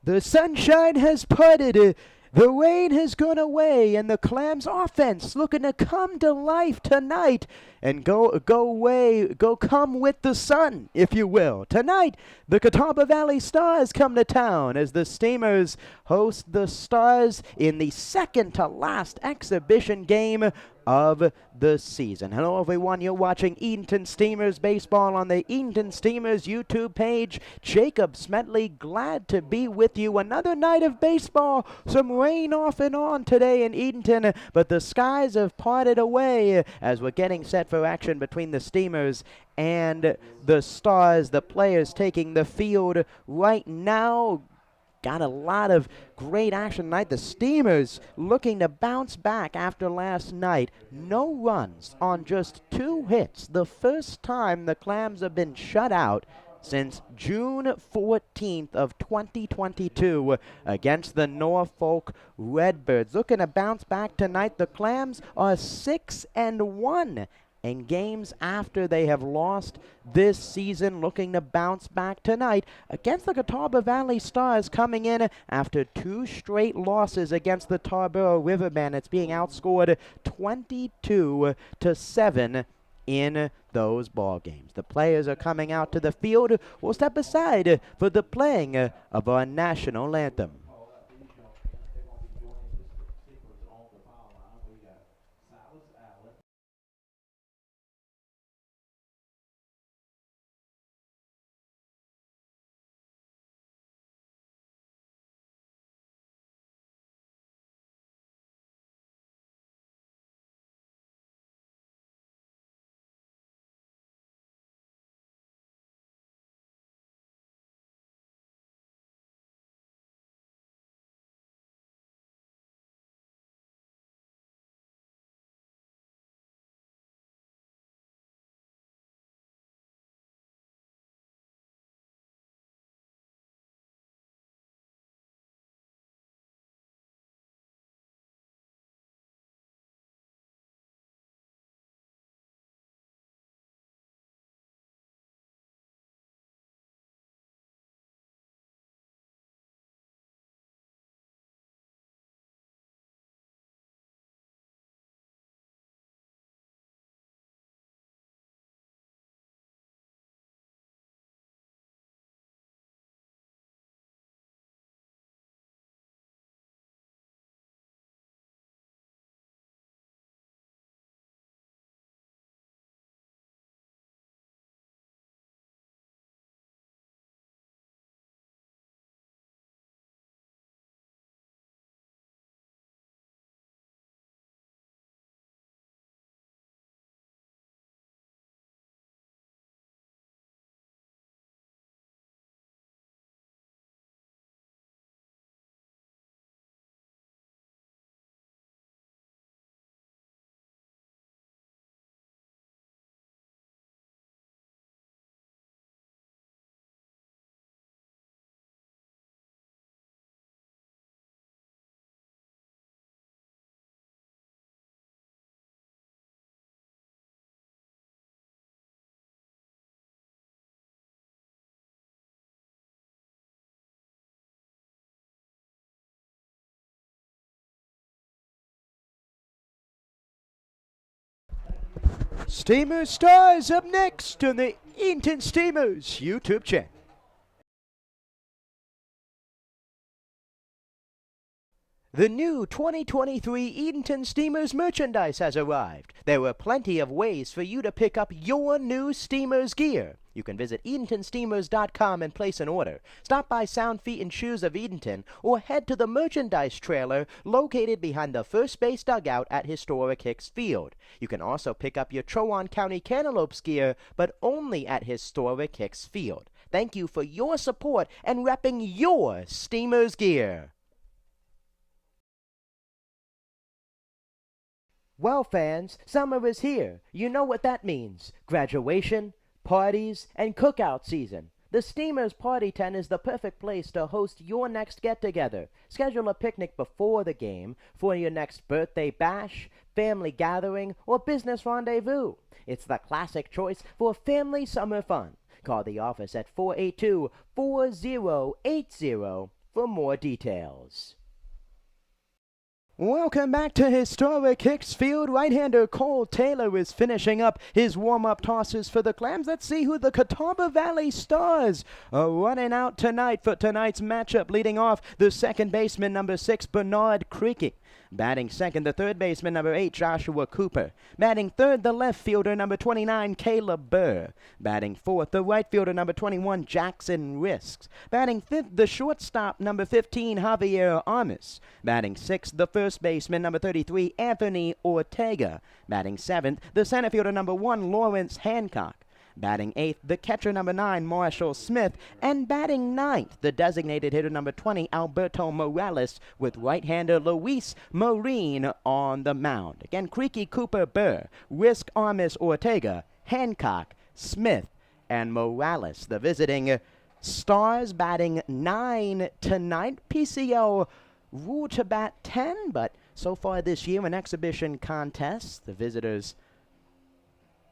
The sunshine has parted, the rain has gone away, and the Clams offense looking to come to life tonight and go come with the sun, if you will. Tonight, the Catawba Valley Stars come to town as the Steamers host the Stars in the second to last exhibition game of the season. Hello everyone, you're watching Edenton Steamers baseball on the Edenton Steamers YouTube page. Jacob Smedley, glad to be with you. Another night of baseball, some rain off and on today in Edenton, but the skies have parted away as we're getting set for action between the Steamers and the Stars. The players taking the field right now. Got a lot of great action tonight. The Steamers looking to bounce back after last night. No runs on just 2 hits. The first time the Clams have been shut out since June 14th of 2022 against the Norfolk Redbirds. Looking to bounce back tonight. The Clams are 6-1 in games after they have lost this season, looking to bounce back tonight against the Catawba Valley Stars, coming in after 2 straight losses against the Tarboro River Bandits, being outscored 22-7 in those ball games. The players are coming out to the field. We'll step aside for the playing of our national anthem. Steamer Stars up next on the Edenton Steamers YouTube channel. The new 2023 Edenton Steamers merchandise has arrived. There are plenty of ways for you to pick up your new Steamers gear. You can visit EdentonSteamers.com and place an order. Stop by Sound Feet and Shoes of Edenton or head to the merchandise trailer located behind the first base dugout at historic Hicks Field. You can also pick up your Trowon County Cantaloupes gear, but only at historic Hicks Field. Thank you for your support and repping your Steamers gear. Well, fans, summer is here. You know what that means. Graduation, parties, and cookout season. The Steamers Party Tent is the perfect place to host your next get-together. Schedule a picnic before the game for your next birthday bash, family gathering, or business rendezvous. It's the classic choice for family summer fun. Call the office at 482-4080 for more details. Welcome back to historic Hicks Field. Right-hander Cole Taylor is finishing up his warm-up tosses for the Clams. Let's see who the Catawba Valley Stars are running out tonight for tonight's matchup. Leading off, the second baseman, number 6, Bernard Creaky. Batting second, the third baseman, number 8, Joshua Cooper. Batting third, the left fielder, number 29, Caleb Burr. Batting fourth, the right fielder, number 21, Jackson Risks. Batting fifth, the shortstop, number 15, Javier Armas. Batting sixth, the first baseman, number 33, Anthony Ortega. Batting seventh, the center fielder, number 1, Lawrence Hancock. Batting eighth, the catcher, number 9, Marshall Smith. And batting ninth, the designated hitter, number 20, Alberto Morales, with right-hander Luis Marine on the mound. Again, Creaky, Cooper, Burr, Risk, Armas, Ortega, Hancock, Smith, and Morales. The visiting Stars batting 9 tonight. PCL ruled to bat 10, but so far this year, an exhibition contest. The visitors,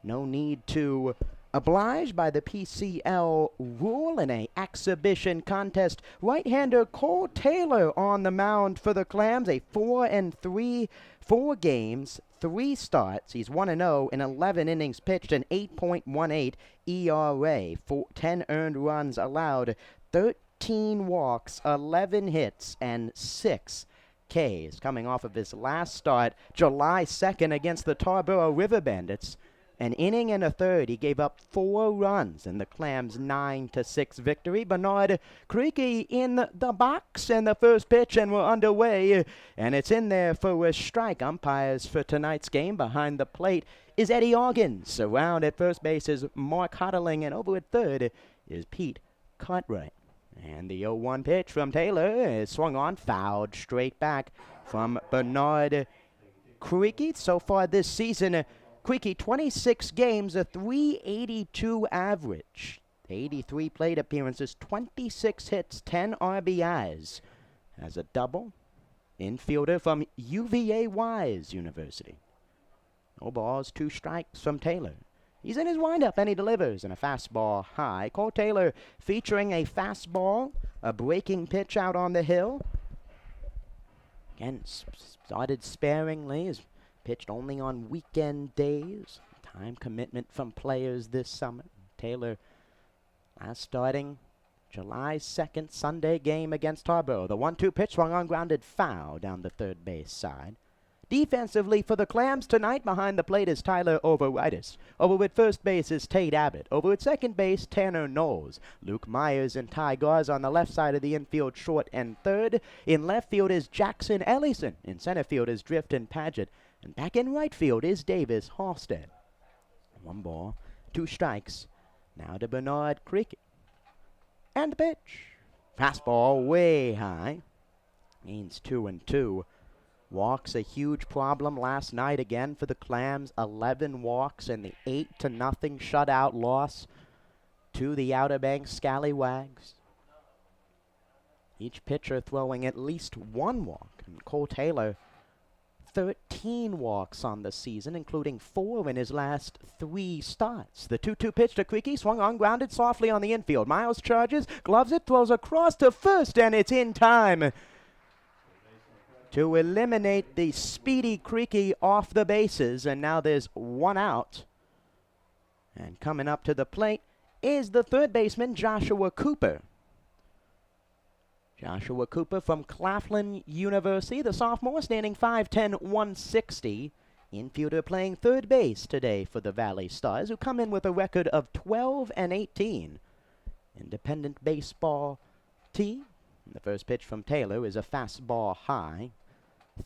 no need to obliged by the PCL rule in a exhibition contest. Right-hander Cole Taylor on the mound for the Clams. A 4-3, 4 games, 3 starts. He's 1-0 in 11 innings pitched, an 8.18 ERA, 10 earned runs allowed, 13 walks, 11 hits, and 6 Ks. Coming off of his last start, July 2nd against the Tarboro River Bandits. An inning and a third, he gave up 4 runs in the Clams' 9-6 victory. Bernard Creaky in the box, and the first pitch, and we're underway. And it's in there for a strike. Umpires for tonight's game behind the plate is Eddie Organs. Around at first base is Mark Hottling, and over at third is Pete Cartwright. And the 0-1 pitch from Taylor is swung on, fouled straight back from Bernard Creaky. So far this season, Creaky, 26 games, a 382 average, 83 plate appearances, 26 hits, 10 RBIs. Has a double. Infielder from UVA Wise University. No balls, 2 strikes from Taylor. He's in his windup, and he delivers in a fastball high. Cole Taylor featuring a fastball, a breaking pitch out on the hill. Again, started sparingly, is pitched only on weekend days. Time commitment from players this summer. Taylor last starting July 2nd, Sunday game against Tarboro. The 1-2 pitch swung on, grounded foul down the third base side. Defensively for the Clams tonight, behind the plate is Tyler Overitis. Over at first base is Tate Abbott. Over at second base, Tanner Knowles. Luke Myers and Ty Garza on the left side of the infield, short and third. In left field is Jackson Ellison. In center field is Drifton Paget. And back in right field is Davis Halstead. 1 ball, 2 strikes. Now to Bernard Creaky. And the pitch. Fastball way high. Means 2-2. Walks a huge problem last night again for the Clams. 11 walks and the 8-0 shutout loss to the Outer Banks Scallywags. Each pitcher throwing at least 1 walk. And Cole Taylor, 13 walks on the season, including 4 in his last 3 starts. The 2-2 pitch to Creaky, swung on, grounded softly on the infield. Miles charges, gloves it, throws across to first, and it's in time to eliminate the speedy Creaky off the bases. And now there's 1 out. And coming up to the plate is the third baseman, Joshua Cooper. Joshua Cooper from Claflin University, the sophomore, standing 5'10", 160. Infielder playing third base today for the Valley Stars, who come in with a record of 12-18. Independent baseball team. The first pitch from Taylor is a fastball high.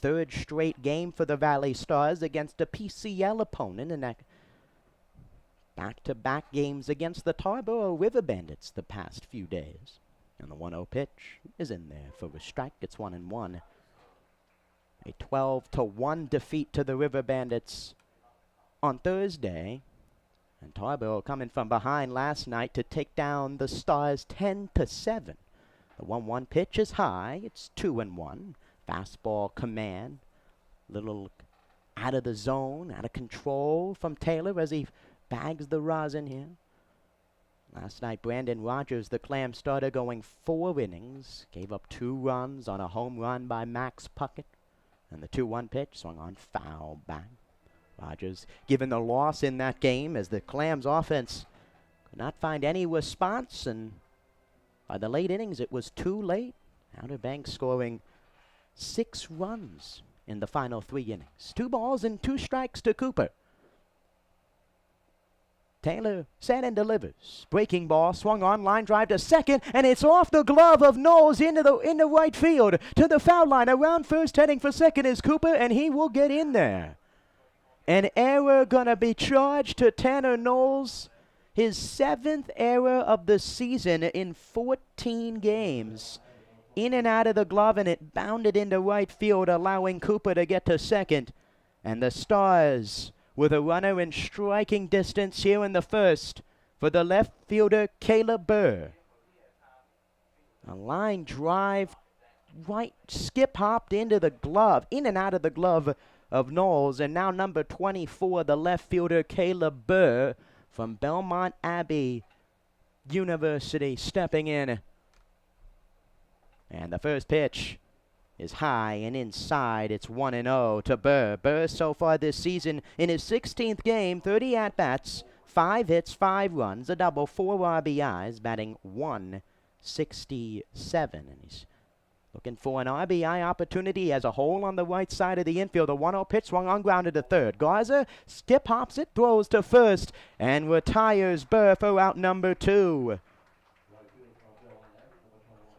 Third straight game for the Valley Stars against a PCL opponent in that back-to-back games against the Tarboro River Bandits the past few days. And the 1-0 pitch is in there for a strike. It's 1-1. A 12-1 defeat to the River Bandits on Thursday. And Tarboro coming from behind last night to take down the Stars 10-7. The 1-1 pitch is high. It's 2-1. Fastball command. Little out of the zone, out of control from Taylor as he bags the rosin here. Last night, Brandon Rogers, the Clam starter, going 4 innings, gave up 2 runs on a home run by Max Puckett, and the 2-1 pitch swung on foul back. Rogers given the loss in that game as the Clams offense could not find any response, and by the late innings it was too late. Outer Banks scoring 6 runs in the final 3 innings. 2 balls and 2 strikes to Cooper. Taylor set and delivers. Breaking ball swung on, line drive to second, and it's off the glove of Knowles into right field to the foul line. Around first, heading for second is Cooper, and he will get in there. An error gonna be charged to Tanner Knowles. His 7th error of the season in 14 games. In and out of the glove, and it bounded into right field, allowing Cooper to get to second. And the Stars with a runner in striking distance here in the first for the left fielder, Caleb Burr. A line drive, right, skip hopped into the glove, in and out of the glove of Knowles, and now number 24, the left fielder, Caleb Burr from Belmont Abbey University, stepping in. And the first pitch is high and inside. It's 1-0 to Burr. Burr so far this season in his 16th game, 30 at-bats, 5 hits, 5 runs, a double, 4 RBIs, batting .167. And he's looking for an RBI opportunity as a hole on the right side of the infield. A 1-0 pitch swung on, grounded to third. Garza skip hops it, throws to first, and retires Burr for out number 2.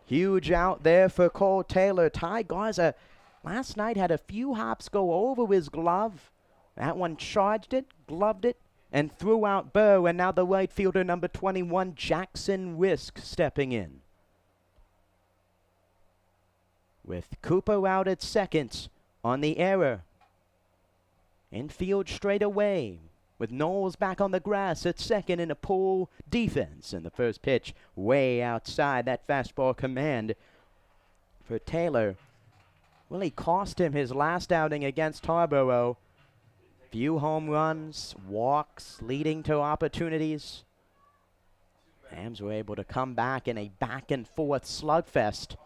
Huge out there for Cole Taylor. Ty Garza last night had a few hops go over his glove. That one charged it, gloved it, and threw out Burr. And now the right fielder, number 21, Jackson Risk, stepping in. With Cooper out at second on the error. Infield straight away, with Knowles back on the grass at second in a pull defense. And the first pitch way outside. That fastball command for Taylor really cost him his last outing against Tarboro. Few home runs, walks leading to opportunities. Rams were able to come back in a back-and-forth slugfest.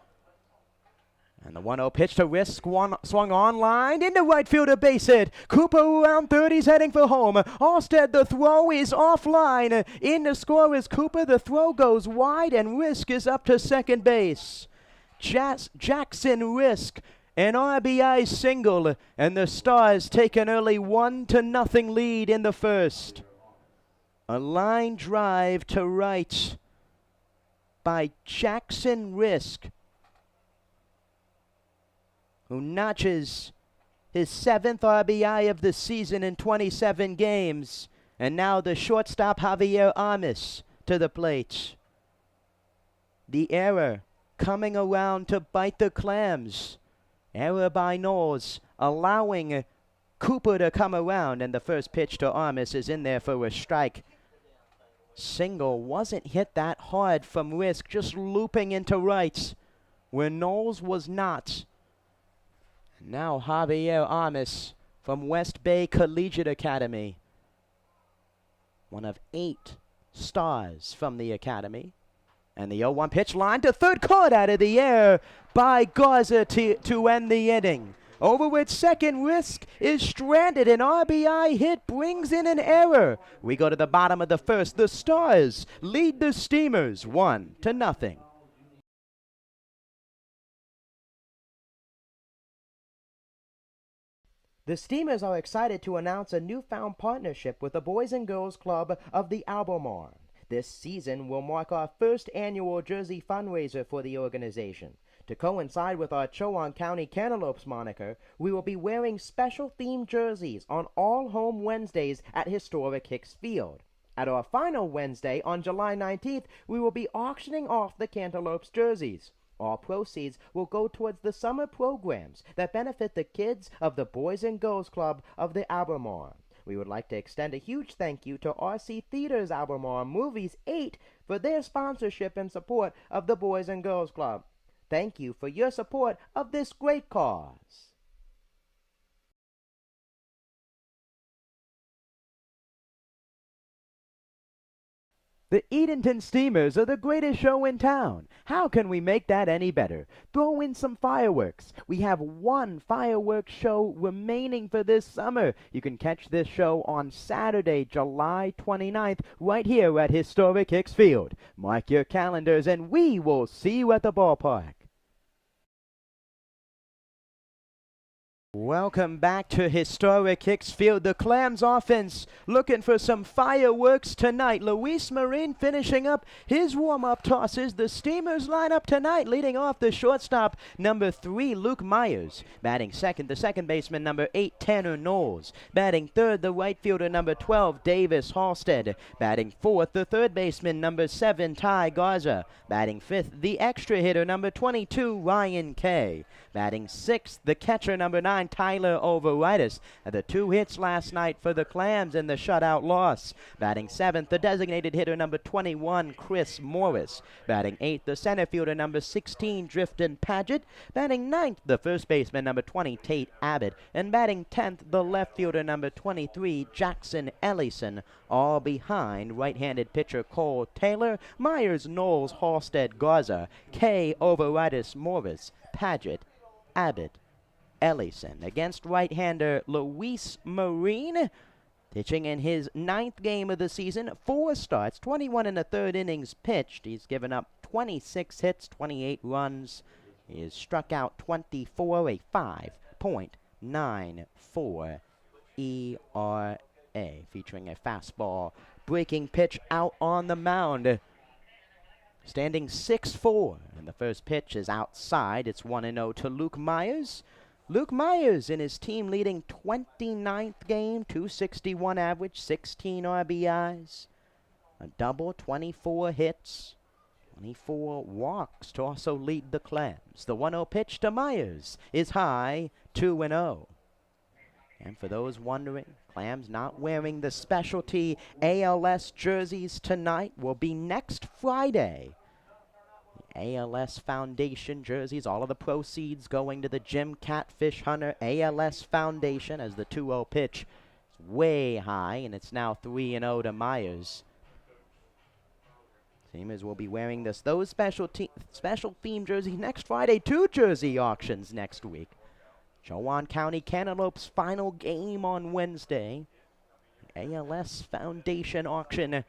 And the 1-0 pitch to Risk swung on, lined into right fielder, base hit. Cooper around third, he's heading for home. Alstead, the throw is offline. In to score is Cooper. The throw goes wide, and Risk is up to second base. Jackson Risk, an RBI single, and the Stars take an early 1-0 lead in the first. A line drive to right by Jackson Risk, who notches his 7th RBI of the season in 27 games. And now the shortstop, Javier Armas, to the plate. The error coming around to bite the Clams. Error by Knowles, allowing Cooper to come around. And the first pitch to Armas is in there for a strike. Single wasn't hit that hard from Risk, just looping into right where Knowles was not. Now Javier Armas from West Bay Collegiate Academy, one of 8 stars from the academy. And the 0-1 pitch line to third, caught out of the air by Garza to end the inning. Over at second, Risk is stranded. An RBI hit brings in an error. We go to the bottom of the first. The Stars lead the Steamers 1-0. The Steamers are excited to announce a newfound partnership with the Boys and Girls Club of the Albemarle. This season will mark our first annual jersey fundraiser for the organization. To coincide with our Chowan County Cantaloupes moniker, we will be wearing special themed jerseys on all home Wednesdays at historic Hicks Field. At our final Wednesday on July 19th, we will be auctioning off the Cantaloupes jerseys. All proceeds will go towards the summer programs that benefit the kids of the Boys and Girls Club of the Albemarle. We would like to extend a huge thank you to RC Theaters Albemarle Movies 8 for their sponsorship and support of the Boys and Girls Club. Thank you for your support of this great cause. The Edenton Steamers are the greatest show in town. How can we make that any better? Throw in some fireworks. We have one fireworks show remaining for this summer. You can catch this show on Saturday, July 29th, right here at historic Hicks Field. Mark your calendars and we will see you at the ballpark. Welcome back to historic Hicks Field. The Clams offense looking for some fireworks tonight. Luis Marin finishing up his warm-up tosses. The Steamers line up tonight, leading off the shortstop, number 3, Luke Myers. Batting second, the second baseman, number 8, Tanner Knowles. Batting third, the right fielder, number 12, Davis Halstead. Batting fourth, the third baseman, number 7, Ty Garza. Batting fifth, the extra hitter, number 22, Ryan Kay. Batting sixth, the catcher, number 9, Tyler Overitis. The 2 hits last night for the Clams in the shutout loss. Batting seventh, the designated hitter, number 21, Chris Morris. Batting eighth, the center fielder, number 16, Drifton Paget. Batting ninth, the first baseman, number 20, Tate Abbott. And batting 10th, the left fielder, number 23, Jackson Ellison. All behind right-handed pitcher Cole Taylor, Myers, Knowles, Halstead, Garza, Kay, Overitis, Morris, Paget, Abbott, Ellison. Against right-hander Luis Marin, pitching in his 9th game of the season. 4 starts, 21 in the 3rd innings pitched. He's given up 26 hits, 28 runs. He has struck out 24, a 5.94 ERA. Featuring a fastball breaking pitch out on the mound. Standing 6-4, and the first pitch is outside. It's 1-0 to Luke Myers. Luke Myers in his team-leading 29th game, 261 average, 16 RBIs, a double, 24 hits, 24 walks to also lead the Clams. The 1-0 pitch to Myers is high, 2-0. And for those wondering, Clams not wearing the specialty ALS jerseys tonight, will be next Friday. The ALS Foundation jerseys, all of the proceeds going to the Jim Catfish Hunter ALS Foundation, as the 2-0 pitch is way high, and it's now 3-0 to Myers. Steamers will be wearing those special theme jerseys next Friday. 2 jersey auctions next week. Chowan County Cantaloupes final game on Wednesday. ALS Foundation auction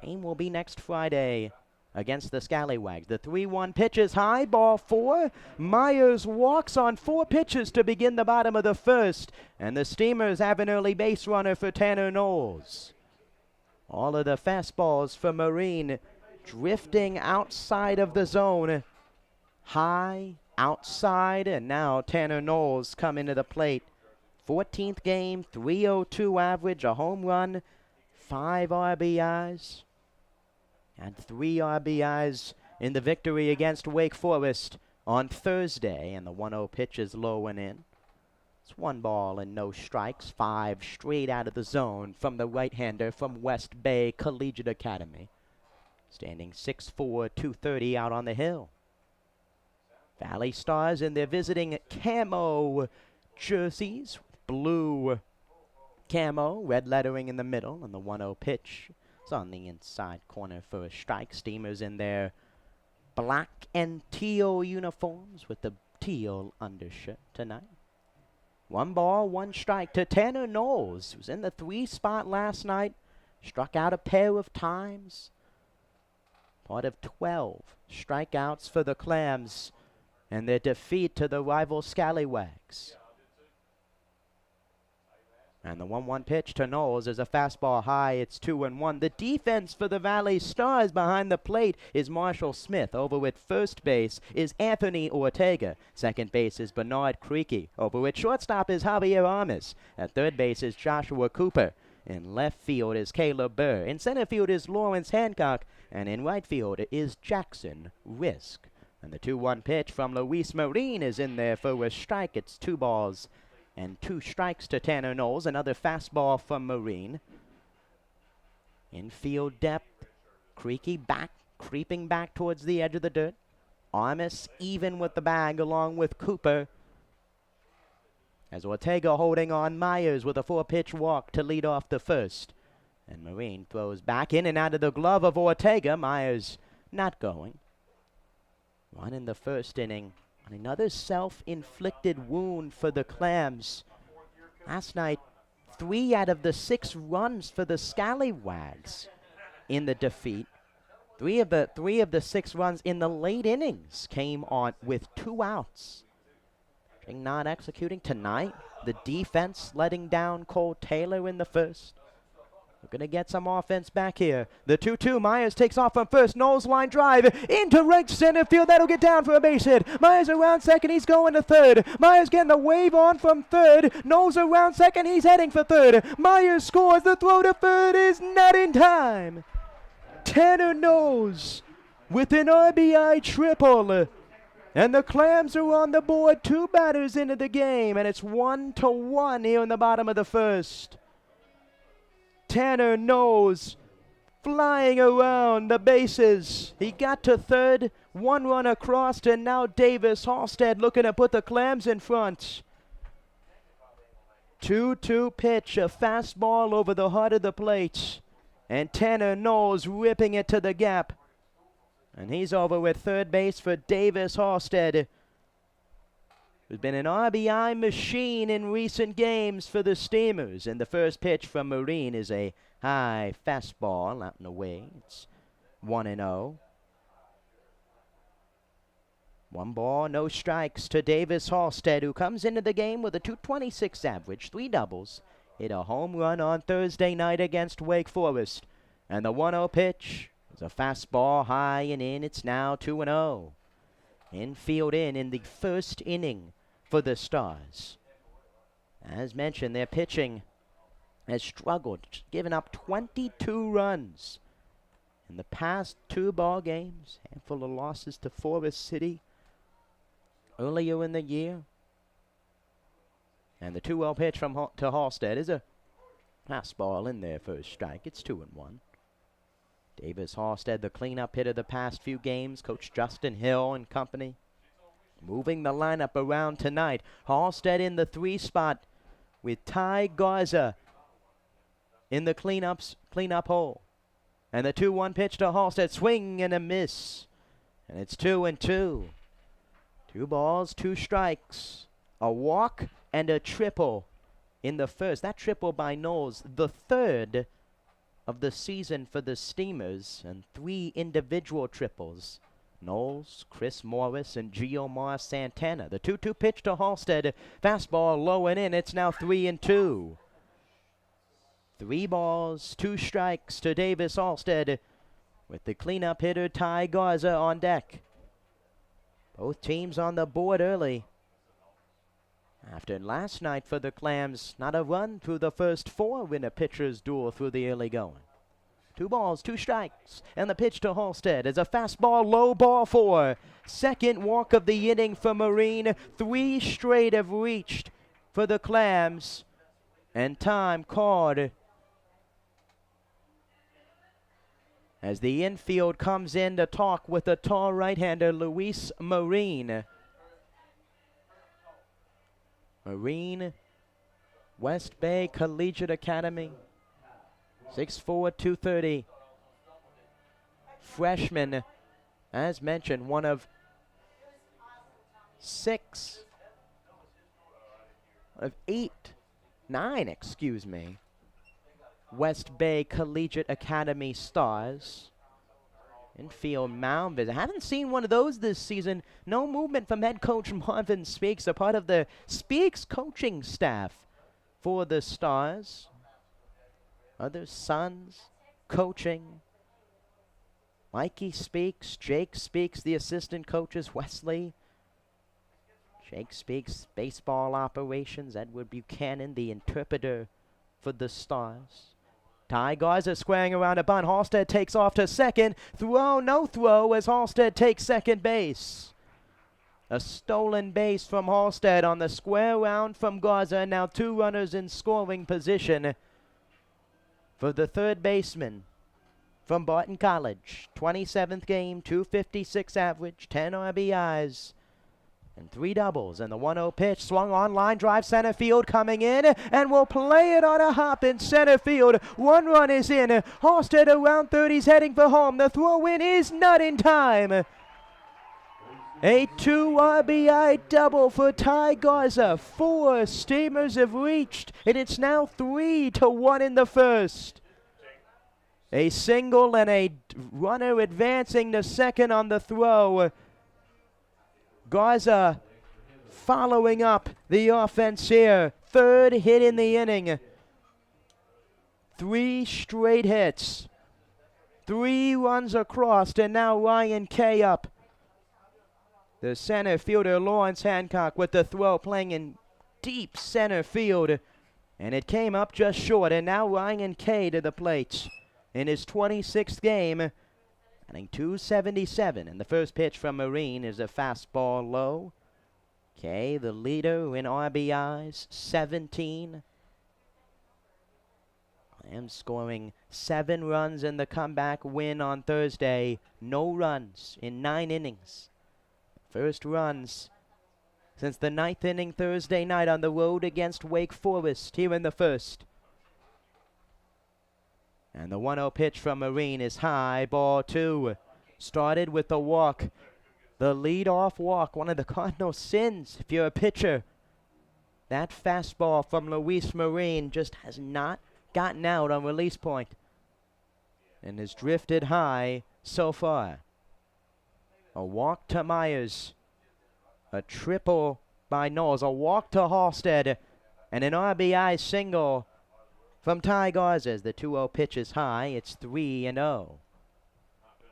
game will be next Friday against the Scallywags. The 3-1 pitch is high, ball 4. Myers walks on 4 pitches to begin the bottom of the first, and the Steamers have an early base runner for Tanner Knowles. All of the fastballs for Marine drifting outside of the zone. High, outside, and now Tanner Knowles coming to the plate. 14th game, 302 average, a home run, 5 RBIs, and 3 RBIs in the victory against Wake Forest on Thursday, and the 1-0 pitch is low and in. It's 1 ball and no strikes, 5 straight out of the zone from the right-hander from West Bay Collegiate Academy. Standing 6'4", 230 out on the hill. Valley Stars in their visiting camo jerseys. Blue camo, red lettering in the middle, and the 1-0 pitch is on the inside corner for a strike. Steamers in their black and teal uniforms with the teal undershirt tonight. 1 ball, 1 strike to Tanner Knowles, who was in the 3 spot last night. Struck out a pair of times. Part of 12 strikeouts for the Clams and their defeat to the rival Scallywags. And the 1-1 pitch to Knowles is a fastball high. It's 2-1. The defense for the Valley Stars behind the plate is Marshall Smith. Over at first base is Anthony Ortega. Second base is Bernard Creaky. Over at shortstop is Javier Armas. At third base is Joshua Cooper. In left field is Caleb Burr. In center field is Lawrence Hancock. And in right field is Jackson Risk. And the 2-1 pitch from Luis Marin is in there for a strike. It's 2 balls and 2 strikes to Tanner Knowles. Another fastball from Marin. Infield depth. Creaky back, creeping back towards the edge of the dirt. Armas even with the bag along with Cooper. As Ortega holding on Myers with a 4-pitch walk to lead off the first. And Marine throws back in and out of the glove of Ortega. Myers not going. One in the first inning. Another self-inflicted wound for the Clams. Last night, 3 out of the 6 runs for the Scallywags in the defeat. Three of the 6 runs in the late innings came on with 2 outs. Not executing tonight. The defense letting down Cole Taylor in the first. We're going to get some offense back here. The 2-2. Myers takes off from first. Knowles line drive into right center field. That'll get down for a base hit. Myers around second. He's going to third. Myers getting the wave on from third. Knowles around second. He's heading for third. Myers scores. The throw to third is not in time. Tanner Knowles with an RBI triple. And the Clams are on the board. 2 batters into the game. And it's 1-1 here in the bottom of the first. Tanner Knowles flying around the bases. He got to third, 1 run across, and now Davis Halstead looking to put the Clams in front. 2-2 pitch, a fastball over the heart of the plate. And Tanner Knowles ripping it to the gap. And he's over with third base for Davis Halstead, who's been an RBI machine in recent games for the Steamers. And the first pitch from Marine is a high fastball out and away. It's 1-0. 1 ball, no strikes to Davis Halstead, who comes into the game with a .226 average, 3 doubles. Hit a home run on Thursday night against Wake Forest. And the 1-0 pitch is a fastball high and in. It's now 2-0. Infield in the first inning for the Stars. As mentioned, their pitching has struggled, giving up 22 runs in the past 2 ball games. Handful of losses to Forest City earlier in the year. And the 2-0 pitch from to Halstead is a fastball in there for a strike. It's 2-1. Davis Halstead, the cleanup hitter the past few games. Coach Justin Hill and company moving the lineup around tonight. Halstead in the 3 spot with Ty Garza in the cleanup hole. And the 2-1 pitch to Halstead, swing and a miss. And it's 2-2. 2 balls, 2 strikes. A walk and a triple in the first. That triple by Knowles, the 3rd of the season for the Steamers, and 3 individual triples. Knowles, Chris Morris, and Giomar Santana. The 2-2 pitch to Halstead. Fastball low and in. It's now 3-2. 3 balls, 2 strikes to Davis Halstead with the cleanup hitter Ty Garza on deck. Both teams on the board early. After last night for the Clams, not a run through the first 4 in a pitcher's duel through the early going. 2 balls, 2 strikes, and the pitch to Halstead is a fastball, low ball 4. Second walk of the inning for Marine. 3 straight have reached for the Clams, and time called as the infield comes in to talk with the tall right-hander Luis Marine. Marine, West Bay Collegiate Academy, 6'4", 230. Freshman, as mentioned, one of 9, West Bay Collegiate Academy Stars. Infield mound visit. Haven't seen one of those this season. No movement from head coach Marvin Speaks, a part of the Speaks coaching staff for the Stars. Other sons coaching. Mikey Speaks, Jake Speaks, the assistant coaches, Wesley. Jake Speaks, baseball operations. Edward Buchanan, the interpreter for the Stars. Ty Garza squaring around a bunt. Halstead takes off to second. Throw, no throw as Halstead takes second base. A stolen base from Halstead on the square round from Garza. Now 2 runners in scoring position for the third baseman from Barton College. 27th game, .256 average, 10 RBIs. And 3 doubles, and the 1-0 pitch swung on, line drive center field coming in, and will play it on a hop in center field. 1 run is in. Halstead around 30's heading for home. The throw in is not in time. A 2 RBI double for Ty Garza. 4 steamers have reached, and it's now 3-1 in the first. A single and a runner advancing to second on the throw. Garza following up the offense here. 3rd hit in the inning. 3 straight hits. 3 runs across, and now Ryan Kay up. The center fielder, Lawrence Hancock, with the throw playing in deep center field. And it came up just short, and now Ryan Kay to the plate in his 26th game. Batting .277, and the first pitch from Marine is a fastball low. Kay, the leader in RBIs, 17. Clams scoring 7 runs in the comeback win on Thursday. No runs in 9 innings. First runs since the 9th inning Thursday night on the road against Wake Forest here in the first. And the 1-0 pitch from Marine is high, ball 2. Started with the walk. The lead-off walk, one of the cardinal sins if you're a pitcher. That fastball from Luis Marine just has not gotten out on release point and has drifted high so far. A walk to Myers. A triple by Knowles. A walk to Halstead. And an RBI single from Ty Garza as the 2-0 pitch is high. It's 3-0.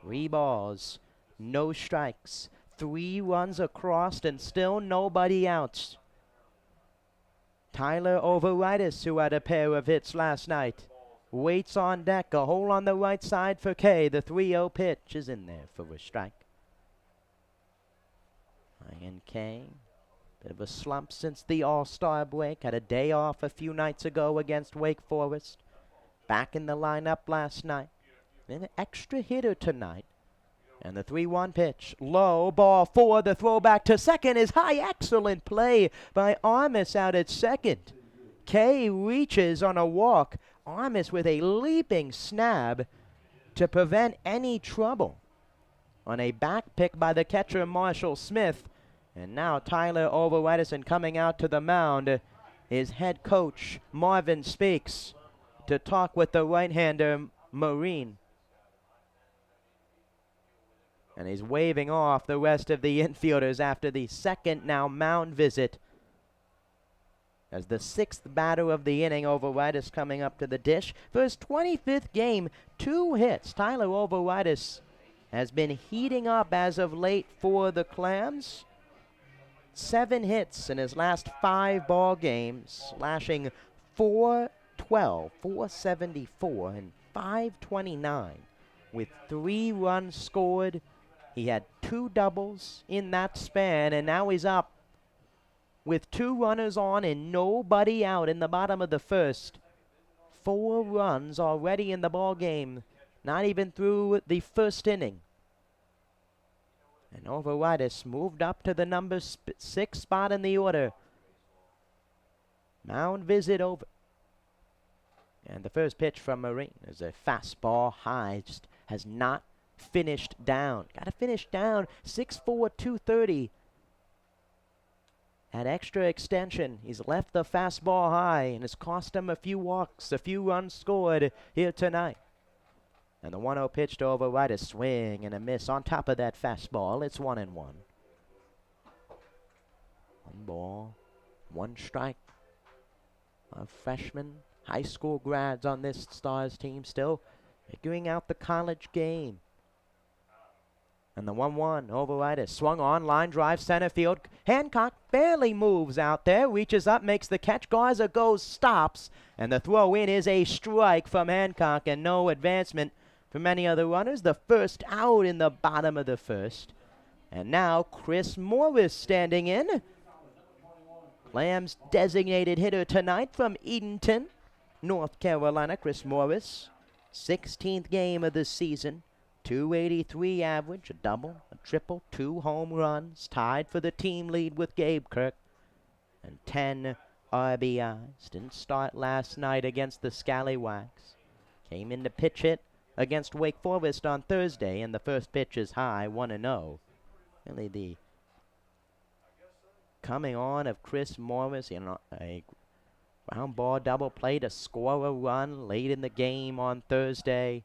3 balls, no strikes. 3 runs across and still nobody outs. Tyler Overitis, who had a pair of hits last night, waits on deck. A hole on the right side for Kay. The 3-0 pitch is in there for a strike. Ryan Kay, bit of a slump since the All-Star break. Had a day off a few nights ago against Wake Forest. Back in the lineup last night. An extra hitter tonight. And the 3-1 pitch. Low, ball 4. The throw back to second is high. Excellent play by Armas out at second. Kay reaches on a walk. Armas with a leaping snab to prevent any trouble. On a back pick by the catcher Marshall Smith. And now Tyler Overitis coming out to the mound is head coach Marvin Speaks to talk with the right-hander Marine. And he's waving off the rest of the infielders after the second now mound visit. As the 6th batter of the inning, Overitis coming up to the dish. For his 25th game, 2 hits. Tyler Overitis has been heating up as of late for the Clams. 7 hits in his last 5 ball games, slashing .412, .474, and .529 with 3 runs scored. He had 2 doubles in that span, and now he's up with 2 runners on and nobody out in the bottom of the first. 4 runs already in the ball game, not even through the first inning. And Overitis moved up to the number 6 spot in the order. Mound visit over. And the first pitch from Marine is a fastball high. Just has not finished down. Got to finish down. 6'4", 230. At extra extension, he's left the fastball high and has cost him a few walks, a few runs scored here tonight. And the 1-0 pitch to Overitis, swing and a miss on top of that fastball. It's 1-1. 1 ball, 1 strike. Freshmen, high school grads on this Stars team still figuring out the college game. And the 1-1, Overitis swung on, line drive, center field. Hancock barely moves out there, reaches up, makes the catch. Garza goes, stops, and the throw in is a strike from Hancock and no advancement from any other runners. The first out in the bottom of the first. And now Chris Morris standing in. Clams designated hitter tonight from Edenton, North Carolina, Chris Morris. 16th game of the season. .283 average, a double, a triple, 2 home runs, tied for the team lead with Gabe Kirk, and 10 RBIs. Didn't start last night against the Scallywags. Came in to pitch hit against Wake Forest on Thursday, and the first pitch is high, 1-0. Really the coming on of Chris Morris, a ground ball double play to score a run late in the game on Thursday.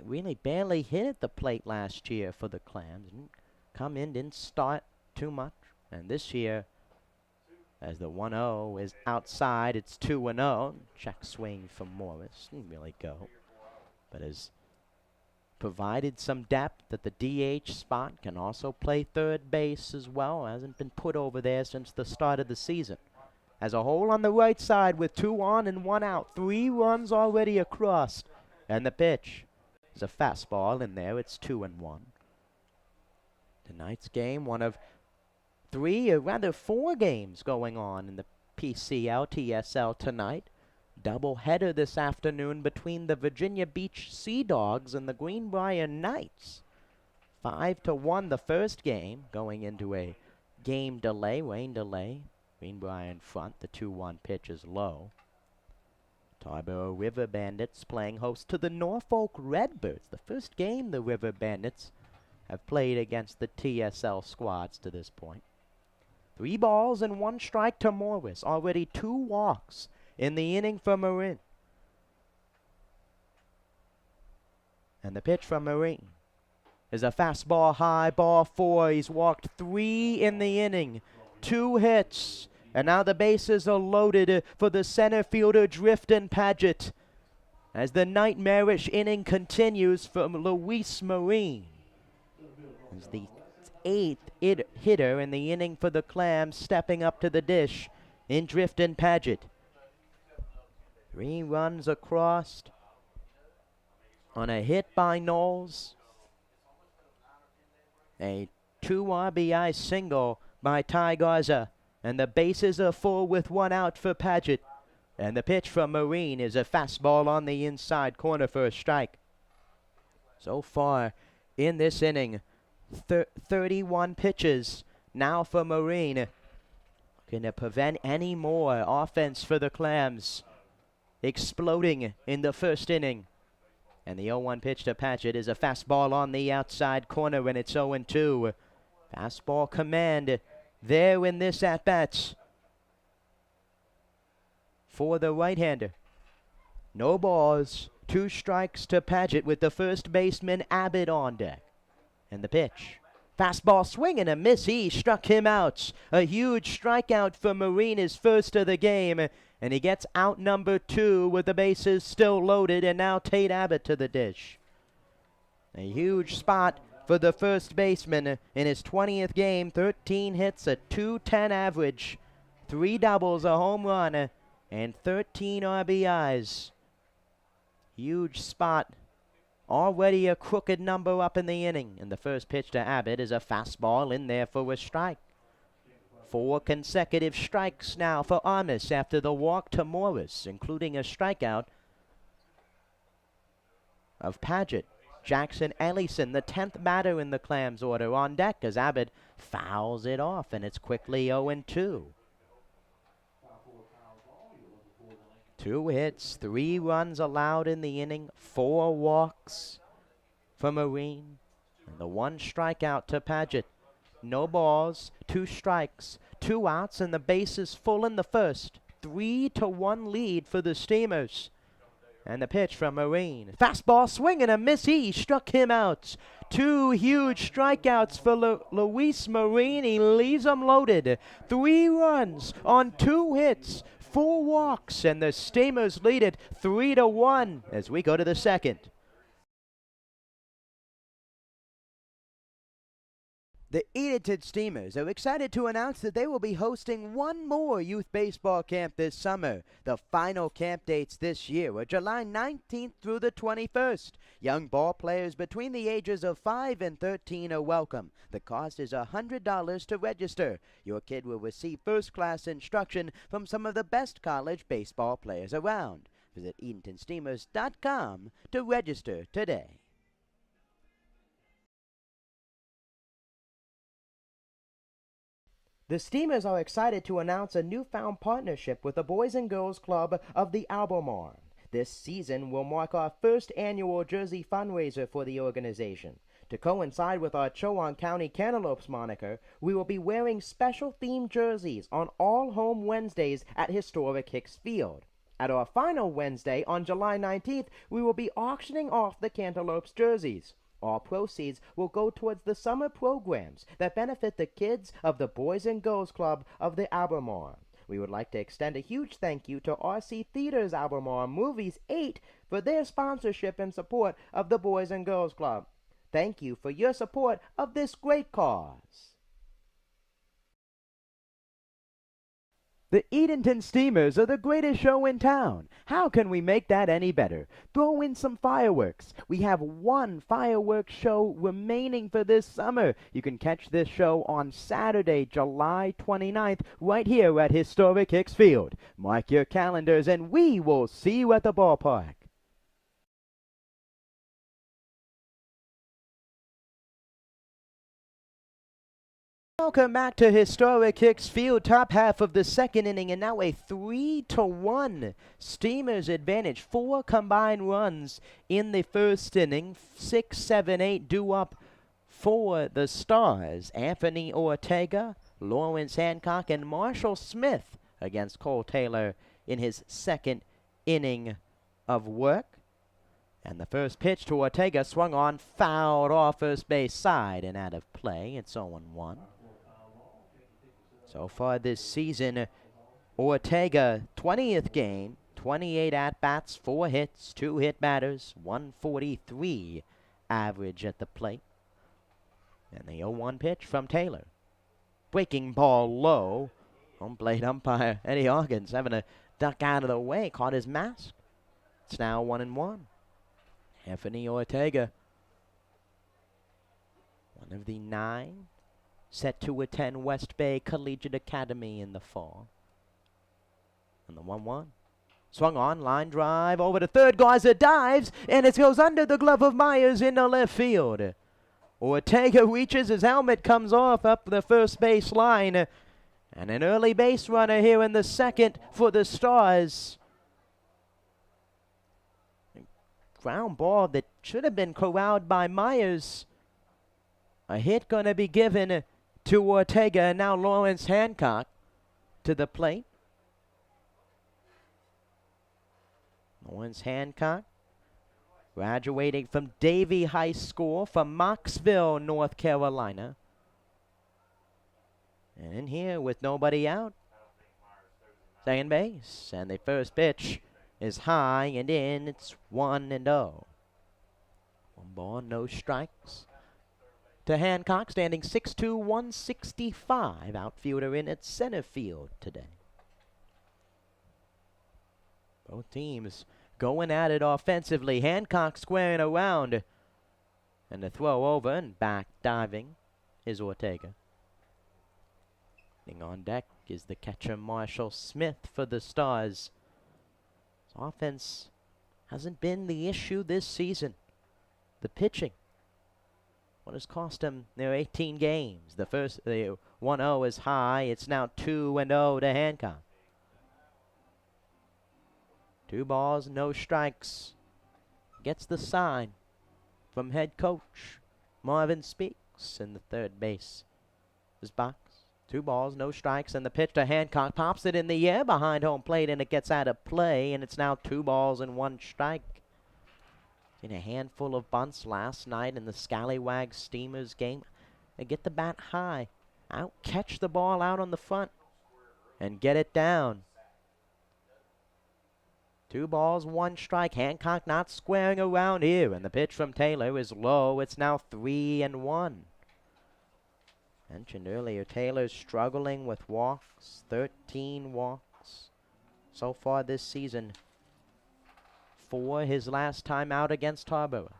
Really barely hit at the plate last year for the Clams. Didn't come in, didn't start too much. And this year, as the 1-0 is outside, it's 2-0. Check swing from Morris. Didn't really go, but has provided some depth at the DH spot. Can also play third base as well. Hasn't been put over there since the start of the season. As a hole on the right side with 2 on and 1 out. 3 runs already across. And the pitch is a fastball in there. It's 2-1. Tonight's game, one of 3 or rather 4 games going on in the PCL TSL tonight. Double header this afternoon between the Virginia Beach Sea Dogs and the Greenbrier Knights. 5-1 the first game, going into a game delay, rain delay. Greenbrier in front, the 2-1 pitch is low. Tarboro River Bandits playing host to the Norfolk Redbirds. The first game the River Bandits have played against the TSL squads to this point. 3 balls and 1 strike to Morris. Already 2 walks in the inning for Marin. And the pitch from Marin is a fastball high, ball 4. He's walked 3 in the inning. 2 hits. And now the bases are loaded for the center fielder Drifton Paget as the nightmarish inning continues from Luis Marin. As the 8th hitter in the inning for the Clams, stepping up to the dish in Drifton Paget. 3 runs across on a hit by Knowles. A 2 RBI single by Ty Garza. And the bases are full with 1 out for Paget. And the pitch from Marin is a fastball on the inside corner for a strike. So far in this inning, 31 pitches now for Marin. Going to prevent any more offense for the Clams exploding in the first inning. And the 0-1 pitch to Paget is a fastball on the outside corner, and it's 0-2. Fastball command there in this at-bats for the right-hander. No balls, 2 strikes to Paget with the first baseman Abbott on deck. And the pitch. Fastball swing and a miss. He struck him out. A huge strikeout for Marin, his first of the game. And he gets out number 2 with the bases still loaded. And now Tate Abbott to the dish. A huge spot for the first baseman in his 20th game. 13 hits, a .210 average, 3 doubles, a home run, and 13 RBIs. Huge spot. Already a crooked number up in the inning. And the first pitch to Abbott is a fastball in there for a strike. 4 consecutive strikes now for Amos after the walk to Morris, including a strikeout of Paget. Jackson Ellison, the 10th batter in the Clams order, on deck as Abbott fouls it off, and it's quickly 0-2. 2 hits, 3 runs allowed in the inning, 4 walks for Marin, and the 1 strikeout to Paget. No balls, 2 strikes, 2 outs, and the bases full in the first. 3-1 lead for the Steamers. And the pitch from Marin. Fastball swing and a miss. He struck him out. 2 huge strikeouts for Luis Marin. He leaves them loaded. 3 runs on 2 hits, 4 walks, and the Steamers lead it 3-1 as we go to the second. The Edenton Steamers are excited to announce that they will be hosting one more youth baseball camp this summer. The final camp dates this year are July 19th through the 21st. Young ball players between the ages of 5 and 13 are welcome. The cost is $100 to register. Your kid will receive first-class instruction from some of the best college baseball players around. Visit EdentonSteamers.com to register today. The Steamers are excited to announce a newfound partnership with the Boys and Girls Club of the Albemarle. This season will mark our first annual jersey fundraiser for the organization. To coincide with our Chowan County Cantaloupes moniker, we will be wearing special themed jerseys on all home Wednesdays at historic Hicks Field. At our final Wednesday on July 19th, we will be auctioning off the Cantaloupes jerseys. All proceeds will go towards the summer programs that benefit the kids of the Boys and Girls Club of the Albemarle. We would like to extend a huge thank you to RC Theaters Albemarle Movies 8 for their sponsorship and support of the Boys and Girls Club. Thank you for your support of this great cause. The Edenton Steamers are the greatest show in town. How can we make that any better? Throw in some fireworks. We have one fireworks show remaining for this summer. You can catch this show on Saturday, July 29th, right here at historic Hicks Field. Mark your calendars and we will see you at the ballpark. Welcome back to historic Hicks Field, top half of the second inning, and now a 3-1 Steamers advantage. 4 combined runs in the first inning, 6, 7, 8 due up for the Stars. Anthony Ortega, Lawrence Hancock, and Marshall Smith against Cole Taylor in his second inning of work. And the first pitch to Ortega swung on, fouled off first base side and out of play. It's 0-1. So far this season, Ortega, 20th game, 28 at-bats, 4 hits, 2 hit batters, 143 average at the plate. And the 0-1 pitch from Taylor. Breaking ball low. Home plate umpire Eddie Hawkins having to duck out of the way, caught his mask. It's now 1-1. Anthony Ortega, one of the 9 set to attend West Bay Collegiate Academy in the fall. And the 1-1. Swung on, line drive over to third. Garza dives, and it goes under the glove of Myers into left field. Ortega reaches, his helmet comes off up the first base line. And an early base runner here in the second for the Stars. Ground ball that should have been corralled by Myers. A hit going to be given to Ortega, and now Lawrence Hancock to the plate. Lawrence Hancock, graduating from Davie High School from Mocksville, North Carolina. And in here with nobody out, second base, and the first pitch is high and in. It's 1-0. 1 ball, no strikes to Hancock, standing 6'2", 165, outfielder in at center field today. Both teams going at it offensively. Hancock squaring around, and the throw over and back diving is Ortega. On deck is the catcher Marshall Smith for the Stars. His offense hasn't been the issue this season. The pitching, what has cost him their 18 games. The 1-0 is high. It's now 2-0 to Hancock. 2 balls, no strikes. Gets the sign from head coach Marvin Speaks in the third base. His box. 2 balls, no strikes, and the pitch to Hancock pops it in the air behind home plate, and it gets out of play, and it's now 2 balls and 1 strike. In a handful of bunts last night in the Scallywag Steamers game. They get the bat high, out, catch the ball out on the front, and get it down. 2 balls, 1 strike. Hancock not squaring around here, and the pitch from Taylor is low. It's now 3-1. Mentioned earlier, Taylor's struggling with walks, 13 walks so far this season. 4 his last time out against Harborough.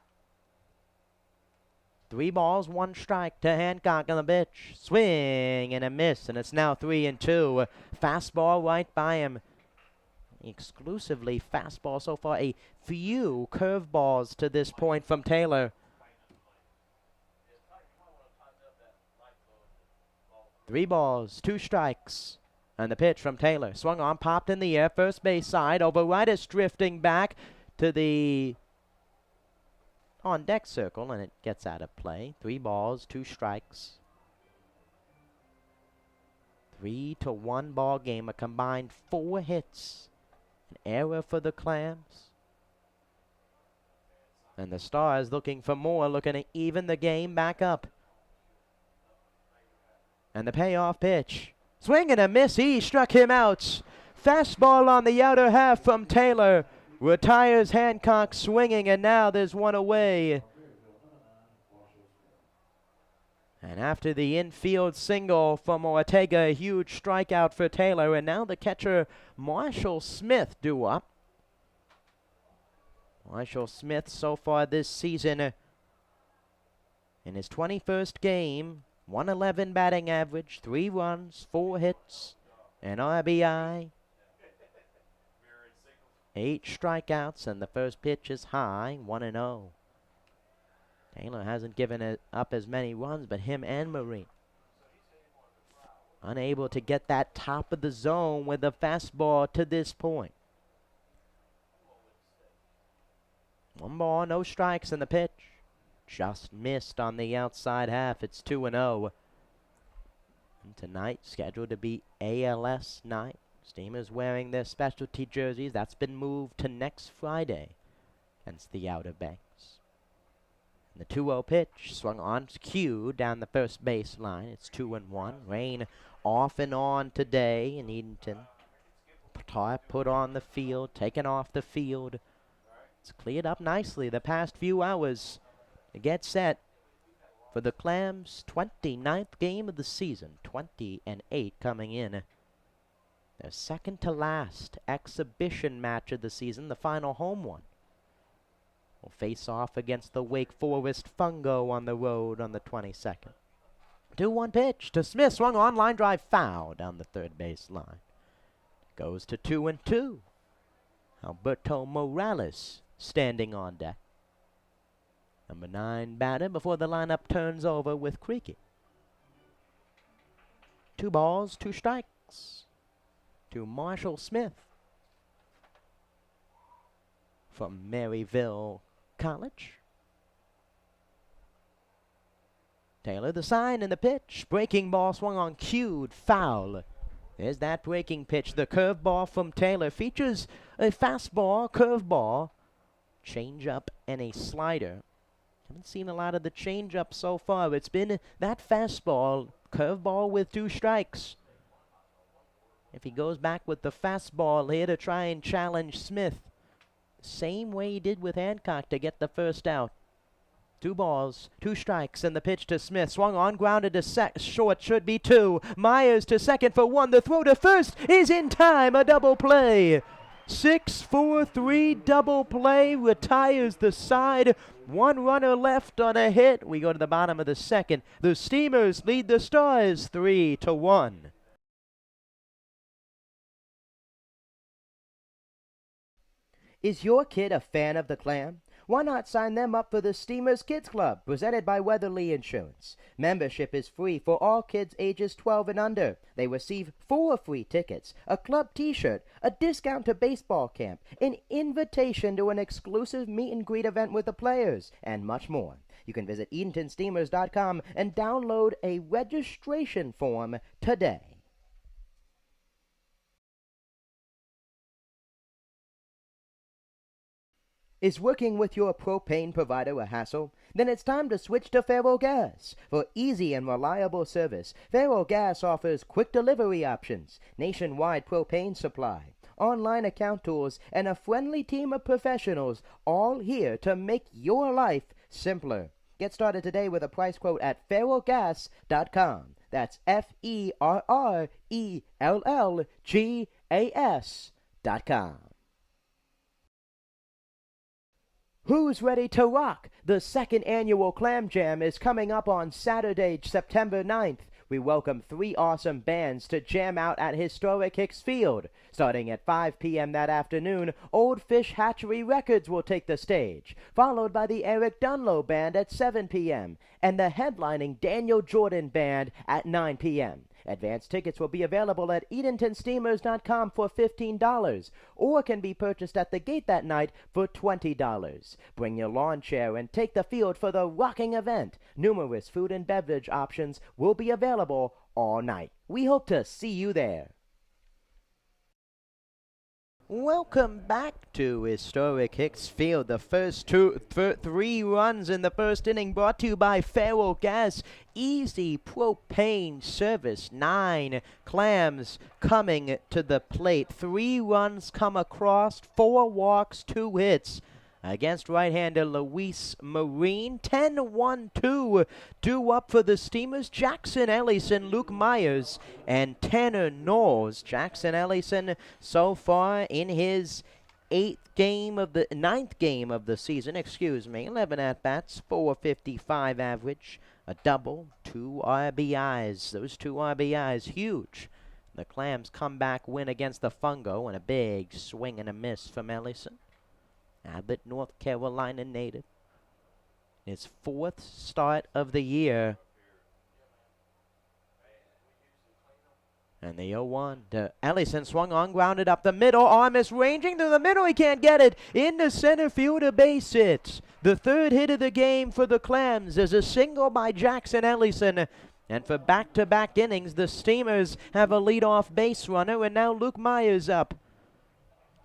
3 balls, 1 strike to Hancock on the pitch. Swing and a miss, and it's now 3-2. Fastball right by him. Exclusively fastball so far. A few curveballs to this point from Taylor. 3 balls, 2 strikes. And the pitch from Taylor. Swung on, popped in the air, first base side. Over right is drifting back to the on-deck circle, and it gets out of play. 3 balls, 2 strikes. 3-1 ball game, a combined 4 hits. An error for the Clams. And the Stars looking for more, looking to even the game back up. And the payoff pitch. Swing and a miss, he struck him out. Fastball on the outer half from Taylor. Retires Hancock swinging, and now there's one away. And after the infield single from Ortega, a huge strikeout for Taylor, and now the catcher Marshall Smith due up. Marshall Smith so far this season in his 21st game, 111 batting average, 3 runs, 4 hits, an RBI, 8 strikeouts, and the first pitch is high, 1-0. Taylor hasn't given up as many runs, but him and Marine unable to get that top of the zone with a fastball to this point. 1 ball, no strikes in the pitch. Just missed on the outside half. It's 2-0. And tonight, scheduled to be ALS night. Steamers wearing their specialty jerseys. That's been moved to next Friday against the Outer Banks. And the 2-0 pitch swung on cue down the first baseline. It's 2-1. Rain off and on today in Edenton. Tarp put on the field, taken off the field. It's cleared up nicely the past few hours to get set for the Clams' 29th game of the season. 20-8 coming in. Their second to last exhibition match of the season, the final home one. Will face off against the Wake Forest Fungo on the road on the 22nd. 2-1 pitch to Smith, swung on, line drive foul down the third base line. Goes to 2-2. Alberto Morales standing on deck. Number 9 batter before the lineup turns over with Creaky. 2 balls, 2 strikes to Marshall Smith from Maryville College. Taylor, the sign and the pitch. Breaking ball swung on, cued, foul. There's that breaking pitch. The curveball from Taylor features a fastball, curveball, changeup, and a slider. Haven't seen a lot of the changeup so far. It's been that fastball, curveball with 2 strikes. If he goes back with the fastball here to try and challenge Smith, same way he did with Hancock to get the first out. 2 balls, 2 strikes, and the pitch to Smith. Swung on, grounded to short, should be 2. Myers to second for 1. The throw to first is in time, a double play. 6-4-3 double play, retires the side. 1 runner left on a hit. We go to the bottom of the second. The Steamers lead the Stars 3-1. Is your kid a fan of the Clam? Why not sign them up for the Steamers Kids Club, presented by Weatherly Insurance? Membership is free for all kids ages 12 and under. They receive 4 free tickets, a club t-shirt, a discount to baseball camp, an invitation to an exclusive meet and greet event with the players, and much more. You can visit EdentonSteamers.com and download a registration form today. Is working with your propane provider a hassle? Then it's time to switch to Faro Gas. For easy and reliable service, Faro Gas offers quick delivery options, nationwide propane supply, online account tools, and a friendly team of professionals, all here to make your life simpler. Get started today with a price quote at FaroGas.com. That's FERRELLGAS.com. Who's ready to rock? The 2nd annual Clam Jam is coming up on Saturday, September 9th. We welcome 3 awesome bands to jam out at historic Hicks Field. Starting at 5 p.m. that afternoon, Old Fish Hatchery Records will take the stage, followed by the Eric Dunlow Band at 7 p.m. and the headlining Daniel Jordan Band at 9 p.m. Advance tickets will be available at EdentonSteamers.com for $15 or can be purchased at the gate that night for $20. Bring your lawn chair and take the field for the rocking event. Numerous food and beverage options will be available all night. We hope to see you there. Welcome back to historic Hicks Field. The first three runs in the first inning brought to you by Feral Gas. Easy propane service. 9 clams coming to the plate. 3 runs come across, 4 walks, 2 hits. Against right-hander Luis Marine. 10-1-2 due up for the Steamers. Jackson Ellison, Luke Myers, and Tanner Knowles. Jackson Ellison so far in his ninth game of the season, 11 at-bats, 455 average, a double, 2 RBIs. Those 2 RBIs huge. The Clams comeback win against the Fungo and a big swing and a miss from Ellison. Abbott, North Carolina native. His 4th start of the year. And the 0-1 to Ellison, swung on, grounded up the middle. Armis ranging through the middle. He can't get it. Into center field, a base hit. The 3rd hit of the game for the Clams is a single by Jackson Ellison. And for back-to-back innings, the Steamers have a leadoff base runner, and now Luke Myers up.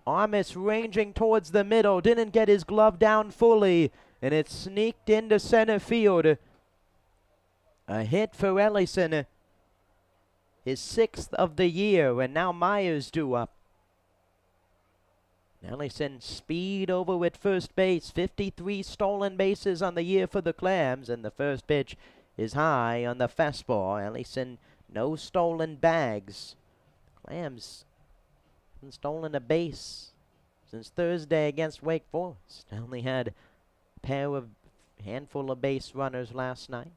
Armis ranging towards the middle, didn't get his glove down fully, and it sneaked into center field. A hit for Ellison, his 6th of the year, and now Myers due up. Ellison speed over at first base, 53 stolen bases on the year for the Clams, and the first pitch is high on the fastball. Ellison, no stolen bags. Clams haven't stolen a base since Thursday against Wake Forest. Only had a handful of base runners last night.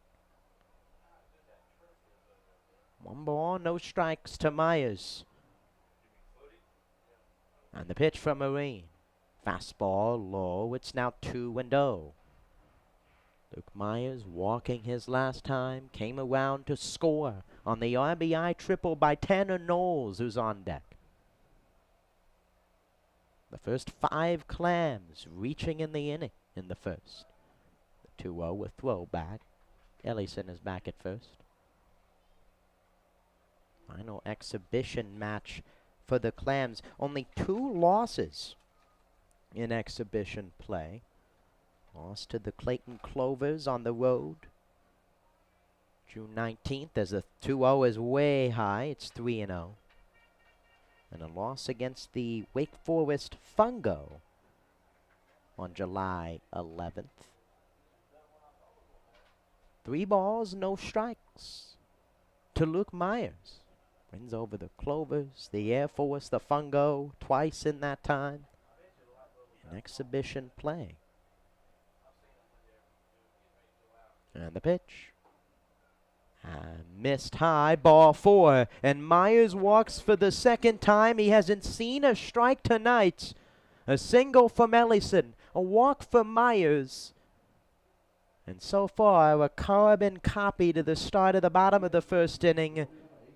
1 ball, no strikes to Myers. And the pitch from Marine. Fastball low. It's now 2-0. Luke Myers walking his last time. Came around to score on the RBI triple by Tanner Knowles, who's on deck. The first 5 Clams reaching in the inning in the first. The 2-0 with throwback. Ellison is back at first. Final exhibition match for the Clams. Only 2 losses in exhibition play. Lost to the Clayton Clovers on the road June 19th, as the 2-0 is way high. It's 3-0. And a loss against the Wake Forest Fungo on July 11th. 3 balls, no strikes to Luke Myers. Wins over the Clovers, the Air Force, the Fungo, twice in that time. In exhibition play. And the pitch. Missed high, ball 4. And Myers walks for the 2nd time. He hasn't seen a strike tonight. A single from Ellison. A walk from Myers. And so far, a carbon copy to the start of the bottom of the first inning.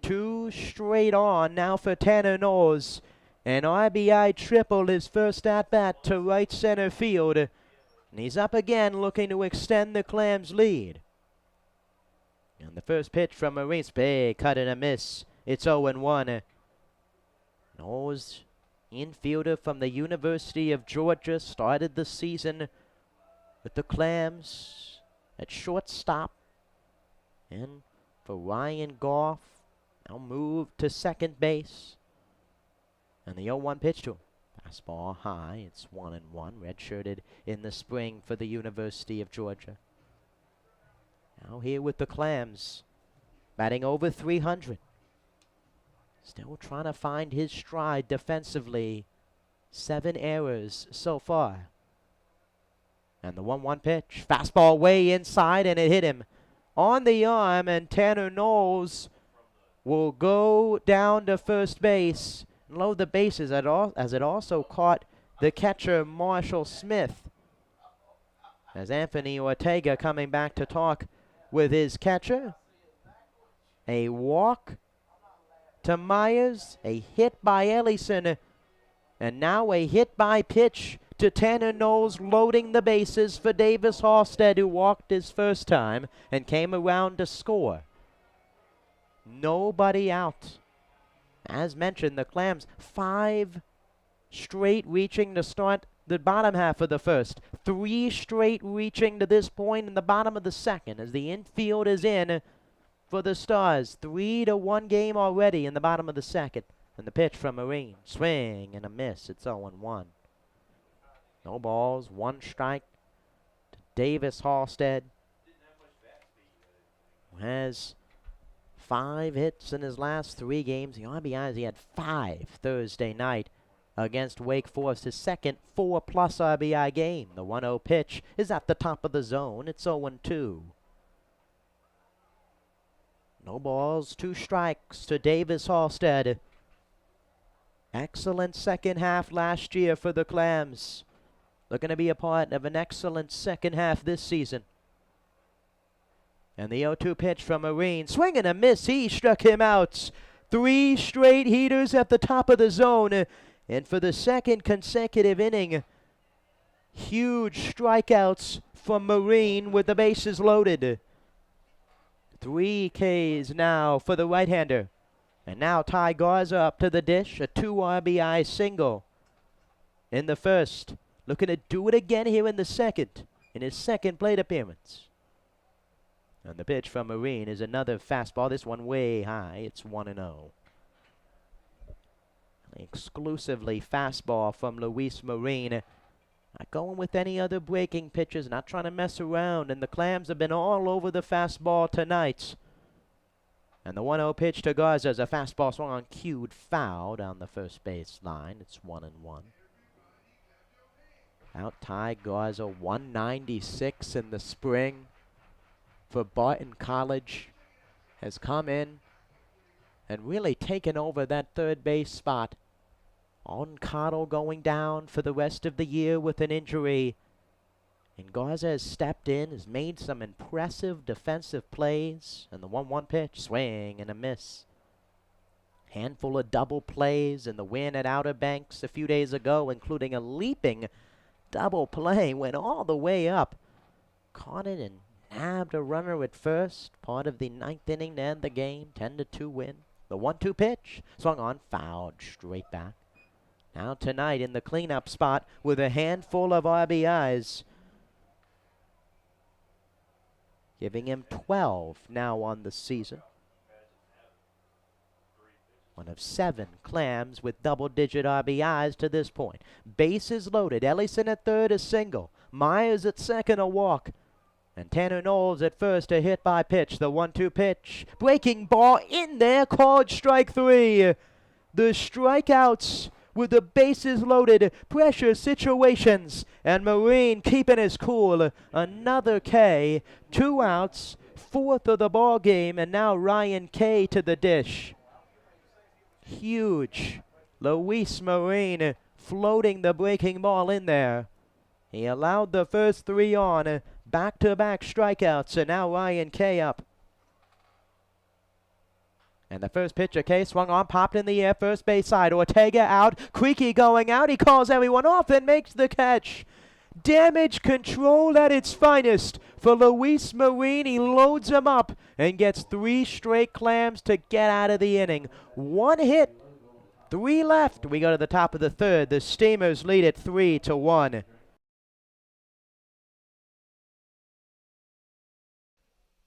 2 straight on now for Tanner Knowles. An RBI triple his first at-bat to right center field. And he's up again looking to extend the Clams' lead. And the first pitch from Maurice, big cut and a miss. It's 0-1. Knowles, infielder from the University of Georgia, started the season with the Clams at shortstop. And for Ryan Goff, now moved to second base. And the 0-1 pitch to him. Fastball high. It's 1-1. Redshirted in the spring for the University of Georgia. Now here with the Clams, batting over 300. Still trying to find his stride defensively. 7 errors so far. And the 1-1 pitch. Fastball way inside, and it hit him on the arm, and Tanner Knowles will go down to first base and load the bases as it also caught the catcher Marshall Smith. As Anthony Ortega coming back to talk with his catcher. A walk to Myers, a hit by Ellison, and now a hit by pitch to Tanner Knowles, loading the bases for Davis Halstead, who walked his first time and came around to score. Nobody out. As mentioned, the Clams 5 straight reaching to start the bottom half of the first. 3 straight reaching to this point in the bottom of the second as the infield is in for the Stars. 3-1 game already in the bottom of the second. And the pitch from Marine. Swing and a miss. It's 0-1. No balls. 1 strike to Davis Halstead, who has 5 hits in his last 3 games. The RBIs, he had 5 Thursday night against Wake Forest. His second 4+ RBI game. The 1-0 pitch is at the top of the zone. It's 0-2. No balls, 2 strikes to Davis Halstead. Excellent second half last year for the Clams. Looking to be a part of an excellent second half this season. And the 0-2 pitch from Marine. Swing and a miss. He struck him out. 3 straight heaters at the top of the zone. And for the second consecutive inning, huge strikeouts from Marine with the bases loaded. 3 Ks now for the right-hander. And now Ty Garza up to the dish, a 2 RBI single in the first. Looking to do it again here in the second, in his second plate appearance. And the pitch from Marine is another fastball, this one way high. It's 1-0. Exclusively fastball from Luis Marine. Not going with any other breaking pitches, not trying to mess around. And the Clams have been all over the fastball tonight. And the 1-0 pitch to Garza is a fastball swung on, cued foul down the first base line. It's 1-1. Out Ty Garza, 196 in the spring for Barton College. Has come in and really taken over that third base spot. On Cottle going down for the rest of the year with an injury. And Garza has stepped in, has made some impressive defensive plays. And the 1-1 pitch, swing and a miss. Handful of double plays in the win at Outer Banks a few days ago, including a leaping double play. Went all the way up. Caught it and nabbed a runner at first. Part of the 9th inning to end the game. 10-2 win. The 1-2 pitch, swung on, fouled straight back. Now tonight in the cleanup spot with a handful of RBIs. Giving him 12 now on the season. One of 7 Clams with double-digit RBIs to this point. Bases loaded. Ellison at third, a single. Myers at second, a walk. And Tanner Knowles at first, a hit by pitch. The 1-2 pitch. Breaking ball in there, called strike 3. The strikeouts with the bases loaded, pressure situations, and Marine keeping his cool. Another K, 2 outs, 4th of the ball game, and now Ryan K to the dish. Huge. Luis Marine floating the breaking ball in there. He allowed the first 3 on, back-to-back strikeouts, and now Ryan K up. And the first pitch, K swung on, popped in the air, first base side. Ortega out, Creaky going out. He calls everyone off and makes the catch. Damage control at its finest for Luis Marine. He loads him up and gets 3 straight Clams to get out of the inning. 1 hit, 3 left. We go to the top of the third. The Steamers lead it 3-1.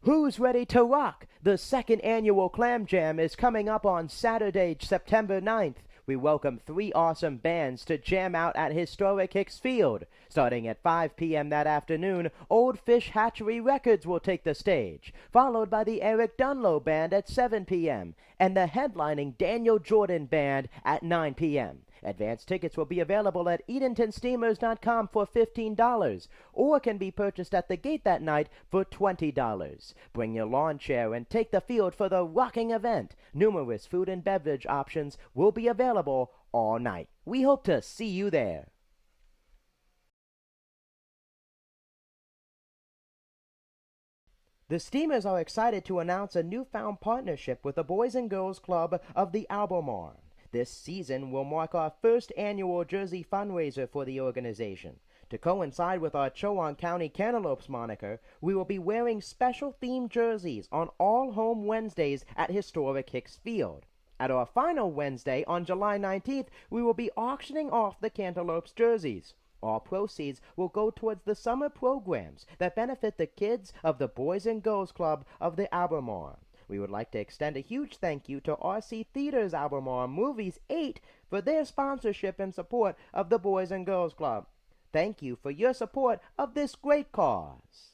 Who's ready to rock? The second annual Clam Jam is coming up on Saturday, September 9th. We welcome 3 awesome bands to jam out at historic Hicks Field. Starting at 5 p.m. that afternoon, Old Fish Hatchery Records will take the stage, followed by the Eric Dunlow Band at 7 p.m. and the headlining Daniel Jordan Band at 9 p.m. Advance tickets will be available at EdentonSteamers.com for $15 or can be purchased at the gate that night for $20. Bring your lawn chair and take the field for the rocking event. Numerous food and beverage options will be available all night. We hope to see you there. The Steamers are excited to announce a newfound partnership with the Boys and Girls Club of the Albemarle. This season will mark our first annual jersey fundraiser for the organization. To coincide with our Chowan County Cantaloupes moniker, we will be wearing special themed jerseys on all home Wednesdays at historic Hicks Field. At our final Wednesday on July 19th, we will be auctioning off the Cantaloupes jerseys. All proceeds will go towards the summer programs that benefit the kids of the Boys and Girls Club of the Albemarle. We would like to extend a huge thank you to RC Theaters Albemarle Movies 8 for their sponsorship and support of the Boys and Girls Club. Thank you for your support of this great cause.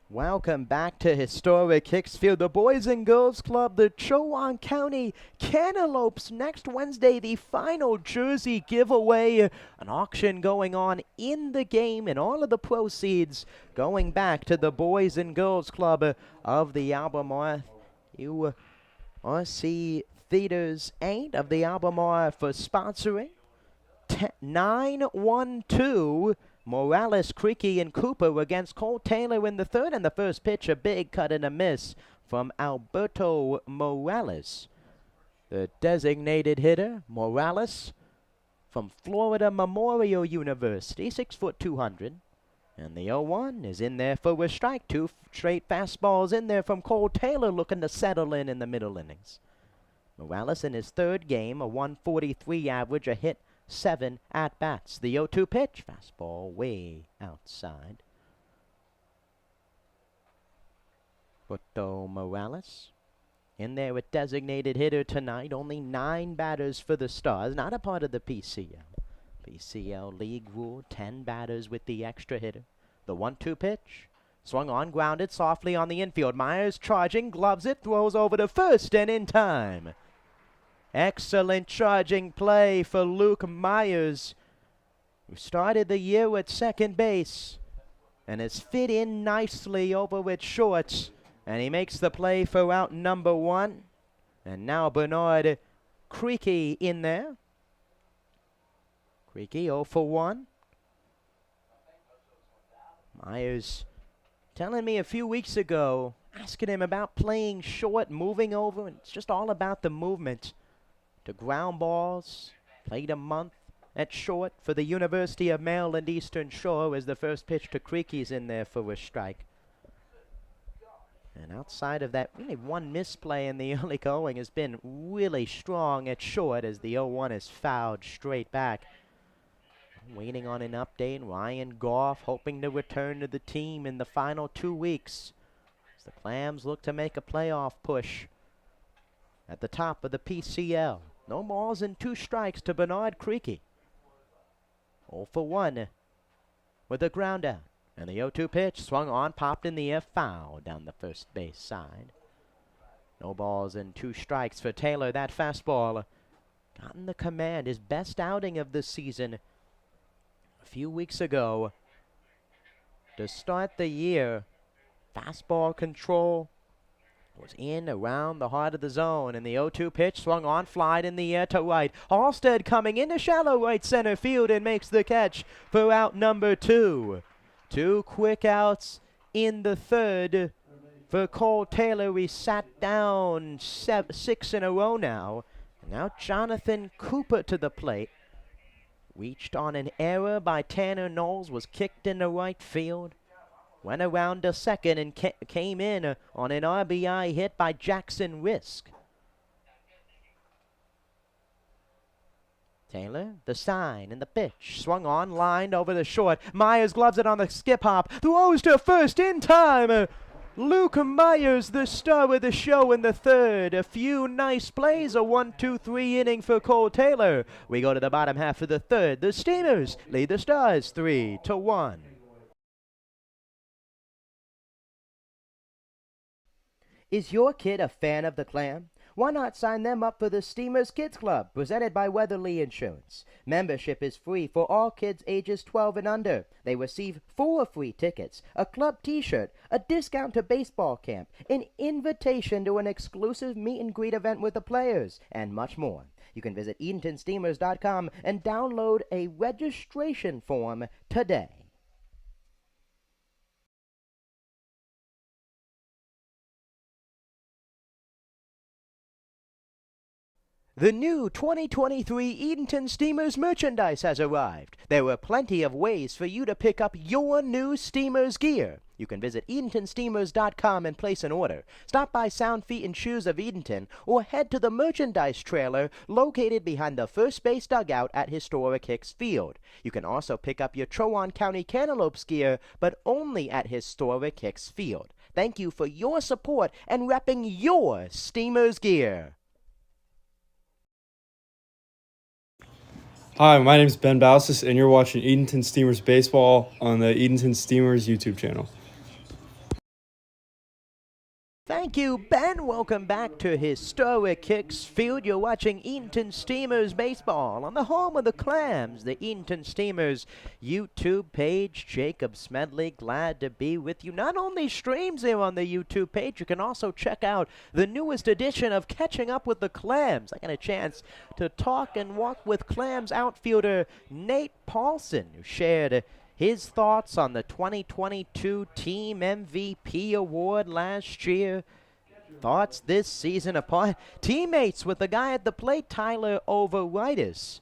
Welcome back to historic Hicksfield. The Boys and Girls Club, the Chowan County Cantaloupes. Next Wednesday, the final jersey giveaway. An auction going on in the game, and all of the proceeds going back to the Boys and Girls Club of the Albemarle. You RC Theaters 8 of the Albemarle for sponsoring. 9-1-2. Morales, Creaky, and Cooper against Cole Taylor in the third, and the first pitch, a big cut and a miss from Alberto Morales. The designated hitter, Morales, from Florida Memorial University, 6', 200. And the 0-1 is in there for a strike. Two straight fastballs in there from Cole Taylor, looking to settle in the middle innings. Morales in his third game, a 143 average, a hit, 7 at-bats. The 0-2 pitch, fastball way outside. Alberto Morales in there with designated hitter tonight. Only 9 batters for the Stars, not a part of the PCL. PCL league rule, 10 batters with the extra hitter. The 1-2 pitch, swung on, grounded softly on the infield. Myers charging, gloves it, throws over to first, and in time. Excellent charging play for Luke Myers, who started the year at second base and has fit in nicely over at short. And he makes the play for out number 1. And now Bernard Creaky in there. Creaky 0 for 1. Myers telling me a few weeks ago, asking him about playing short, moving over, and it's just all about the movement. To ground balls, played a month at short for the University of Maryland Eastern Shore as the first pitch to Creaky's in there for a strike. And outside of that, really one misplay in the early going, has been really strong at short as the 0-1 is fouled straight back. Waiting on an update, Ryan Goff hoping to return to the team in the final 2 weeks as the Clams look to make a playoff push at the top of the PCL. No balls and 2 strikes to Bernard Creaky. 0 for 1 with a ground out. And the 0-2 pitch swung on, popped in the air, foul down the first base side. No balls and 2 strikes for Taylor. That fastball gotten the command. His best outing of the season a few weeks ago. To start the year, fastball control was in around the heart of the zone, and the 0-2 pitch swung on, flied in the air to right. Halstead coming into shallow right center field and makes the catch for out number 2. 2 quick outs in the third for Cole Taylor. He sat down 6 in a row now. And now Jonathan Cooper to the plate. Reached on an error by Tanner Knowles, was kicked into right field. Went around to second and came in on an RBI hit by Jackson Risk. Taylor, the sign and the pitch. Swung on, lined over the short. Myers gloves it on the skip hop. Throws to first in time. Luke Myers, the star of the show in the third. A few nice plays, a 1-2-3 inning for Cole Taylor. We go to the bottom half of the third. The Steamers lead the Stars 3-1. Is your kid a fan of the Clam? Why not sign them up for the Steamers Kids Club, presented by Weatherly Insurance? Membership is free for all kids ages 12 and under. They receive 4 free tickets, a club t-shirt, a discount to baseball camp, an invitation to an exclusive meet and greet event with the players, and much more. You can visit EdentonSteamers.com and download a registration form today. The new 2023 Edenton Steamers merchandise has arrived. There are plenty of ways for you to pick up your new Steamers gear. You can visit EdentonSteamers.com and place an order. Stop by Sound Feet and Shoes of Edenton or head to the merchandise trailer located behind the first base dugout at historic Hicks Field. You can also pick up your Trowon County Cantaloupes gear, but only at historic Hicks Field. Thank you for your support and repping your Steamers gear. Hi, my name is Ben Balsis, and you're watching Edenton Steamers Baseball on the Edenton Steamers YouTube channel. Thank you, Ben. Welcome back to historic Hicks Field. You're watching Edenton Steamers Baseball on the home of the Clams, the Edenton Steamers YouTube page. Jacob Smedley, glad to be with you. Not only streams there on the YouTube page, you can also check out the newest edition of Catching Up with the Clams. I got a chance to talk and walk with Clams outfielder Nate Paulson, who shared his thoughts on the 2022 Team MVP award last year. Thoughts this season upon teammates with the guy at the plate, Tyler Overitis,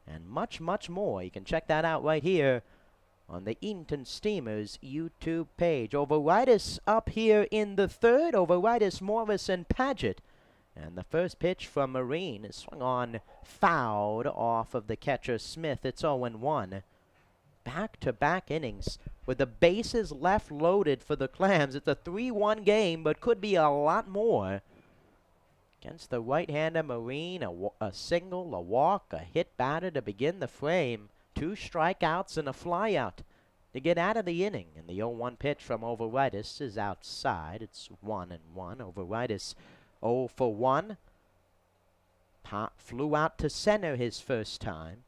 and much, much more. You can check that out right here on the Edenton Steamers YouTube page. Overitis up here in the third. Overitis, Morris, and Paget. And the first pitch from Marine is swung on, fouled off of the catcher Smith. It's 0-1. Back-to-back innings with the bases left loaded for the Clams. It's a 3-1 game, but could be a lot more. Against the right-hander Marine, a single, a walk, a hit batter to begin the frame. 2 strikeouts and a flyout to get out of the inning. And the 0-1 pitch from Overitis is outside. It's 1-1. Overitis 0 for 1. Flew out to center his first time.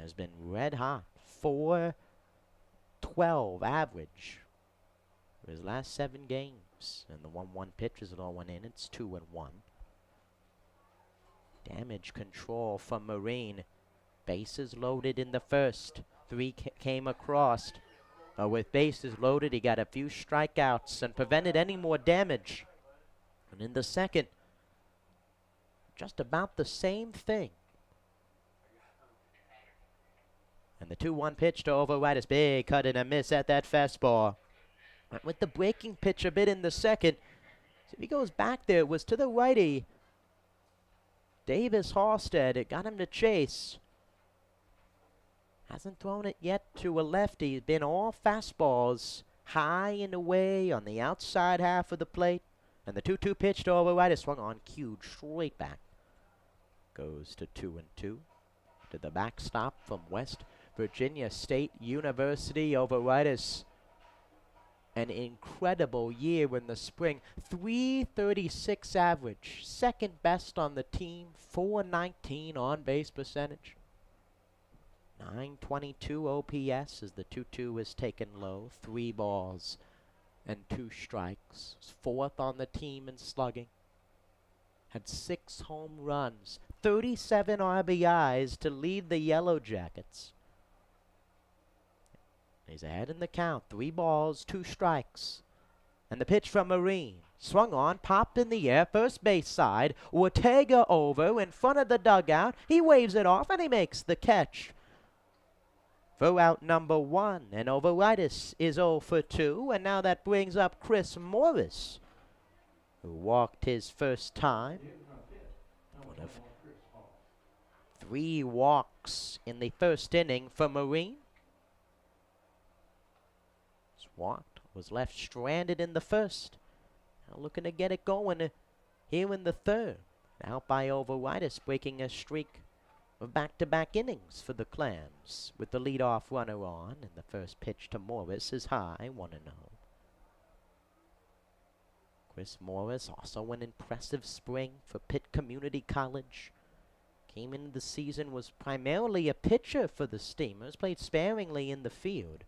Has been red hot. 4.12 average for his last 7 games. And the 1-1 pitch is all went in. It's 2-1. Damage control from Marine. Bases loaded in the first. 3 came across. With bases loaded, he got a few strikeouts and prevented any more damage. And in the second, just about the same thing. And the 2-1 pitch to Overitis. Big cut and a miss at that fastball. Went with the breaking pitch a bit in the second. So if he goes back there, it was to the righty. Davis Halstead, it got him to chase. Hasn't thrown it yet to a lefty. It's been all fastballs, high and away on the outside half of the plate. And the 2-2 pitch to Overitis swung on, cued straight back. Goes to 2-2. To the backstop from West Virginia State University. Overitis, an incredible year in the spring. 336 average, second best on the team. 419 on base percentage. 922 OPS as the 2-2 is taken low. 3 balls and 2 strikes. 4th on the team in slugging. Had 6 home runs. 37 RBIs to lead the Yellow Jackets. He's ahead in the count. 3 balls, 2 strikes. And the pitch from Marine. Swung on, popped in the air, first base side. Ortega over in front of the dugout. He waves it off and he makes the catch for out number 1. And Overitis is 0 for 2. And now that brings up Chris Morris, who walked his first time. One of 3 walks in the first inning for Marine. Walked, was left stranded in the first. Now looking to get it going here in the third. Out by Overitis, breaking a streak of back-to-back innings for the Clams. With the leadoff runner on, and the first pitch to Morris is high, 1-0. Chris Morris, also an impressive spring for Pitt Community College. Came into the season, was primarily a pitcher for the Steamers, played sparingly in the field.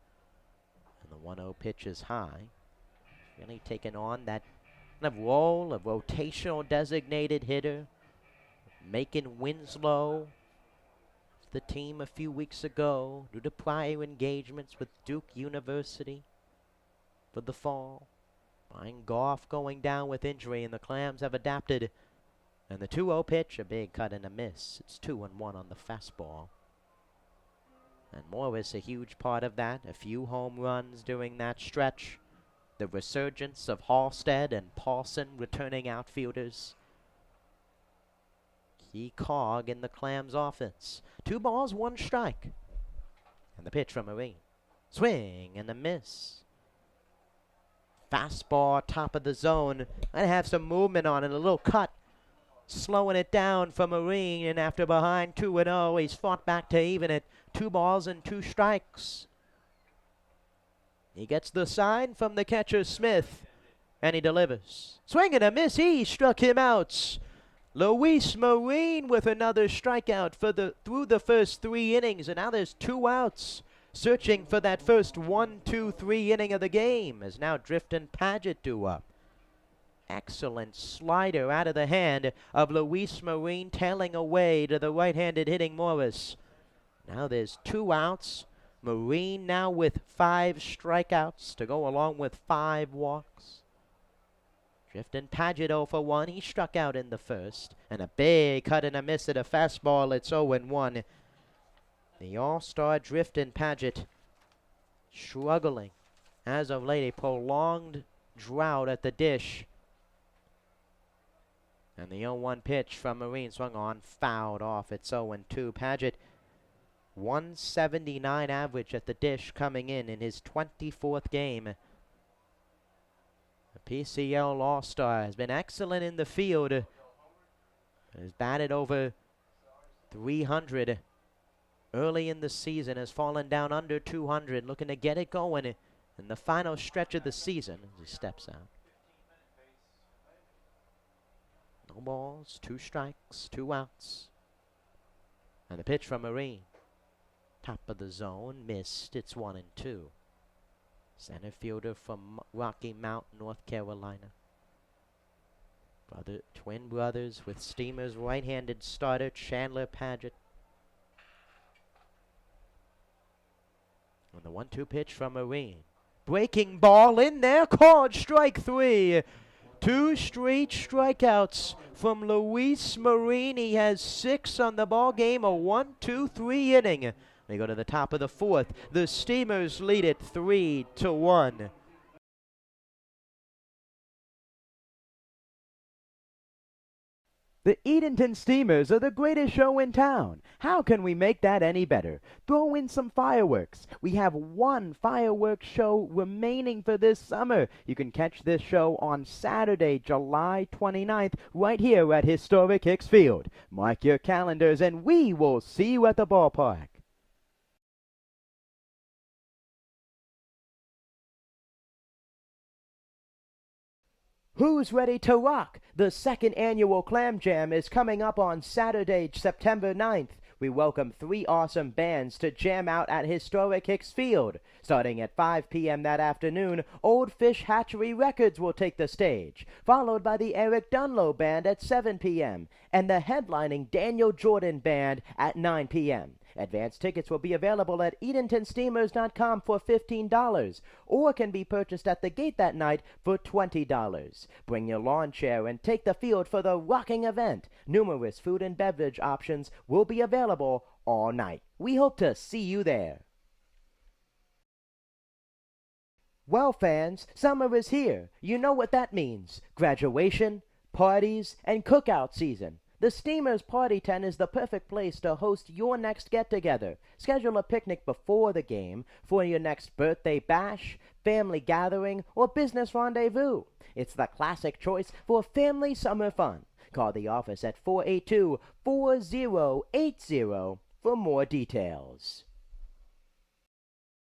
And the 1-0 pitch is high. Really taking on that kind of role of rotational designated hitter. Making Winslow the team a few weeks ago due to prior engagements with Duke University for the fall. Ryan Goff going down with injury, and the Clams have adapted And the 2-0 pitch, a big cut and a miss. It's 2-1 on the fastball. And Morris, a huge part of that. A few home runs during that stretch. The resurgence of Halstead and Paulson, returning outfielders. Key cog in the Clams offense. 2 balls, 1 strike. And the pitch from Marine. Swing and a miss. Fastball, top of the zone. I'd have some movement on it, a little cut. Slowing it down for Marine, and after behind 2-0, he's fought back to even it. 2 balls and 2 strikes. He gets the sign from the catcher, Smith, and he delivers. Swing and a miss, he struck him out. Luis Marine with another strikeout through the first 3 innings, and now there's 2 outs. Searching for that first 1, 2, 3 inning of the game, as now Drifton Paget due up. Excellent slider out of the hand of Luis Marine, tailing away to the right-handed hitting Morris. Now there's 2 outs. Marine now with 5 strikeouts to go along with 5 walks. Drifton Paget 0 for 1. He struck out in the first. And a big cut and a miss at a fastball. It's 0-1. The all-star Drifton Paget struggling as of late. A prolonged drought at the dish. And the 0-1 pitch from Marine swung on, fouled off. It's 0-2. Paget, 179 average at the dish coming in his 24th game. The PCL All-Star has been excellent in the field. Has batted over 300 early in the season. Has fallen down under 200. Looking to get it going in the final stretch of the season as he steps out. No balls, 2 strikes, 2 outs. And the pitch from Marine. Top of the zone, missed. It's 1-2. Center fielder from Rocky Mount, North Carolina. Twin brothers with Steamers right-handed starter Chandler Paget. And the 1-2 pitch from Marine. Breaking ball in there, called strike 3. 2 straight strikeouts from Luis Marine. He has 6 on the ball game, a 1-2-3 inning. They go to the top of the 4th. The Steamers lead it 3-1. The Edenton Steamers are the greatest show in town. How can we make that any better? Throw in some fireworks. We have 1 fireworks show remaining for this summer. You can catch this show on Saturday, July 29th, right here at historic Hicks Field. Mark your calendars and we will see you at the ballpark. Who's ready to rock? The 2nd annual Clam Jam is coming up on Saturday, September 9th. We welcome 3 awesome bands to jam out at historic Hicks Field. Starting at 5 p.m. that afternoon, Old Fish Hatchery Records will take the stage, followed by the Eric Dunlow Band at 7 p.m. and the headlining Daniel Jordan Band at 9 p.m. Advance tickets will be available at EdentonSteamers.com for $15 or can be purchased at the gate that night for $20. Bring your lawn chair and take the field for the rocking event. Numerous food and beverage options will be available all night. We hope to see you there. Well, fans, summer is here. You know what that means. Graduation, parties, and cookout season. The Steamers Party Tent is the perfect place to host your next get-together. Schedule a picnic before the game for your next birthday bash, family gathering, or business rendezvous. It's the classic choice for family summer fun. Call the office at 482-4080 for more details.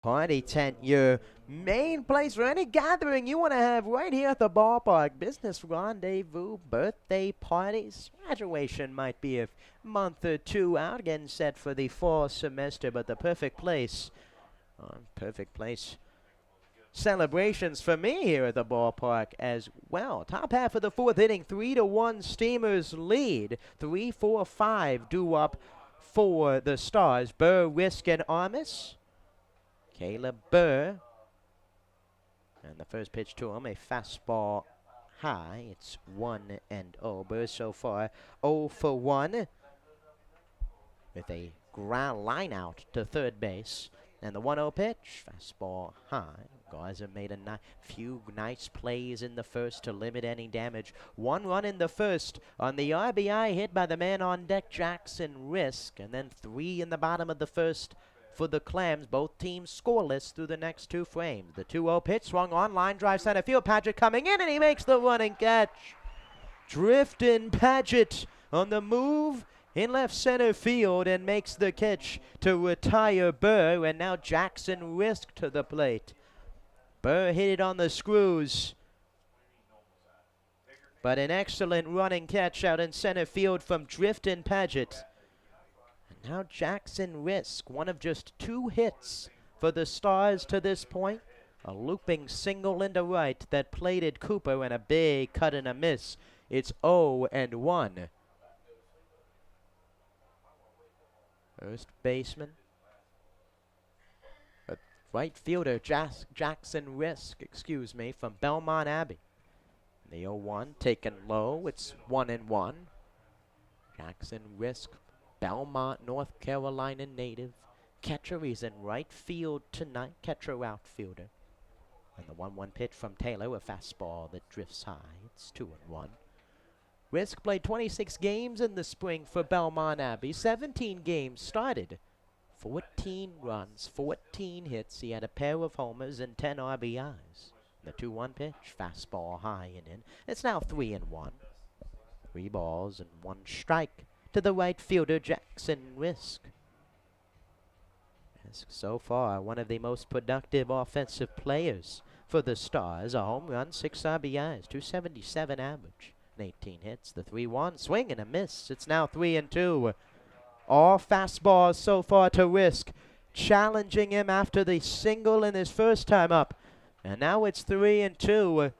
Party Tent, your main place for any gathering you want to have right here at the ballpark. Business rendezvous, birthday parties, graduation might be a month or 2 out, getting set for the fall semester, but the perfect place. Celebrations for me here at the ballpark as well. Top half of the 4th inning, 3-1 Steamers lead. 3-4-5 due up for the Stars. Burr, Risk, and Armis. Caleb Burr. And the first pitch to him, a fastball high. It's 1-0. Birds so far 0 for 1 with a ground line out to third base. And the 1-0 pitch, fastball high. Garza made a few nice plays in the first to limit any damage. 1 run in the first on the RBI hit by the man on deck, Jackson Risk. And then 3 in the bottom of the first for the Clams. Both teams scoreless through the next 2 frames. The 2-0 pitch swung on, line drive center field. Padgett coming in, and he makes the running catch. Driftin' Padgett on the move in left center field and makes the catch to retire Burr. And now Jackson Risk to the plate. Burr hit it on the screws, but an excellent running catch out in center field from Driftin' Padgett. And now Jackson Risk, one of just 2 hits for the Stars to this point. A looping single into right that plated Cooper, and a big cut and a miss. It's 0-1. First baseman, right fielder Jackson Risk, from Belmont Abbey. The 0-1 taken low. It's 1-1. Jackson Risk, Belmont, North Carolina native. Catcher, he's in right field tonight. Catcher outfielder. And the 1-1 pitch from Taylor, a fastball that drifts high. It's 2-1. Risk played 26 games in the spring for Belmont Abbey. 17 games started. 14 runs, 14 hits. He had a pair of homers and 10 RBIs. The 2-1 pitch, fastball high and in. It's now 3-1. 3 balls and 1 strike to the right fielder, Jackson Risk. Risk so far one of the most productive offensive players for the Stars. A home run, 6 RBIs, 277 average, and 18 hits. The 3-1 swing and a miss. It's now 3-2. All fastballs so far to Risk, challenging him after the single in his first time up. And now it's 3-2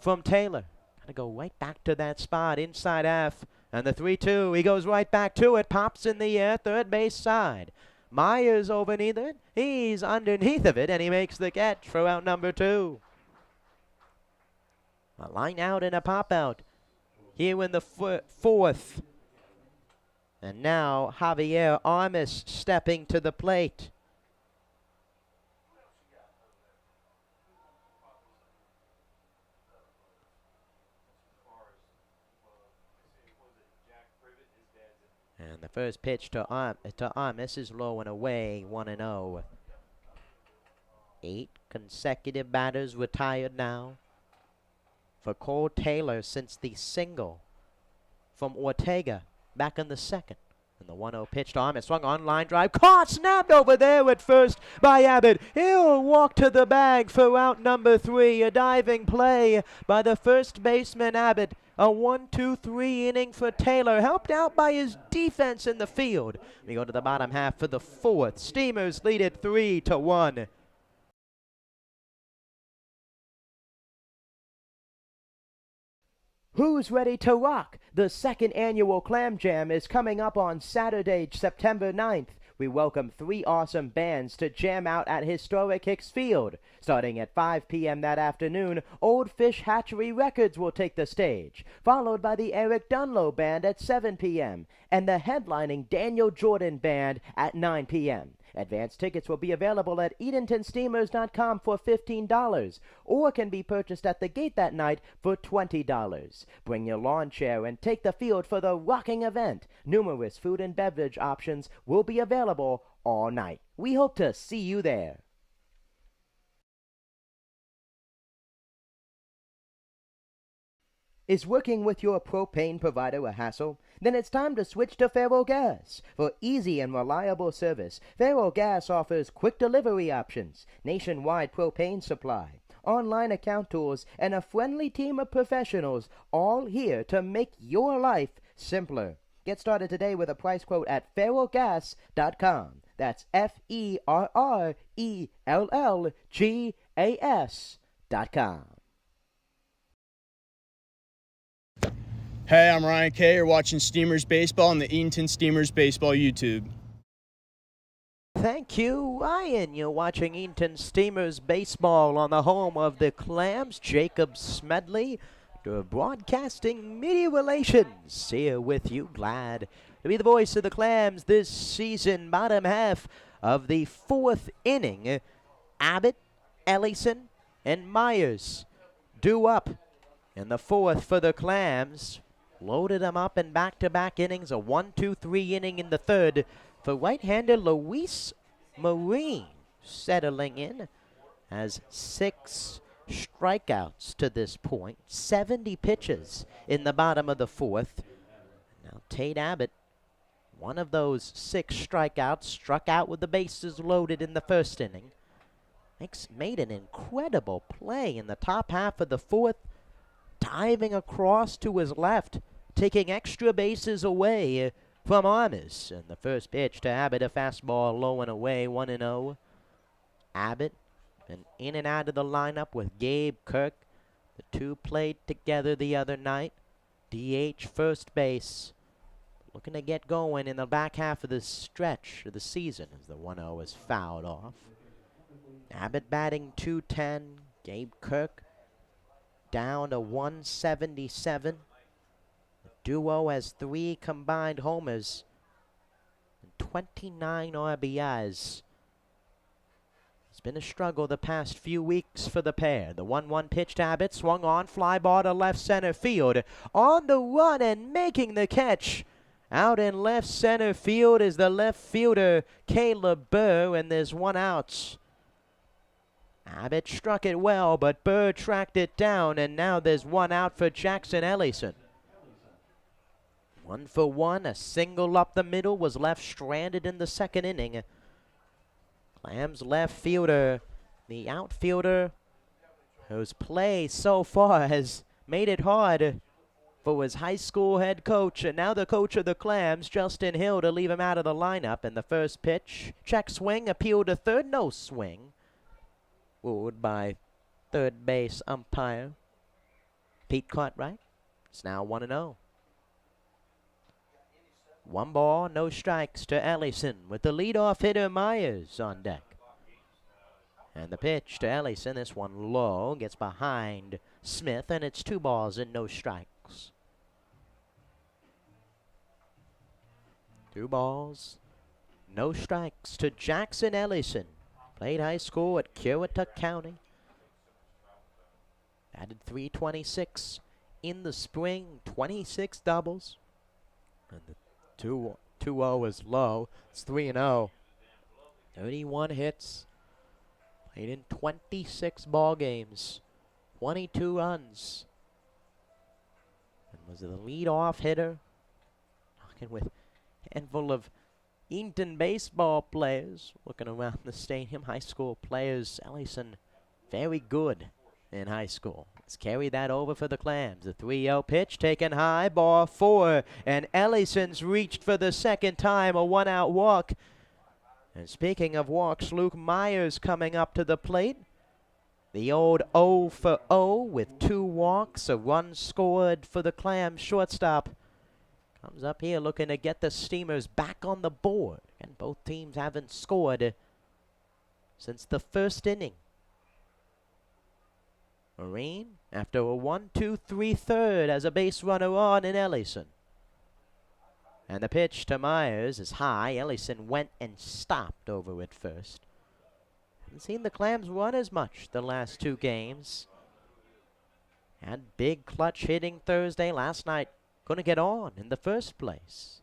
from Taylor. Gotta go right back to that spot, inside half. And the 3-2, he goes right back to it, pops in the air, third base side. Myers overneath it, he's underneath of it, and he makes the catch for out number 2. A line out and a pop out here in the fourth. And now Javier Armas stepping to the plate. And the first pitch to Armas is low and away, 1-0. 8 consecutive batters retired now for Cole Taylor since the single from Ortega back in the second. And the 1-0 pitch to Armas, swung on, line drive, caught, snapped over there at first by Abbott. He'll walk to the bag for out number 3. A diving play by the first baseman Abbott. A 1-2-3 inning for Taylor, helped out by his defense in the field. We go to the bottom half for the 4th. Steamers lead it 3-1. Who's ready to rock? The 2nd annual Clam Jam is coming up on Saturday, September 9th. We welcome 3 awesome bands to jam out at historic Hicks Field. Starting at 5 p.m. that afternoon, Old Fish Hatchery Records will take the stage, followed by the Eric Dunlow Band at 7 p.m. and the headlining Daniel Jordan Band at 9 p.m. Advance tickets will be available at EdentonSteamers.com for $15 or can be purchased at the gate that night for $20. Bring your lawn chair and take the field for the rocking event. Numerous food and beverage options will be available all night. We hope to see you there. Is working with your propane provider a hassle? Then it's time to switch to Faro Gas. For easy and reliable service, Faro Gas offers quick delivery options, nationwide propane supply, online account tools, and a friendly team of professionals, all here to make your life simpler. Get started today with a price quote at ferrogas.com. That's FERRELLGAS.com. Hey, I'm Ryan Kay. You're watching Steamers Baseball on the Edenton Steamers Baseball YouTube. Thank you, Ryan. You're watching Edenton Steamers Baseball on the home of the Clams. Jacob Smedley Director of Broadcasting Media Relations, here with you. Glad to be the voice of the Clams this season. Bottom half of the fourth inning. Abbott, Ellison, and Myers due up in the fourth for the Clams. Loaded them up in back-to-back innings. A 1-2-3 inning in the third for right-hander Luis Marine, settling in as 6 strikeouts to this point. 70 pitches in the bottom of the fourth. Now Tate Abbott, one of those 6 strikeouts, struck out with the bases loaded in the first inning. Made an incredible play in the top half of the fourth, diving across to his left, taking extra bases away from Armas. And the first pitch to Abbott, a fastball low and away, 1-0. Abbott, and in and out of the lineup with Gabe Kirk. The two played together the other night. DH first base. Looking to get going in the back half of the stretch of the season as the 1-0 is fouled off. Abbott batting .210. Gabe Kirk down to 177. The duo has 3 combined homers and 29 RBIs. It's been a struggle the past few weeks for the pair. The 1-1 pitch to Abbott, swung on, fly ball to left center field. On the run and making the catch. Out in left center field is the left fielder, Caleb Burr, and there's 1 out. Abbott struck it well, but Burr tracked it down, and now there's 1 out for Jackson Ellison. 1 for 1, a single up the middle, was left stranded in the second inning. Clams left fielder, the outfielder, whose play so far has made it hard for his high school head coach, and now the coach of the Clams, Justin Hill, to leave him out of the lineup. And the first pitch, check swing, appeal to third, no swing. Ruled by third base umpire Pete Cartwright. It's now 1-0. 1 ball, no strikes to Ellison with the leadoff hitter Myers on deck. And the pitch to Ellison, this one low, gets behind Smith, and it's 2 balls and no strikes. 2 balls, no strikes to Jackson Ellison. Played high school at Currituck County. Added .326 in the spring, 26 doubles. And the 2-0 is low. It's 3-0. 31 hits. Played in 26 ball games. 22 runs. And was the leadoff hitter. Talking with a handful of Edenton baseball players. Looking around the stadium. High school players. Ellison, very good in high school. Let's carry that over for the Clams. The 3-0 pitch taken high, ball 4, and Ellison's reached for the second time, a 1-out walk. And speaking of walks, Luke Myers coming up to the plate. The old 0 for 0 with 2 walks, a run scored for the Clams shortstop. Comes up here looking to get the Steamers back on the board. And both teams haven't scored since the first inning. Marine, after a 1-2-3 third, has a base runner on in Ellison. And the pitch to Myers is high. Ellison went and stopped over at first. Haven't seen the Clams run as much the last 2 games. Had big clutch hitting Thursday last night. Going to get on in the first place.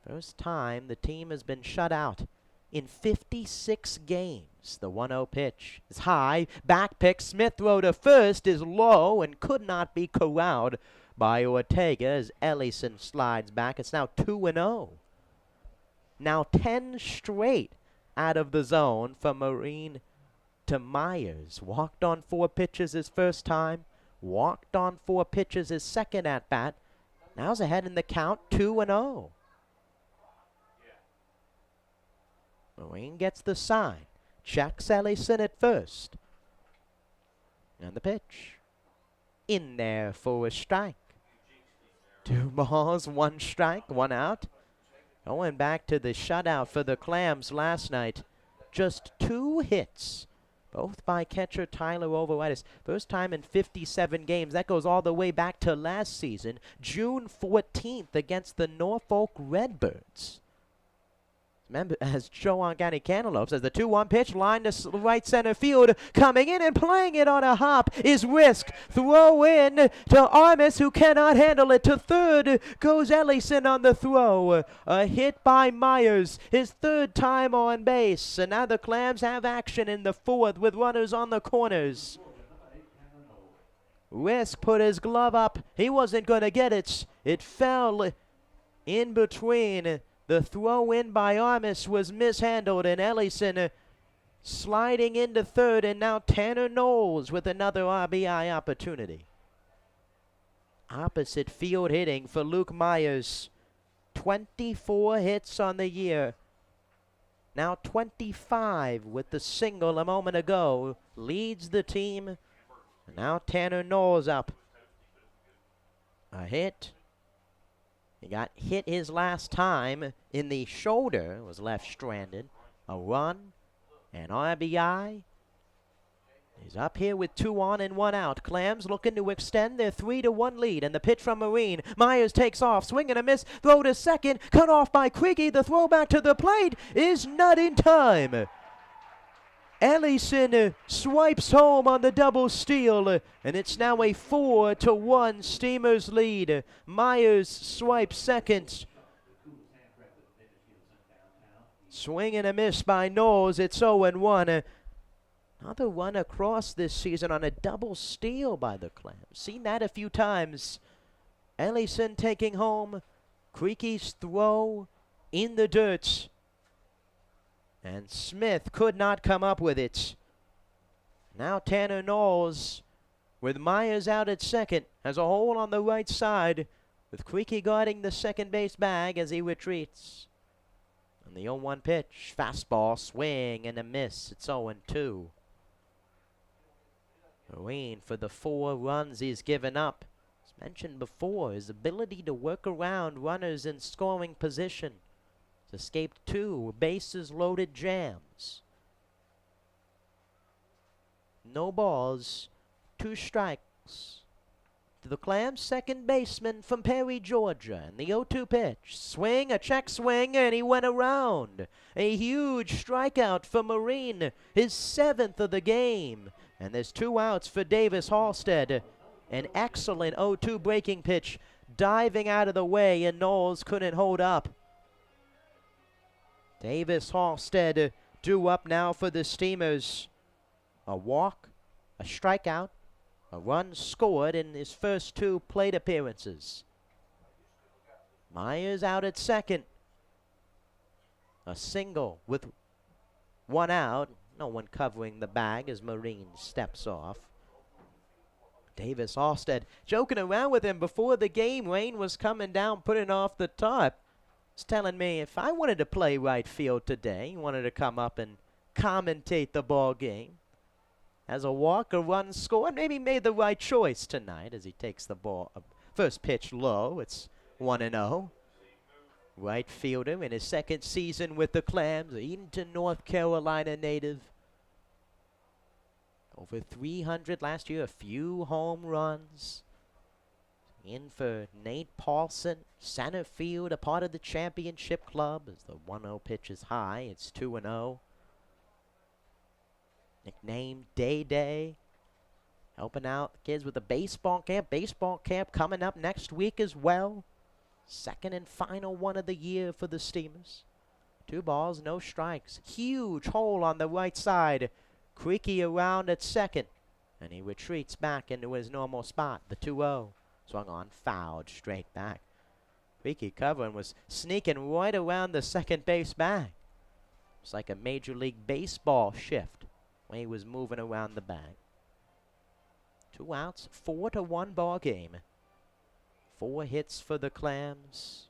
First time the team has been shut out in 56 games. The 1-0 pitch is high. Back pick. Smith throw to first is low and could not be corralled by Ortega as Ellison slides back. It's now 2-0. Now 10 straight out of the zone from Marine to Myers. Walked on 4 pitches his first time. Walked on 4 pitches his second at bat. Now's ahead in the count, 2-0. Marine gets the sign. Checks Ellison at first. And the pitch. In there for a strike. 2 balls, 1 strike, 1 out. Going back to the shutout for the Clams last night. Just 2 hits both by catcher Tyler Overitis. First time in 57 games. That goes all the way back to last season, June 14th against the Norfolk Redbirds. Remember, as Joe County Cantaloupes, as the 2-1 pitch, line to right center field, coming in and playing it on a hop is Risk. Throw in to Armis, who cannot handle it. To third goes Ellison on the throw. A hit by Myers, his third time on base. And now the Clams have action in the fourth with runners on the corners. Risk put his glove up. He wasn't going to get it. It fell in between. The throw in by Armis was mishandled, and Ellison sliding into third, and now Tanner Knowles with another RBI opportunity. Opposite field hitting for Luke Myers. 24 hits on the year. Now 25 with the single a moment ago. Leads the team. And now Tanner Knowles up. A hit. He got hit his last time in the shoulder, was left stranded. A run, an RBI. He's up here with 2 on and 1 out. Clams looking to extend their 3-1 lead. And the pitch from Marine. Myers takes off, swing and a miss, throw to second, cut off by Creaky. The throw back to the plate is not in time. Ellison swipes home on the double steal, and it's now a 4-1 Steamers lead. Myers swipes second. Swing and a miss by Knowles. It's 0-1. Another run across this season on a double steal by the Clams. Seen that a few times. Ellison taking home. Creaky's throw in the dirt. And Smith could not come up with it. Now Tanner Knowles, with Myers out at second, has a hole on the right side, with Creaky guarding the second base bag as he retreats. And the 0-1 pitch, fastball, swing, and a miss. It's 0-2. Marine, for the 4 runs he's given up. As mentioned before, his ability to work around runners in scoring position. He's escaped 2 bases loaded jams. No balls, 2 strikes. To the Clams, second baseman from Perry, Georgia. And the 0-2 pitch. Swing, a check swing, and he went around. A huge strikeout for Marine, his 7th of the game. And there's 2 outs for Davis Halstead. An excellent 0-2 breaking pitch, diving out of the way, and Knowles couldn't hold up. Davis Halstead due up now for the Steamers. A walk, a strikeout, a run scored in his first 2 plate appearances. Myers out at second. A single with 1 out. No one covering the bag as Marine steps off. Davis Halstead joking around with him before the game. Rain was coming down, putting off the top. He's telling me if I wanted to play right field today, he wanted to come up and commentate the ball game. As a walk, a run scored, maybe made the right choice tonight as he takes the ball. First pitch low, it's 1-0. Right fielder in his 2nd season with the Clams, Edenton, North Carolina native. Over 300 last year, a few home runs. In for Nate Paulson, center field, a part of the championship club as the 1-0 pitch is high. It's 2-0. Nicknamed Day Day. Helping out the kids with the baseball camp. Baseball camp coming up next week as well. 2nd and final one of the year for the Steamers. 2 balls, no strikes. Huge hole on the right side. Creaky around at second. And he retreats back into his normal spot, the 2-0. Swung on, fouled, straight back. Creaky covering was sneaking right around the second base bag. It's like a Major League Baseball shift when he was moving around the bag. 2 outs, 4-1 ball game. 4 hits for the Clams.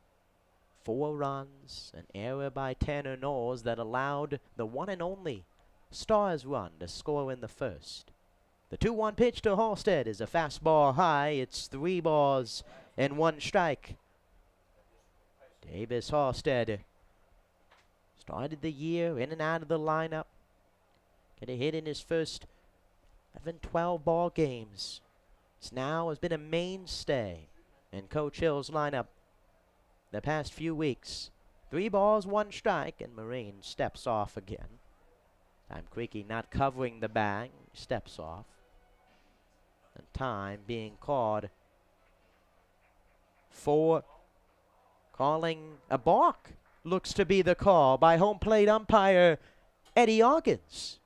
4 runs, an error by Tanner Knowles that allowed the one and only Stars run to score in the first. The 2-1 pitch to Halstead is a fastball high. It's 3 balls and 1 strike. Davis Halstead started the year in and out of the lineup. get a hit in his first 12 ball games. This now has been a mainstay in Coach Hill's lineup the past few weeks. 3 balls, 1 strike, and Marine steps off again. Time Creaky not covering the bag, steps off. And time being called for calling a balk. Looks to be the call by home plate umpire Eddie Hawkins.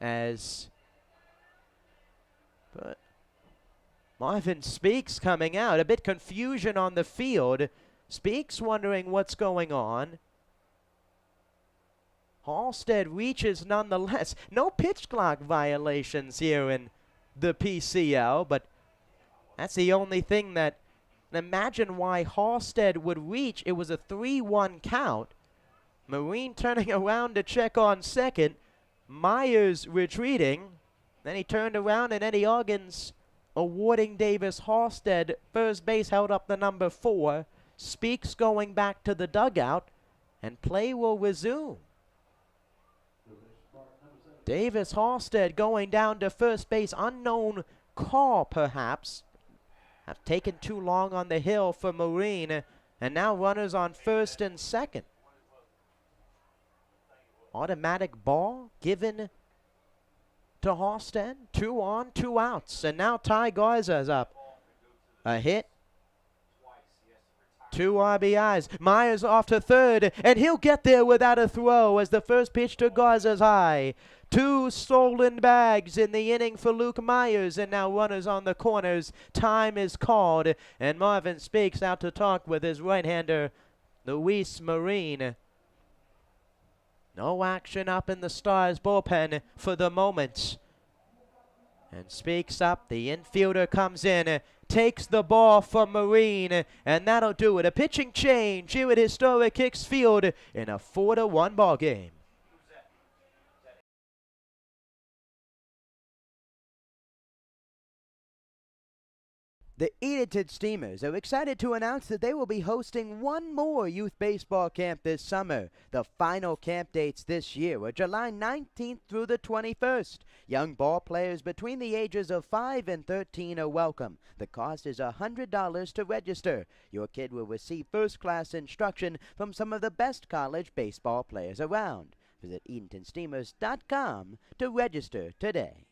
But Marvin Speaks coming out. A bit confusion on the field. Speaks wondering what's going on. Halstead reaches nonetheless. No pitch clock violations here in the PCL, but that's the only thing that... Imagine why Halstead would reach. It was a 3-1 count. Marine turning around to check on second. Myers retreating. Then he turned around and Eddie Hawkins awarding Davis Halstead first base, held up the number 4. Speaks going back to the dugout, and play will resume. Davis Halstead going down to first base. Unknown call, perhaps. Have taken too long on the hill for Marine, and now runners on first and second. Automatic ball given to Halstead. 2 on, 2 outs. And now Ty Garza's up. A hit. 2 RBIs. Myers off to third, and he'll get there without a throw as the first pitch to Garza's high. 2 stolen bags in the inning for Luke Myers, and now runners on the corners. Time is called, and Marvin Speaks out to talk with his right-hander, Luis Marine. No action up in the Stars bullpen for the moment. And Speaks up, the infielder comes in, takes the ball from Marine, and that'll do it. A pitching change here at historic Hicks Field in a 4-1 ball game. The Edenton Steamers are excited to announce that they will be hosting one more youth baseball camp this summer. The final camp dates this year are July 19th through the 21st. Young ball players between the ages of 5 and 13 are welcome. The cost is $100 to register. Your kid will receive first-class instruction from some of the best college baseball players around. Visit EdentonSteamers.com to register today.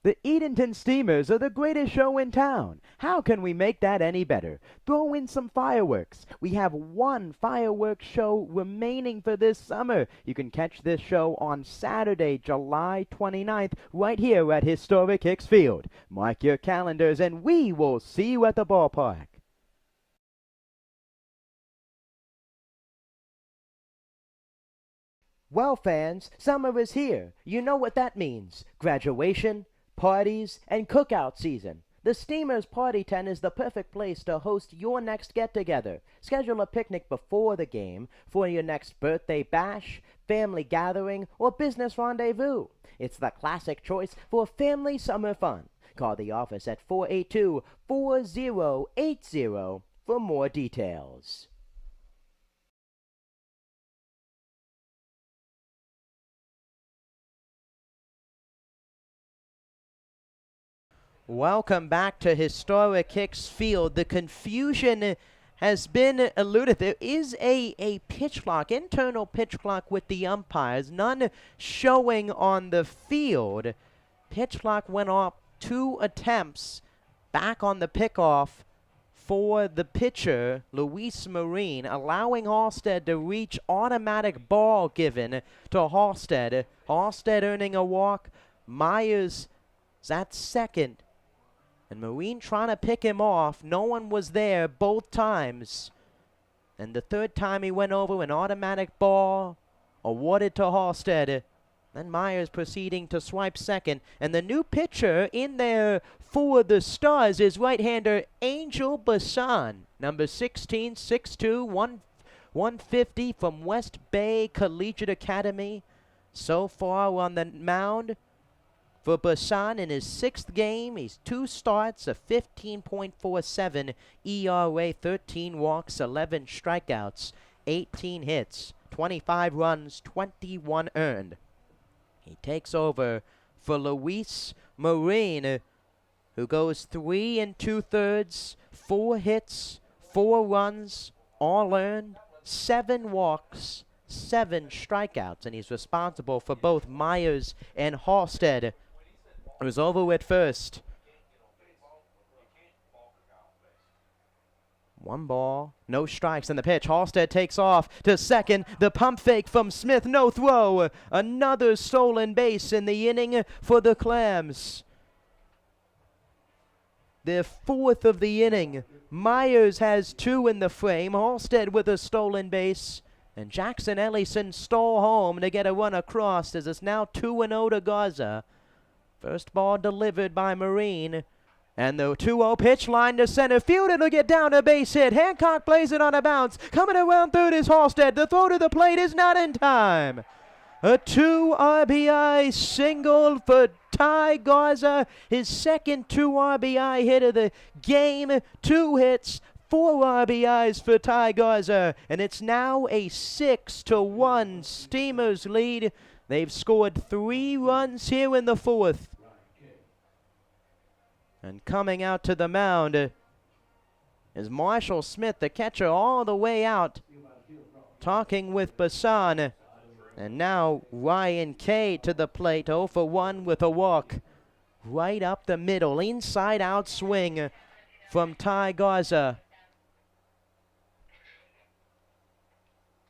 The Edenton Steamers are the greatest show in town. How can we make that any better? Throw in some fireworks. We have one fireworks show remaining for this summer. You can catch this show on Saturday, July 29th, right here at historic Hicks Field. Mark your calendars and we will see you at the ballpark. Well, fans, summer is here. You know what that means. Graduation, parties, and cookout season. The Steamers Party Tent is the perfect place to host your next get-together. Schedule a picnic before the game for your next birthday bash, family gathering, or business rendezvous. It's the classic choice for family summer fun. Call the office at 482-4080 for more details. Welcome back to historic Hicks Field. The confusion has been eluded. There is a pitch clock, internal pitch clock with the umpires. None showing on the field. Pitch clock went off 2 attempts back on the pickoff for the pitcher, Luis Marine, allowing Halstead to reach. Automatic ball given to Halstead. Halstead earning a walk. Myers is at second. And Marine trying to pick him off. No one was there both times. And the third time he went over, an automatic ball awarded to Halstead. Then Myers proceeding to swipe second. And the new pitcher in there for the Stars is right-hander Angel Bassan. Number 16, 6'2", 150 from West Bay Collegiate Academy. So far on the mound, for Basan in his 6th game. He's 2 starts, a 15.47 ERA, 13 walks, 11 strikeouts, 18 hits, 25 runs, 21 earned. He takes over for Luis Marin, who goes 3 2/3, 4 hits, 4 runs, all earned, 7 walks, 7 strikeouts, and he's responsible for both Myers and Halstead. It was over at first. 1 ball, no strikes in the pitch. Halstead takes off to second. The pump fake from Smith, no throw. Another stolen base in the inning for the Clams. Their 4th of the inning. Myers has 2 in the frame. Halstead with a stolen base. And Jackson Ellison stole home to get a run across as it's now 2-0 to Garza. First ball delivered by Marine. And the 2-0 pitch line to center field. It'll get down a base hit. Hancock plays it on a bounce. Coming around third is Halstead. The throw to the plate is not in time. A 2 RBI single for Ty Garza. His second 2 RBI hit of the game. 2 hits, 4 RBIs for Ty Garza. And it's now a 6-1 Steamers lead. They've scored 3 runs here in the 4th. And coming out to the mound is Marshall Smith, the catcher, all the way out, talking with Basan. And now Ryan Kay to the plate, 0 for 1 with a walk. Right up the middle, inside out swing from Ty Garza.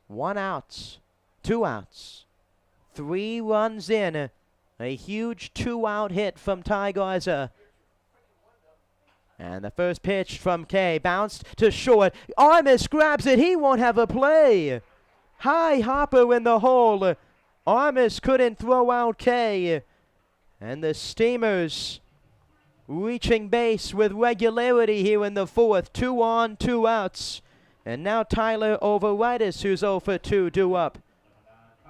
1 out, 2 outs, 3 runs in. A huge 2-out hit from Ty Garza. And the first pitch from Kay bounced to short. Armis grabs it. He won't have a play. High hopper in the hole. Armis couldn't throw out Kay. And the Steamers reaching base with regularity here in the 4th. 2 on, 2 outs. And now Tyler Overitis, who's 0 for 2, due up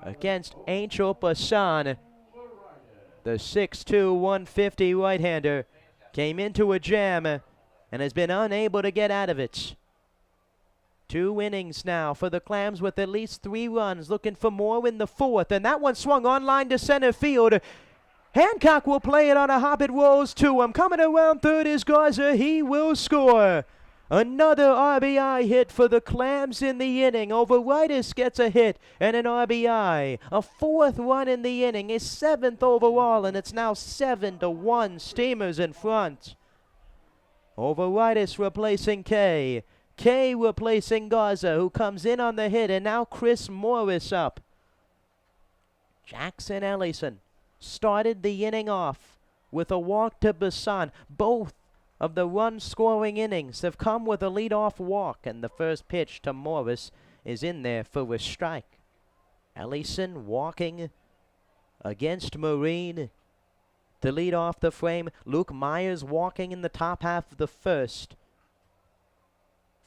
against Angel Basan. The 6'2", 150 right-hander came into a jam and has been unable to get out of it. 2 innings now for the Clams with at least 3 runs, looking for more in the 4th. And that one swung on line to center field. Hancock will play it on a hop. It rolls to him. Coming around third is Garza. He will score. Another RBI hit for the Clams in the inning. Overitis gets a hit and an RBI. A 4th run in the inning, his 7th overall, and it's now 7-1 Steamers in front. Overitis replacing Kay. Kay replacing Garza, who comes in on the hit, and now Chris Morris up. Jackson Ellison started the inning off with a walk to Basan. Both of the run-scoring innings have come with a leadoff walk, and the first pitch to Morris is in there for a strike. Ellison walking against Marine to lead off the frame. Luke Myers walking in the top half of the 1st.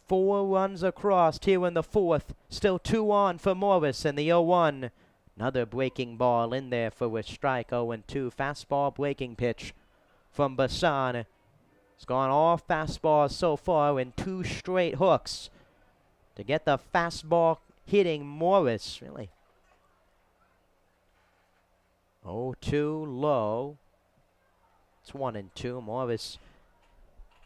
4 runs across here in the 4th. Still 2 on for Morris, and the 0-1. Another breaking ball in there for a strike. 0-2. Fastball breaking pitch from Basan. It's gone all fastballs so far in 2 straight hooks to get the fastball hitting Morris, really. 0-2 low. It's 1-2. Morris,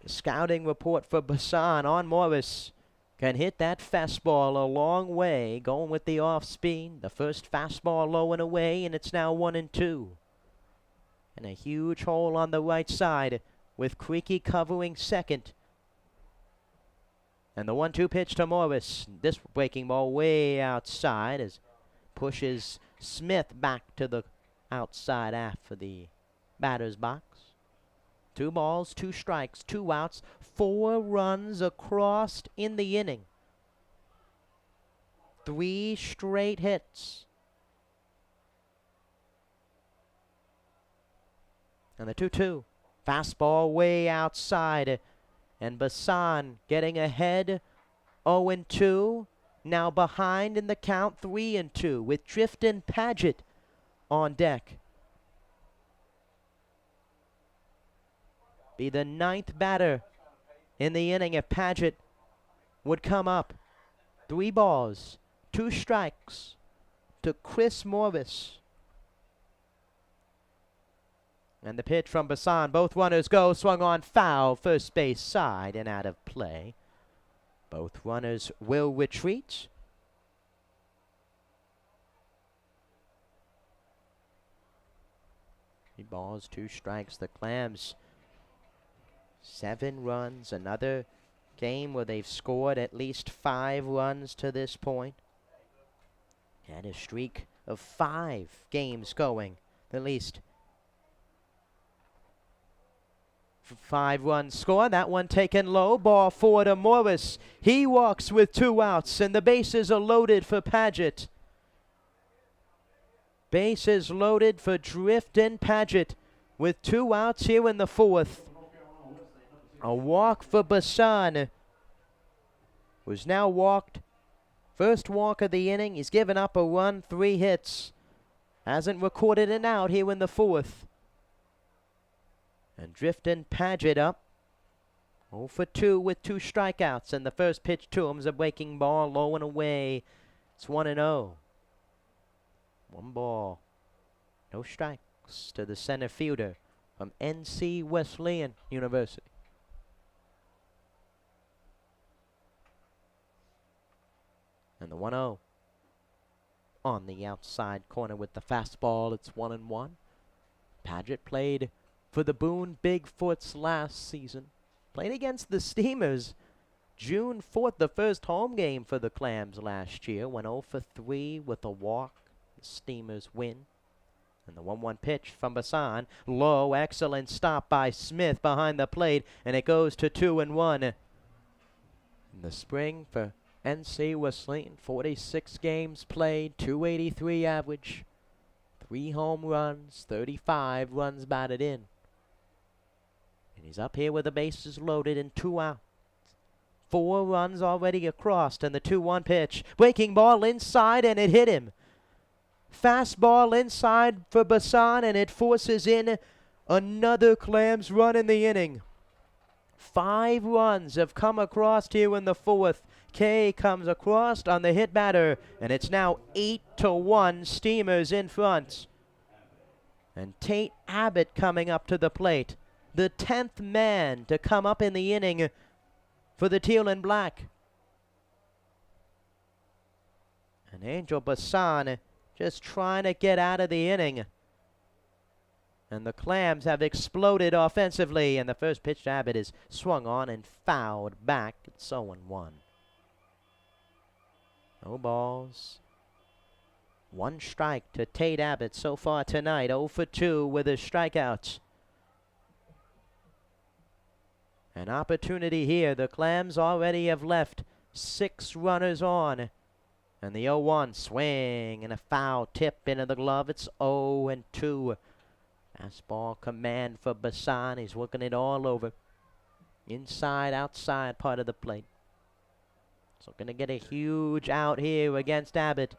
the scouting report for Basan on Morris. Can hit that fastball a long way, going with the off speed. The first fastball low and away, and it's now 1-2. And a huge hole on the right side with Creaky covering second. And the 1-2 pitch to Morris. This breaking ball way outside as pushes Smith back to the outside half of the batter's box. 2 balls, 2 strikes, 2 outs, 4 runs across in the inning. 3 straight hits. And the 2-2. Fastball way outside, and Basan getting ahead, 0-2. Now behind in the count, 3-2, with Drifton Paget on deck. be the 9th batter in the inning if Paget would come up. 3 balls, 2 strikes to Chris Morris. And the pitch from Bassan. Both runners go. Swung on, foul. First base side and out of play. Both runners will retreat. Three balls, 2 strikes. The Clams 7 runs. Another game where they've scored at least 5 runs to this point. And a streak of 5 games going. At least 5 runs scored. That one taken low. Ball 4 to Morris. He walks with 2 outs, and the bases are loaded for Paget. Bases loaded for Drifton Paget with 2 outs here in the 4th. A walk for Bassan, who's now walked. First walk of the inning. He's given up a run, 3 hits. Hasn't recorded an out here in the 4th. And Drifton Paget up 0 for 2 with 2 strikeouts. And the first pitch to him is a breaking ball, low and away. It's 1-0. 1 ball, no strikes to the center fielder from NC Wesleyan University. And the 1-0 on the outside corner with the fastball. It's 1-1. Paget played for the Boone Bigfoots last season. Played against the Steamers June 4th, the first home game for the Clams last year. Went 0 for 3 with a walk. The Steamers win. And the 1-1 pitch from Bassan. Low, excellent stop by Smith behind the plate. And it goes to 2-1. In the spring for NC Wesleyan, 46 games played, 283 average, 3 home runs, 35 runs batted in. And he's up here with the bases loaded and 2 outs. 4 runs already across, and the 2-1 pitch. Breaking ball inside, and it hit him. Fastball inside for Bassan, and it forces in another Clams run in the inning. 5 runs have come across here in the 4th. Kay comes across on the hit batter, and it's now 8-1 Steamers in front. And Tate Abbott coming up to the plate. The 10th man to come up in the inning for the Teal and Black. And Angel Bassan just trying to get out of the inning. And the Clams have exploded offensively. And the first pitch to Abbott is swung on and fouled back. It's 0-1. No balls. 1 strike to Tate Abbott so far tonight. 0 for 2 with his strikeouts. An opportunity here. The Clams already have left 6 runners on. And the 0-1 swing and a foul tip into the glove. It's 0-2. Fastball command for Bassan. He's working it all over. Inside, outside part of the plate. So going to get a huge out here against Abbott.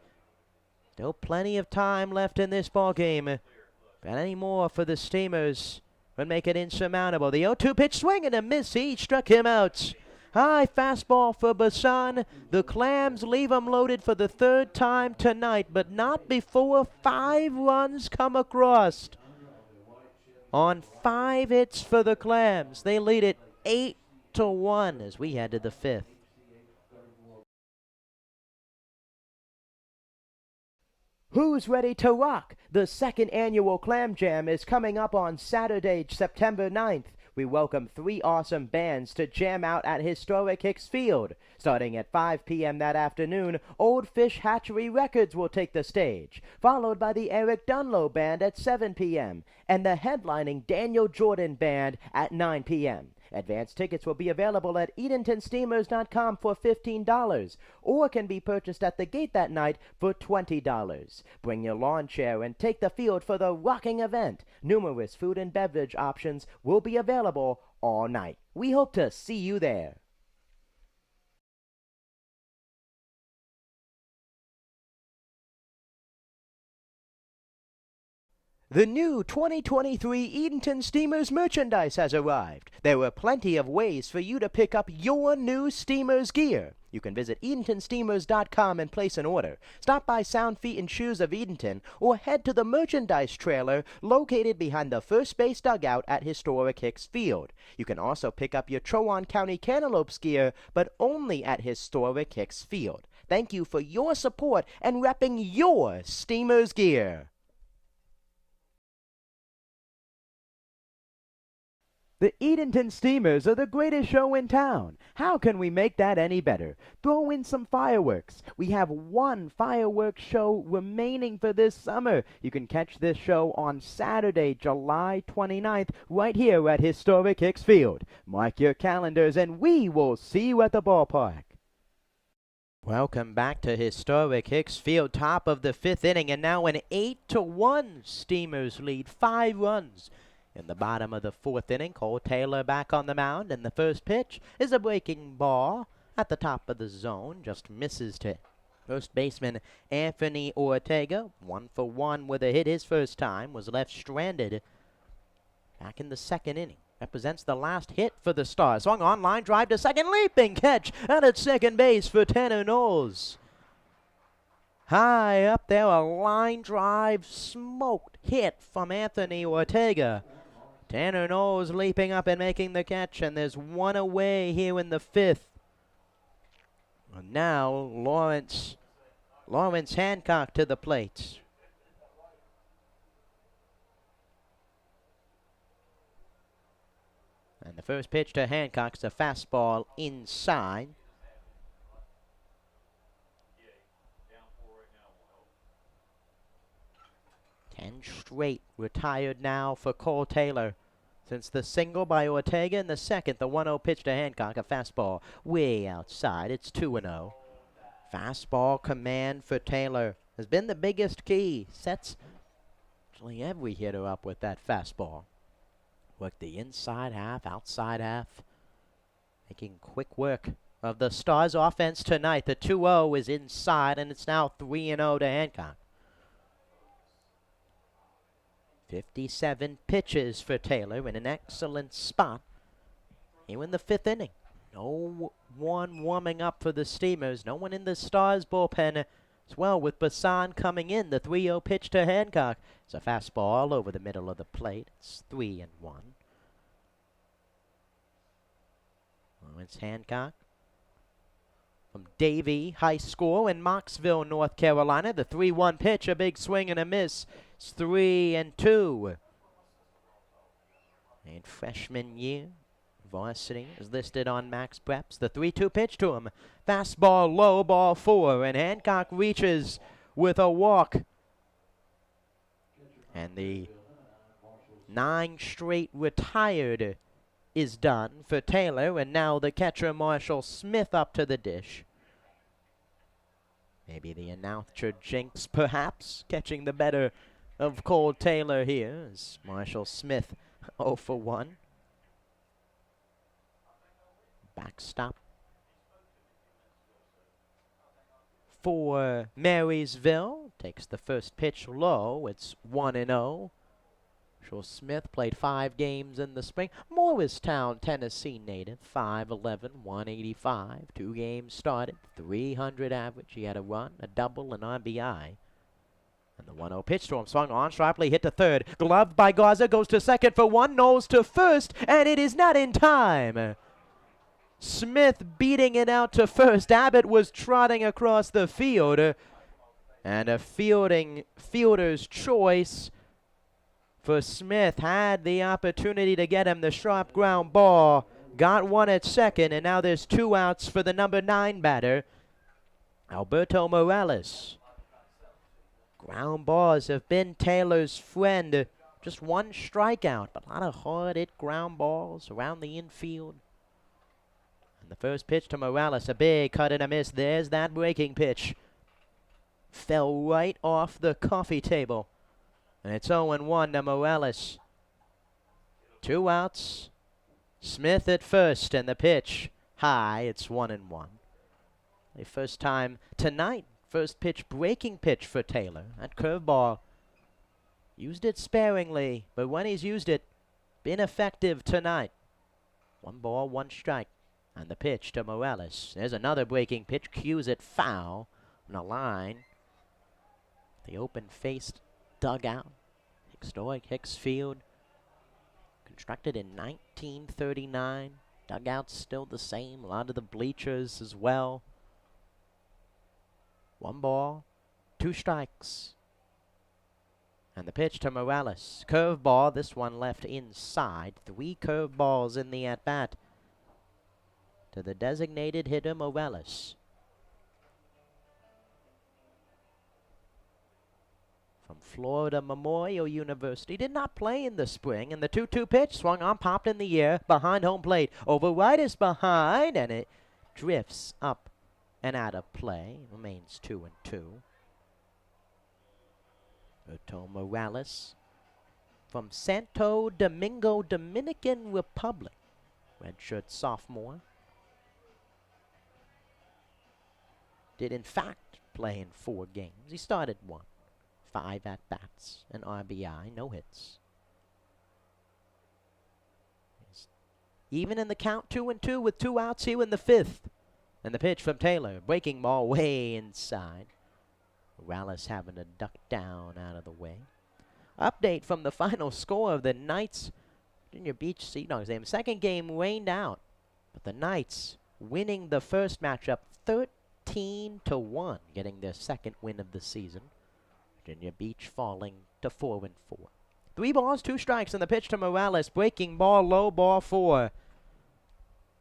Still plenty of time left in this ball game. But any more for the Steamers would make it insurmountable. The 0-2 pitch swing and a miss. He struck him out. High fastball for Bassan. The Clams leave him loaded for the 3rd time tonight, but not before 5 runs come across. On 5 hits for the Clams, they lead it 8-1 as we head to the 5th. Who's ready to rock? The 2nd annual Clam Jam is coming up on Saturday, September 9th. We welcome 3 awesome bands to jam out at historic Hicks Field. Starting at 5 p.m. that afternoon, Old Fish Hatchery Records will take the stage, followed by the Eric Dunlow Band at 7 p.m. and the headlining Daniel Jordan Band at 9 p.m. Advance tickets will be available at EdentonSteamers.com for $15 or can be purchased at the gate that night for $20. Bring your lawn chair and take the field for the rocking event. Numerous food and beverage options will be available all night. We hope to see you there. The new 2023 Edenton Steamers merchandise has arrived. There are plenty of ways for you to pick up your new Steamers gear. You can visit EdentonSteamers.com and place an order. Stop by Sound Feet and Shoes of Edenton or head to the merchandise trailer located behind the first base dugout at historic Hicks Field. You can also pick up your Trowon County Cantaloupes gear, but only at historic Hicks Field. Thank you for your support and repping your Steamers gear. The Edenton Steamers are the greatest show in town. How can we make that any better? Throw in some fireworks. We have one fireworks show remaining for this summer. You can catch this show on Saturday, July 29th, right here at historic Hicks Field. Mark your calendars and we will see you at the ballpark. Welcome back to historic Hicks Field, top of the 5th inning, and now an 8-1 Steamers lead, 5 runs. In the bottom of the 4th inning, Cole Taylor back on the mound, and the first pitch is a breaking ball at the top of the zone, just misses to first baseman Anthony Ortega. 1 for 1 with a hit his first time, was left stranded back in the 2nd inning. Represents the last hit for the Stars. Swung on, line drive to second, leaping catch out at second base for Tanner Knowles. High up there, a line drive smoked hit from Anthony Ortega. Tanner Knowles leaping up and making the catch, and there's one away here in the 5th. And now Lawrence Hancock to the plate. And the first pitch to Hancock's a fastball inside. Ten straight retired now for Cole Taylor. Since the single by Ortega in the 2nd, the 1-0 pitch to Hancock, a fastball way outside. It's 2-0. Fastball command for Taylor has been the biggest key. Sets actually every hitter up with that fastball. Work the inside half, outside half. Making quick work of the Stars offense tonight. The 2-0 is inside, and it's now 3-0 to Hancock. 57 pitches for Taylor in an excellent spot here in the 5th inning. No one warming up for the Steamers. No one in the Stars bullpen as well, with Bassan coming in. The 3-0 pitch to Hancock. It's a fastball over the middle of the plate. It's 3-1. It's Hancock from Davie High School in Mocksville, North Carolina. The 3-1 pitch, a big swing and a miss. It's 3-2. And freshman year, varsity is listed on Max Preps. The 3-2 pitch to him. Fastball low, ball 4, and Hancock reaches with a walk. And the 9 straight retired is done for Taylor, and now the catcher Marshall Smith up to the dish. Maybe the announcer jinx, perhaps, catching the better of Cole Taylor here as Marshall Smith 0 for 1. Backstop for Marysville. Takes the first pitch low. It's 1-0. Marshall Smith played 5 games in the spring. Morristown, Tennessee native. 5'11", 185. 2 games started. 300 average. He had a run, a double, an RBI. And the 1-0 pitch to him, swung on, sharply hit to third. Gloved by Garza, goes to second for 1, Knowles to first, and it is not in time. Smith beating it out to first. Abbott was trotting across the field. And a fielder's choice for Smith. Had the opportunity to get him the sharp ground ball. Got one at second, and now there's 2 outs for the number 9 batter, Alberto Morales. Ground balls have been Taylor's friend. Just 1 strikeout, but a lot of hard-hit ground balls around the infield. And the first pitch to Morales, a big cut and a miss. There's that breaking pitch. Fell right off the coffee table. And it's 0-1 to Morales. 2 outs. Smith at first, and the pitch high. It's 1-1. The first time tonight. First pitch, breaking pitch for Taylor. That curveball Used it sparingly, but when he's used it, been effective tonight. 1 ball, 1 strike. And the pitch to Morales. There's another breaking pitch. Cues it foul on the line. The open-faced dugout. Historic Hicks Field. Constructed in 1939. Dugout's still the same. A lot of the bleachers as well. 1 ball, 2 strikes. And the pitch to Morales. Curveball. This one left inside. 3 curveballs in the at-bat to the designated hitter Morales. From Florida Memorial University. Did not play in the spring. And the 2-2 pitch swung on, popped in the air behind home plate. Over right is behind, and it drifts up and out of play. Remains 2-2. Edenton Morales from Santo Domingo, Dominican Republic. Redshirt sophomore. Did in fact play in 4 games. He started 1. 5 at-bats, an RBI, no hits. Even in the count, 2-2 with 2 outs here in the 5th. And the pitch from Taylor, breaking ball way inside. Morales having to duck down out of the way. Update from the final score of the Knights Virginia Beach Sea Dogs game. Second game rained out, but the Knights winning the first matchup 13-1, getting their 2nd win of the season. Virginia Beach falling to 4-4. 3 balls, 2 strikes, and the pitch to Morales. Breaking ball, low ball 4.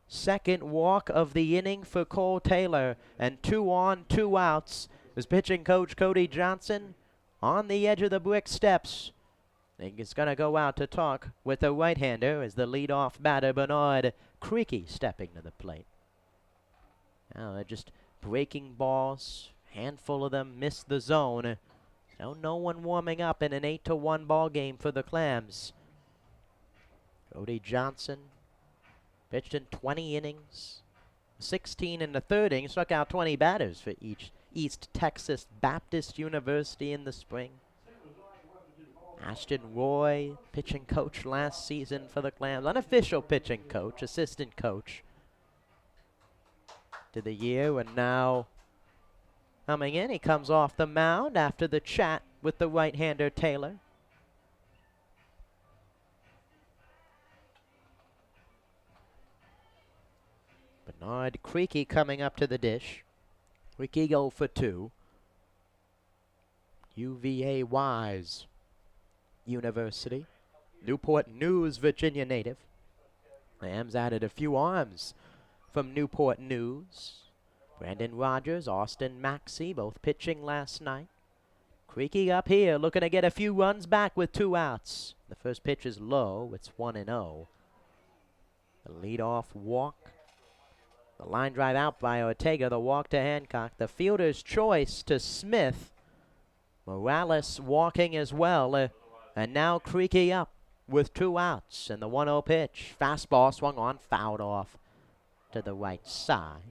Second walk of the inning for Cole Taylor, and 2 on, 2 outs. His pitching coach Cody Johnson on the edge of the brick steps. I think he's going to go out to talk with the right-hander as the leadoff batter Bernard Creaky stepping to the plate. Now they're just breaking balls. Handful of them missed the zone. So no one warming up in an 8-1 ball game for the Clams. Cody Johnson pitched in 20 innings, 16 in the 3rd inning, struck out 20 batters for East Texas Baptist University in the spring. Ashton Roy, pitching coach last season for the Clams, unofficial pitching coach, assistant coach to the year, and now coming in, he comes off the mound after the chat with the right-hander Taylor. Bernard Creaky coming up to the dish. Creaky go for 2. UVA Wise University. Newport News, Virginia native. Lambs added a few arms from Newport News. Brandon Rogers, Austin Maxey, both pitching last night. Creaky up here, looking to get a few runs back with 2 outs. The first pitch is low. It's 1-0. The leadoff walk. The line drive out by Ortega. The walk to Hancock. The fielder's choice to Smith. Morales walking as well. And now Creaky up with 2 outs. And the 1-0 pitch. Fastball swung on, fouled off to the right side.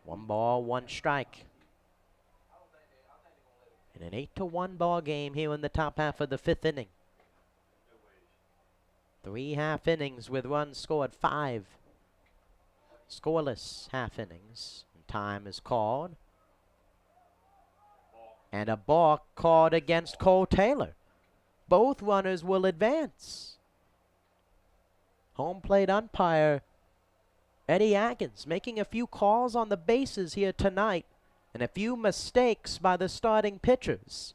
1 ball, 1 strike. In an 8-1 ball game here in the top half of the 5th inning. 3 half innings with runs scored, 5 scoreless half innings. And time is called. And a balk called against Cole Taylor. Both runners will advance. Home plate umpire Eddie Atkins making a few calls on the bases here tonight, and a few mistakes by the starting pitchers.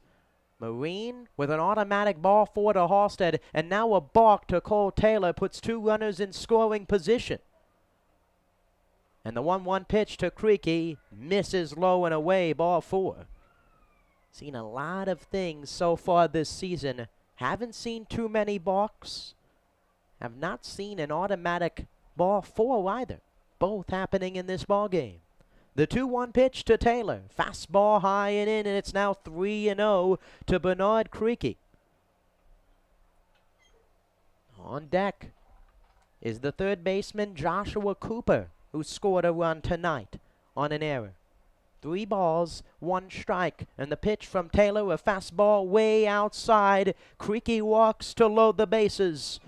Marine with an automatic ball 4 to Halstead, and now a balk to Cole Taylor puts 2 runners in scoring position. And the 1-1 pitch to Creaky misses low and away, ball 4. Seen a lot of things so far this season. Haven't seen too many balks. Have not seen an automatic ball 4 either. Both happening in this ball game. The 2-1 pitch to Taylor. Fastball high and in, and it's now 3-0 to Bernard Creaky. On deck is the 3rd baseman Joshua Cooper, who scored a run tonight on an error. 3 balls, 1 strike. And the pitch from Taylor, a fastball way outside. Creaky walks to load the bases.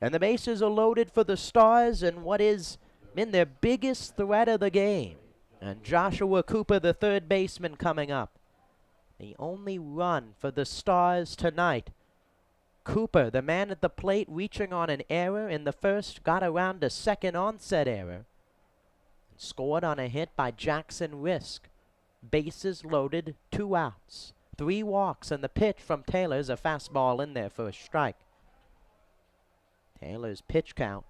And the bases are loaded for the Stars in what is been their biggest threat of the game. And Joshua Cooper, the third baseman, coming up. The only run for the Stars tonight. Cooper, the man at the plate, reaching on an error in the first, got around a second onset error. And scored on a hit by Jackson Risk. Bases loaded, 2 outs. 3 walks, and the pitch from Taylor's a fastball in there for a strike. Taylor's pitch count,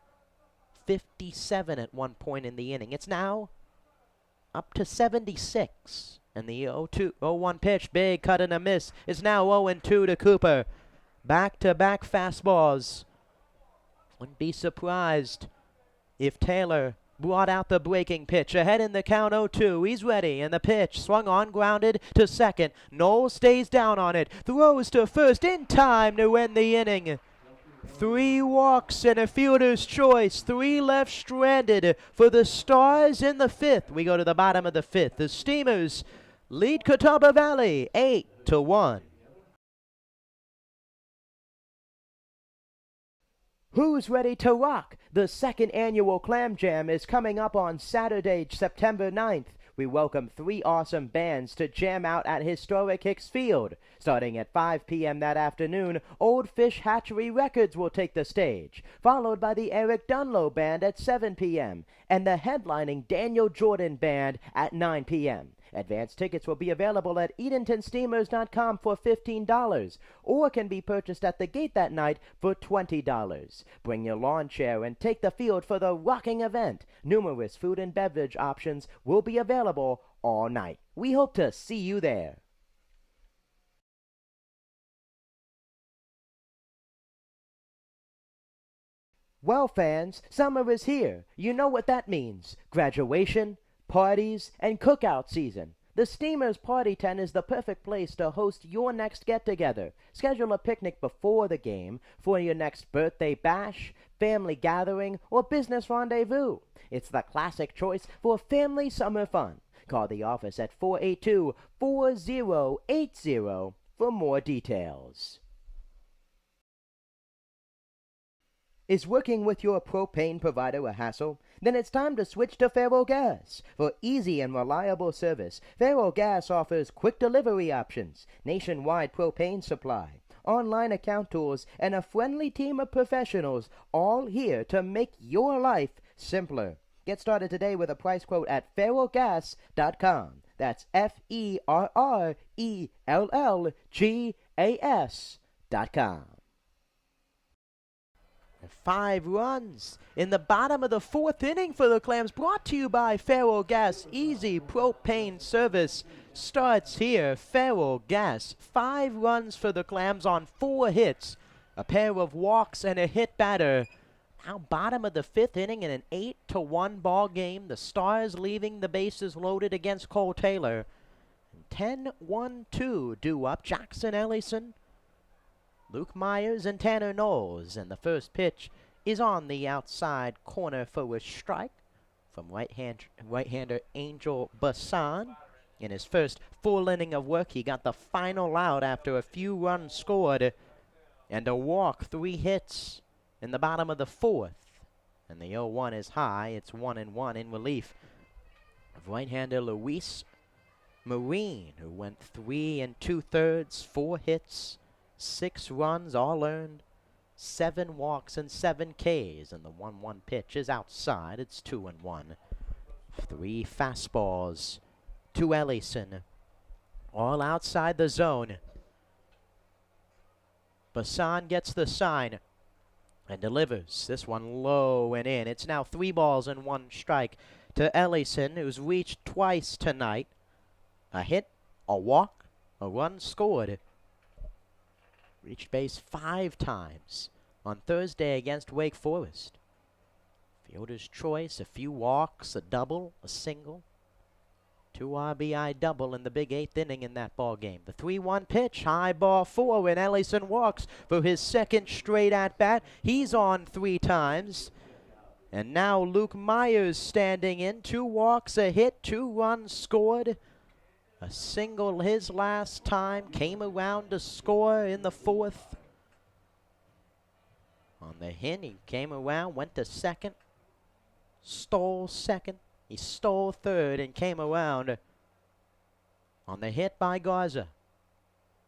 57 at one point in the inning. It's now up to 76. And the 0-1 pitch, big cut and a miss, is now 0-2 to Cooper. Back-to-back fastballs. Wouldn't be surprised if Taylor brought out the breaking pitch. Ahead in the count, 0-2. He's ready, and the pitch swung on, grounded to second. Knowles stays down on it, throws to first in time to end the inning. 3 walks and a fielder's choice. 3 left stranded for the Stars in the 5th. We go to the bottom of the 5th. The Steamers lead Catawba Valley 8-1. Who's ready to rock? The 2nd annual Clam Jam is coming up on Saturday, September 9th. We welcome 3 awesome bands to jam out at historic Hicks Field. Starting at 5 p.m. that afternoon, Old Fish Hatchery Records will take the stage, followed by the Eric Dunlow Band at 7 p.m. and the headlining Daniel Jordan Band at 9 p.m. Advance tickets will be available at EdentonSteamers.com for $15 or can be purchased at the gate that night for $20. Bring your lawn chair and take the field for the rocking event. Numerous food and beverage options will be available all night. We hope to see you there. Well, fans, summer is here. You know what that means. Graduation, parties, and cookout season. The Steamers Party Tent is the perfect place to host your next get-together. Schedule a picnic before the game for your next birthday bash, family gathering, or business rendezvous. It's the classic choice for family summer fun. Call the office at 482-4080 for more details. Is working with your propane provider a hassle? Then it's time to switch to Faro Gas. For easy and reliable service, Faro Gas offers quick delivery options, nationwide propane supply, online account tools, and a friendly team of professionals, all here to make your life simpler. Get started today with a price quote at FaroGas.com. That's FERRELLGAS.com. 5 runs in the bottom of the 4th inning for the Clams, brought to you by Faro Gas. Easy propane service starts here. Faro Gas, 5 runs for the Clams on 4 hits, a pair of walks and a hit batter. Now bottom of the 5th inning in an 8-1 ball game. The Stars leaving the bases loaded against Cole Taylor. 10-1-2 due up. Jackson Ellison, Luke Myers, and Tanner Knowles. And the first pitch is on the outside corner for a strike from right-hander Angel Bassan. In his first full inning of work, he got the final out after a few runs scored and a walk. 3 hits in the bottom of the 4th. And the 0-1 is high. It's 1-1 in relief of right-hander Luis Marine, who went 3 2/3, 4 hits, 6 runs, all earned, 7 walks, and 7 Ks. And the 1-1 pitch is outside. It's 2-1. 3 fastballs to Ellison, all outside the zone. Bassan gets the sign and delivers this one low and in. It's now 3 balls and 1 strike to Ellison, who's reached twice tonight. A hit, a walk, a run scored. Reached base 5 times on Thursday against Wake Forest. Fielder's choice, a few walks, a double, a single. 2 RBI double in the big 8th inning in that ball game. The 3-1 pitch, high ball 4, and Ellison walks for his 2nd straight at-bat. He's on 3 times. And now Luke Myers standing in. 2 walks, a hit, 2 runs scored. A single his last time. Came around to score in the 4th. On the hit, he came around, went to second. Stole second. He stole third and came around on the hit by Garza.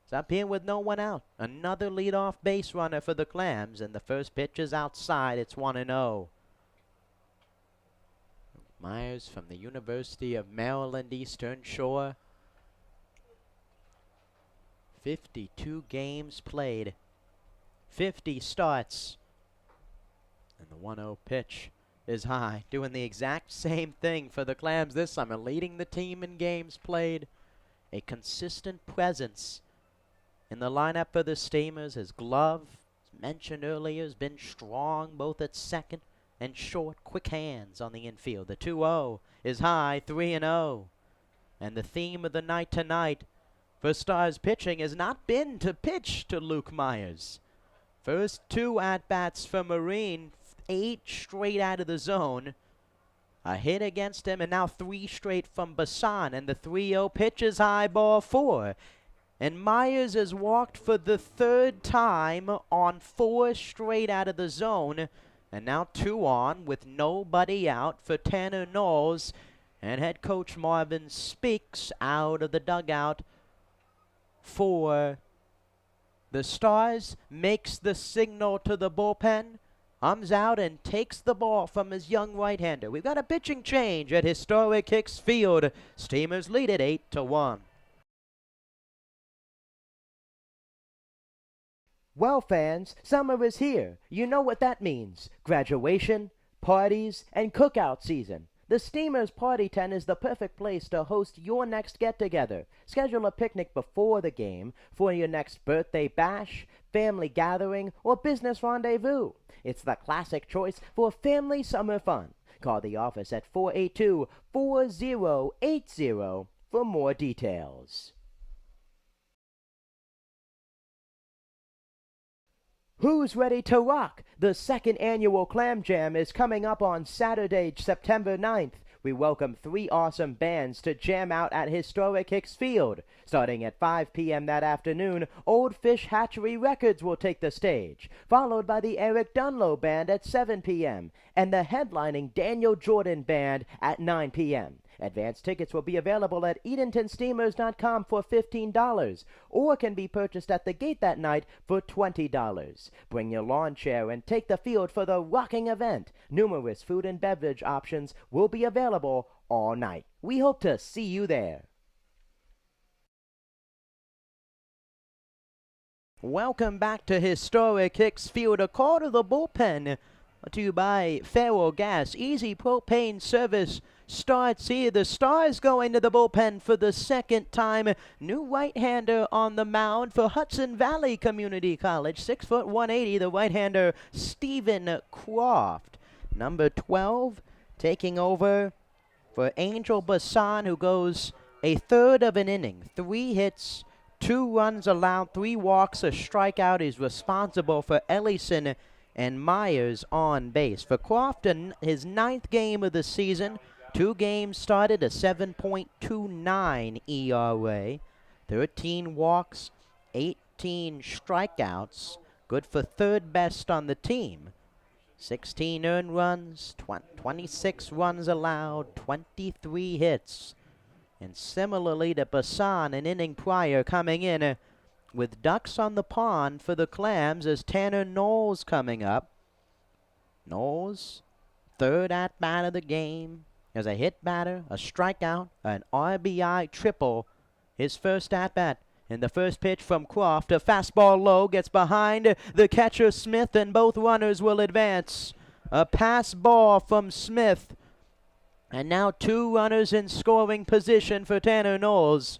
It's up here with no one out. Another leadoff base runner for the Clams, and the first pitch is outside. It's 1-0. Myers from the University of Maryland Eastern Shore. 52 games played. 50 starts. And the 1-0 pitch is high. Doing the exact same thing for the Clams this summer. Leading the team in games played. A consistent presence in the lineup for the Steamers. His glove, as mentioned earlier, has been strong both at second and short. Quick hands on the infield. The 2-0 is high. 3-0. And the theme of the night tonight for Stars pitching has not been to pitch to Luke Myers. First 2 at-bats for Marine, 8 straight out of the zone. A hit against him, and now 3 straight from Bassan. And the 3-0 pitch is high, ball 4. And Myers has walked for the 3rd time on 4 straight out of the zone. And now 2 on with nobody out for Tanner Knowles. And head coach Marvin speaks out of the dugout for the Stars, makes the signal to the bullpen, comes out and takes the ball from his young right-hander. We've got a pitching change at historic Hicks Field. Steamers lead it 8-1. Well, fans, summer is here. You know what that means. Graduation, parties, and cookout season. The Steamers Party Tent is the perfect place to host your next get-together. Schedule a picnic before the game for your next birthday bash, family gathering, or business rendezvous. It's the classic choice for family summer fun. Call the office at 482-4080 for more details. Who's ready to rock? The 2nd annual Clam Jam is coming up on Saturday, September 9th. We welcome 3 awesome bands to jam out at historic Hicks Field. Starting at 5 p.m. that afternoon, Old Fish Hatchery Records will take the stage, followed by the Eric Dunlow Band at 7 p.m. and the headlining Daniel Jordan Band at 9 p.m. Advance tickets will be available at EdentonSteamers.com for $15 or can be purchased at the gate that night for $20. Bring your lawn chair and take the field for the rocking event. Numerous food and beverage options will be available all night. We hope to see you there. Welcome back to historic Hicks Field. A call to the bullpen to you by Faro Gas. Easy propane service starts here. The Stars going to the bullpen for the 2nd time. New right-hander on the mound for Hudson Valley Community College. 6 foot 180, the right-hander Stephen Croft. Number 12 taking over for Angel Bassan, who goes a 1/3 of an inning. 3 hits, 2 runs allowed, 3 walks, a strikeout. Is responsible for Ellison and Myers on base. For Croft, his 9th game of the season. 2 games started, a 7.29 ERA, 13 walks, 18 strikeouts. Good for 3rd best on the team. 16 earned runs, 26 runs allowed, 23 hits. And similarly to Bassan, an inning prior, coming in with ducks on the pond for the Clams as Tanner Knowles coming up. Knowles, 3rd at-bat of the game. As a hit batter, a strikeout, an RBI triple. His first at-bat. And the first pitch from Croft, a fastball low, gets behind the catcher Smith, and both runners will advance. A pass ball from Smith. And now 2 runners in scoring position for Tanner Knowles.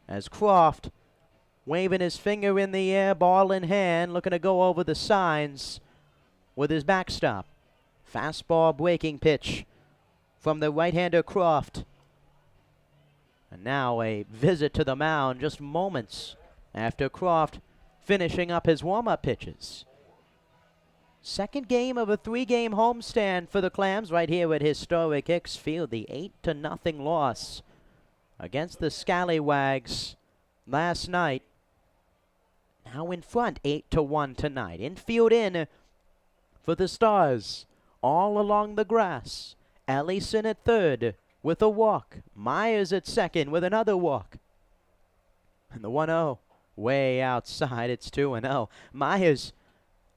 As Croft, waving his finger in the air, ball in hand, looking to go over the signs with his backstop. Fastball breaking pitch from the right-hander Croft. And now a visit to the mound just moments after Croft finishing up his warm-up pitches. Second game of a 3-game homestand for the Clams right here at historic Hicks Field. The 8-0 loss against the Scallywags last night. Now in front, 8-1 tonight. Infield in for the Stars. All along the grass. Ellison at third with a walk. Myers at second with another walk. And the 1-0 way outside. It's 2-0. Myers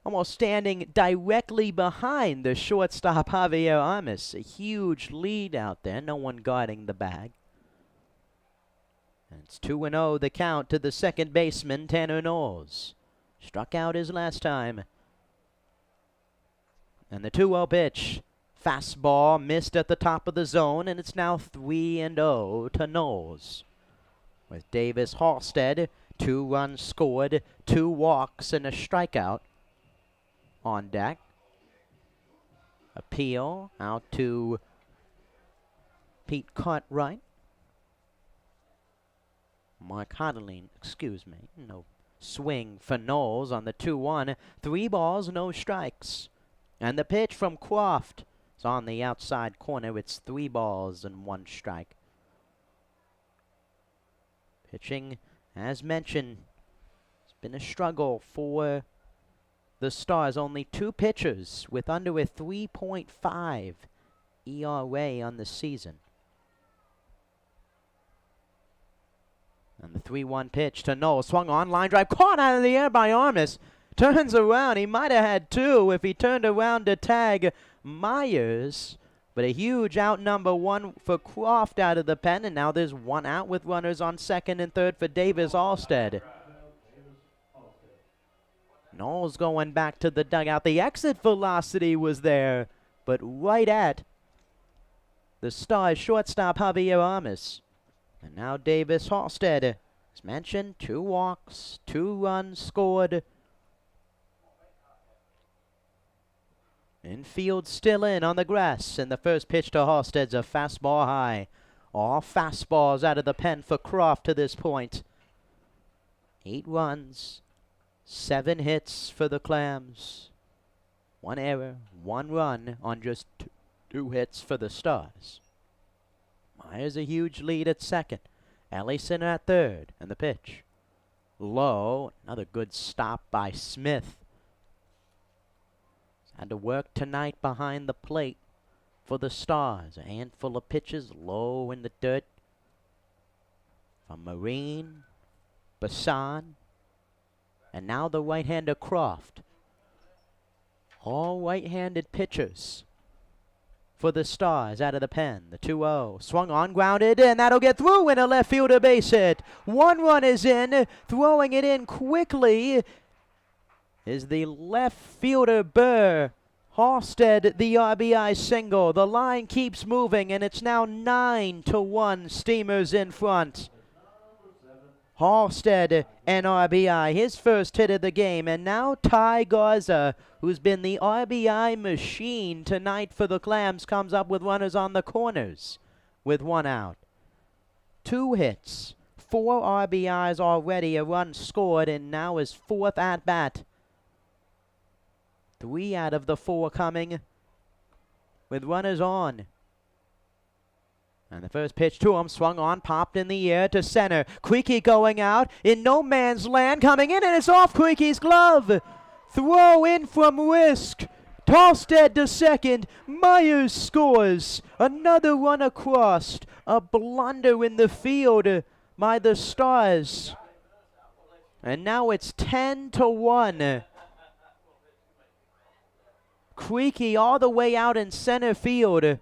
almost standing directly behind the shortstop Javier Armas. A huge lead out there. No one guarding the bag. And it's 2-0 the count to the second baseman, Tanner Knowles. Struck out his last time. And the 2-0 pitch. Fastball missed at the top of the zone, and it's now 3-0 to Knowles. With Davis Halstead, 2 runs scored, 2 walks, and a strikeout on deck. Appeal out to Pete Cartwright. Mark Hodeline, excuse me. No swing for Knowles on the 2-1. 3 balls, no strikes. And the pitch from Croft is on the outside corner. It's 3 balls and 1 strike. Pitching, as mentioned, it's been a struggle for the Stars. Only 2 pitchers with under a 3.5 ERA on the season. And the 3-1 pitch to Knowles. Swung on, line drive, caught out of the air by Armas. Turns around. He might have had 2 if he turned around to tag Myers. But a huge out, number 1 for Croft out of the pen. And now there's 1 out with runners on second and third for Davis Halstead. Knowles going back to the dugout. The exit velocity was there, but right at the Stars shortstop Javier Armas. And now Davis Halstead, as mentioned, 2 walks, 2 runs scored. Infield still in on the grass, and the first pitch to Halstead's a fastball high. All fastballs out of the pen for Croft to this point. 8 runs, 7 hits for the Clams. 1 error, 1 run on just 2 hits for the Stars. Myers a huge lead at second. Ellison at third. And the pitch. Low. Another good stop by Smith. Had to work tonight behind the plate for the Stars. A handful of pitches low in the dirt. From Marine. Bassan. And now the right-hander Croft. All right-handed pitchers for the Stars out of the pen. The 2-0. Swung on, grounded, and that'll get through in a left fielder base hit. 1 run is in. Throwing it in quickly is the left fielder Burr. Halstead, the RBI single. The line keeps moving, and it's now 9-1. Steamers in front. Halstead, an RBI, his first hit of the game. And now Ty Garza, who's been the RBI machine tonight for the Clams, comes up with runners on the corners with 1 out. 2 hits, 4 RBIs already, a run scored, and now his 4th at-bat. 3 out of the 4 coming with runners on. And the first pitch to him, swung on, popped in the air to center. Creaky going out in no man's land, coming in, and it's off Creaky's glove. Throw in from risk. Halstead to second. Myers scores. Another run across. A blunder in the field by the Stars. And now it's 10-1. Creaky all the way out in center field.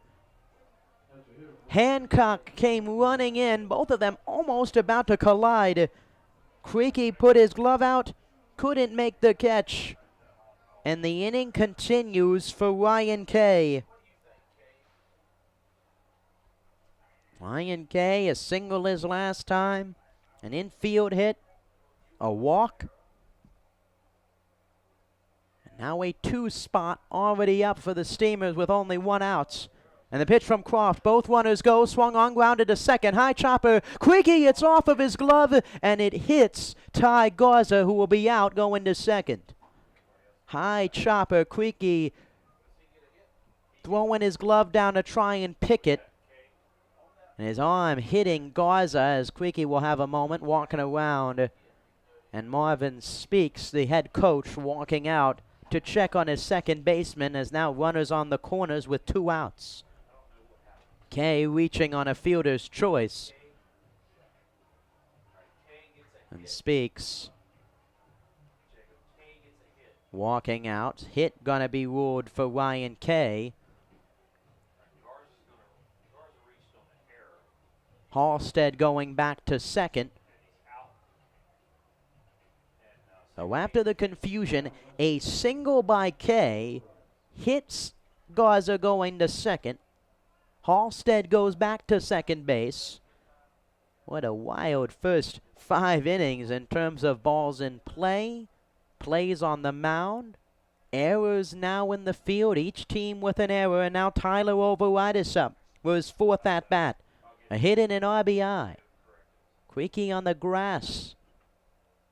Hancock came running in, both of them almost about to collide. Creaky put his glove out, couldn't make the catch. And the inning continues for Ryan Kay. Ryan Kay, a single his last time, an infield hit, a walk. And now a 2 spot already up for the Steamers with only 1 out. And the pitch from Croft, both runners go, swung on, grounded to second, high chopper, Creaky, it's off of his glove, and it hits Ty Garza, who will be out going to second. High chopper, Creaky throwing his glove down to try and pick it. And his arm hitting Garza as Creaky will have a moment walking around. And Marvin Speaks, the head coach, walking out to check on his second baseman as now runners on the corners with 2 outs. Kay reaching on a fielder's choice. And Speaks walking out. Hit gonna be ruled for Ryan Kay. Halstead going back to second. So after the confusion, a single by Kay hits Garza going to second. Halstead goes back to second base. What a wild first 5 innings in terms of balls in play, plays on the mound, errors now in the field, each team with an error, and now Tyler Overitis up for his 4th at-bat. A hit and an RBI. Creaky on the grass.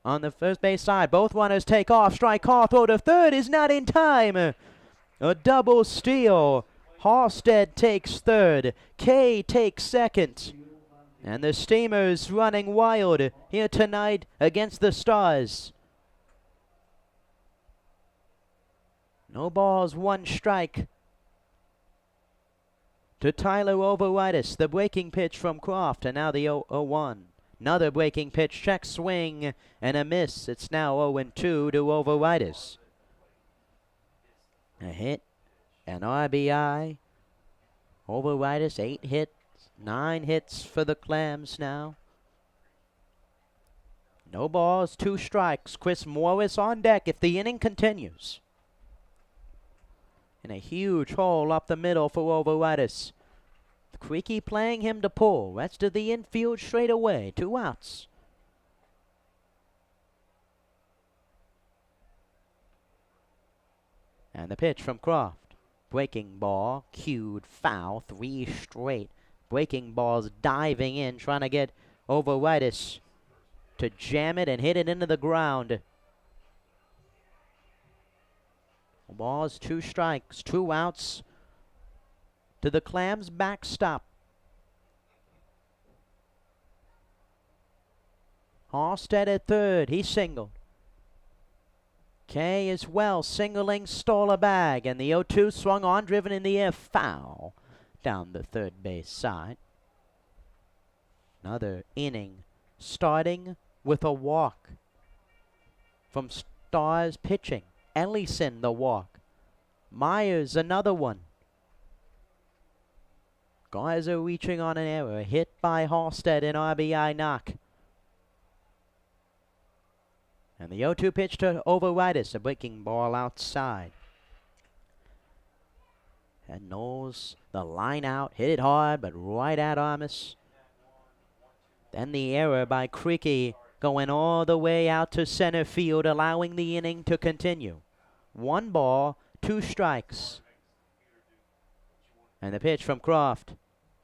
On the first base side, both runners take off. Strike call, throw to third is not in time. A double steal. Halstead takes third. Kay takes second. And the Steamers running wild here tonight against the Stars. No balls, 1 strike to Tyler Overitis. The breaking pitch from Croft, and now the 0-1. Another breaking pitch, check swing, and a miss. It's now 0-2 to Overitis. A hit, an RBI. Overitis, 8 hits, 9 hits for the Clams now. No balls, 2 strikes. Chris Morris on deck if the inning continues. And a huge hole up the middle for Overitis. Creaky playing him to pull. Rest of the infield straight away. 2 outs. And the pitch from Croft. Breaking ball. Cued foul. 3 straight. Breaking balls diving in. Trying to get Overitis to jam it and hit it into the ground. Balls, 2 strikes. 2 outs to the Clams' backstop. Halstead at third. He singled. Kay as well singling, stole a bag, and the 0-2 swung on, driven in the air, foul down the third base side. Another inning starting with a walk from Stars pitching. Ellison the walk. Myers another one. Garza reaching on an error. Hit by Halstead in RBI knock. And the 0-2 pitch to Overitis. A breaking ball outside. And Knowles, the line out. Hit it hard, but right at Armas. Then the error by Creaky going all the way out to center field, allowing the inning to continue. 1 ball, 2 strikes. And the pitch from Croft.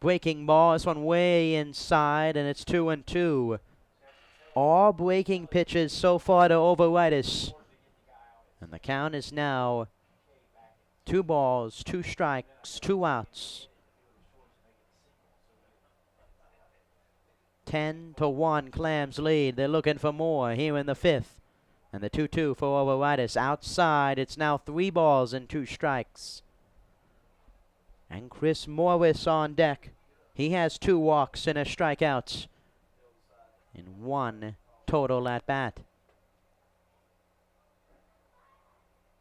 Breaking ball, this one way inside, and it's 2-2. All breaking pitches so far to Overitis. And the count is now 2 balls, 2 strikes, 2 outs. 10-1, Clams lead. They're looking for more here in the 5th. And the 2-2 for Overitis. Outside, it's now 3 balls and 2 strikes. And Chris Morris on deck. He has 2 walks and a strikeout in 1 total at bat.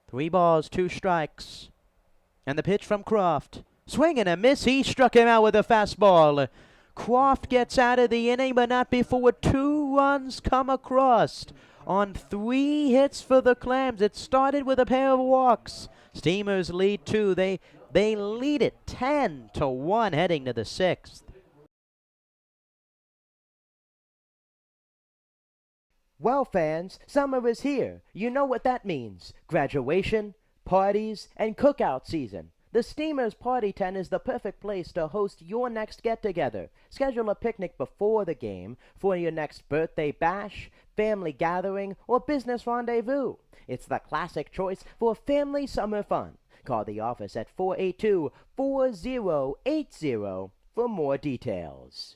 3 balls, 2 strikes. And the pitch from Croft. Swing and a miss. He struck him out with a fastball. Croft gets out of the inning, but not before 2 runs come across. On 3 hits for the Clams. It started with a pair of walks. Steamers lead 2. They lead it 10-1 heading to the 6th. Well, fans, summer is here. You know what that means. Graduation, parties, and cookout season. The Steamers Party Tent is the perfect place to host your next get-together. Schedule a picnic before the game for your next birthday bash, family gathering, or business rendezvous. It's the classic choice for family summer fun. Call the office at 482-4080 for more details.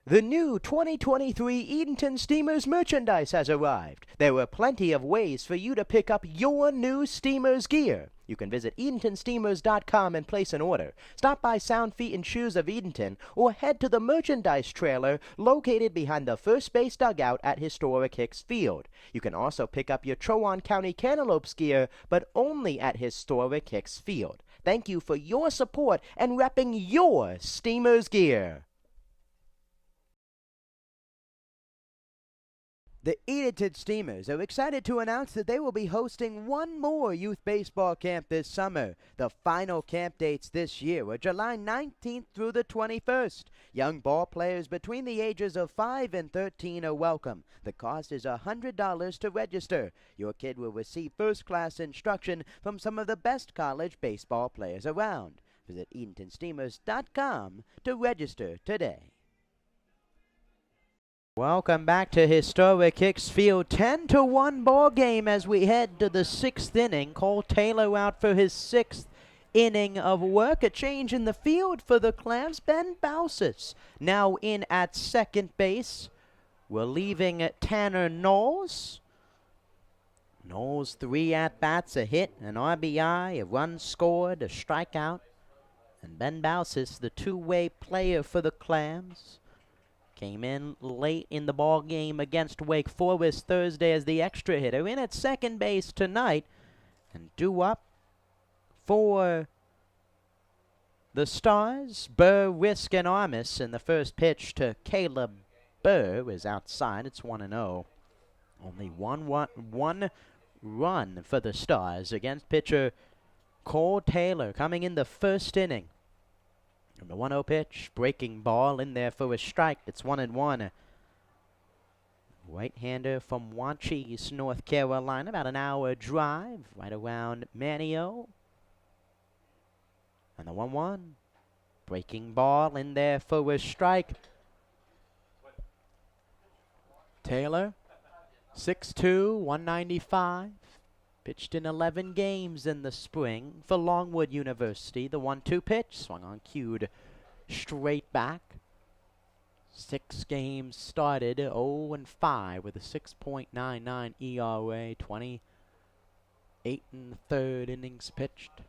The new 2023 Edenton Steamers merchandise has arrived. There are plenty of ways for you to pick up your new Steamers gear. You can visit EdentonSteamers.com and place an order. Stop by Sound Feet and Shoes of Edenton or head to the merchandise trailer located behind the first base dugout at historic Hicks Field. You can also pick up your Chowan County Cantaloupes gear, but only at historic Hicks Field. Thank you for your support and repping your Steamers gear. The Edenton Steamers are excited to announce that they will be hosting one more youth baseball camp this summer. The final camp dates this year are July 19th through the 21st. Young ball players between the ages of 5 and 13 are welcome. The cost is $100 to register. Your kid will receive first-class instruction from some of the best college baseball players around. Visit EdentonSteamers.com to register today. Welcome back to historic Hicks Field. 10-1 ball game as we head to the 6th inning. Cole Taylor out for his 6th inning of work. A change in the field for the Clams. Ben Bausis now in at second base. We're leaving Tanner Knowles. Knowles 3 at-bats, a hit, an RBI, a run scored, a strikeout. And Ben Bausis, the two-way player for the Clams, came in late in the ball game against Wake Forest Thursday as the extra hitter. In at second base tonight, and due up for the Stars, Burr, Risk, and Armis. And the first pitch to Caleb Burr is outside. It's 1-0. Only one run for the Stars against pitcher Cole Taylor coming in the first inning. And the 1-0 pitch, breaking ball in there for a strike. It's 1-1. Right-hander from Wanchese, North Carolina, about an hour drive, right around Manio. And the 1-1, breaking ball in there for a strike. Taylor, 6'2", 195. Pitched in 11 games in the spring for Longwood University. The 1-2 pitch, swung on, cued straight back. 6 games started, 0-5 with a 6.99 ERA, 28 1/3 innings pitched.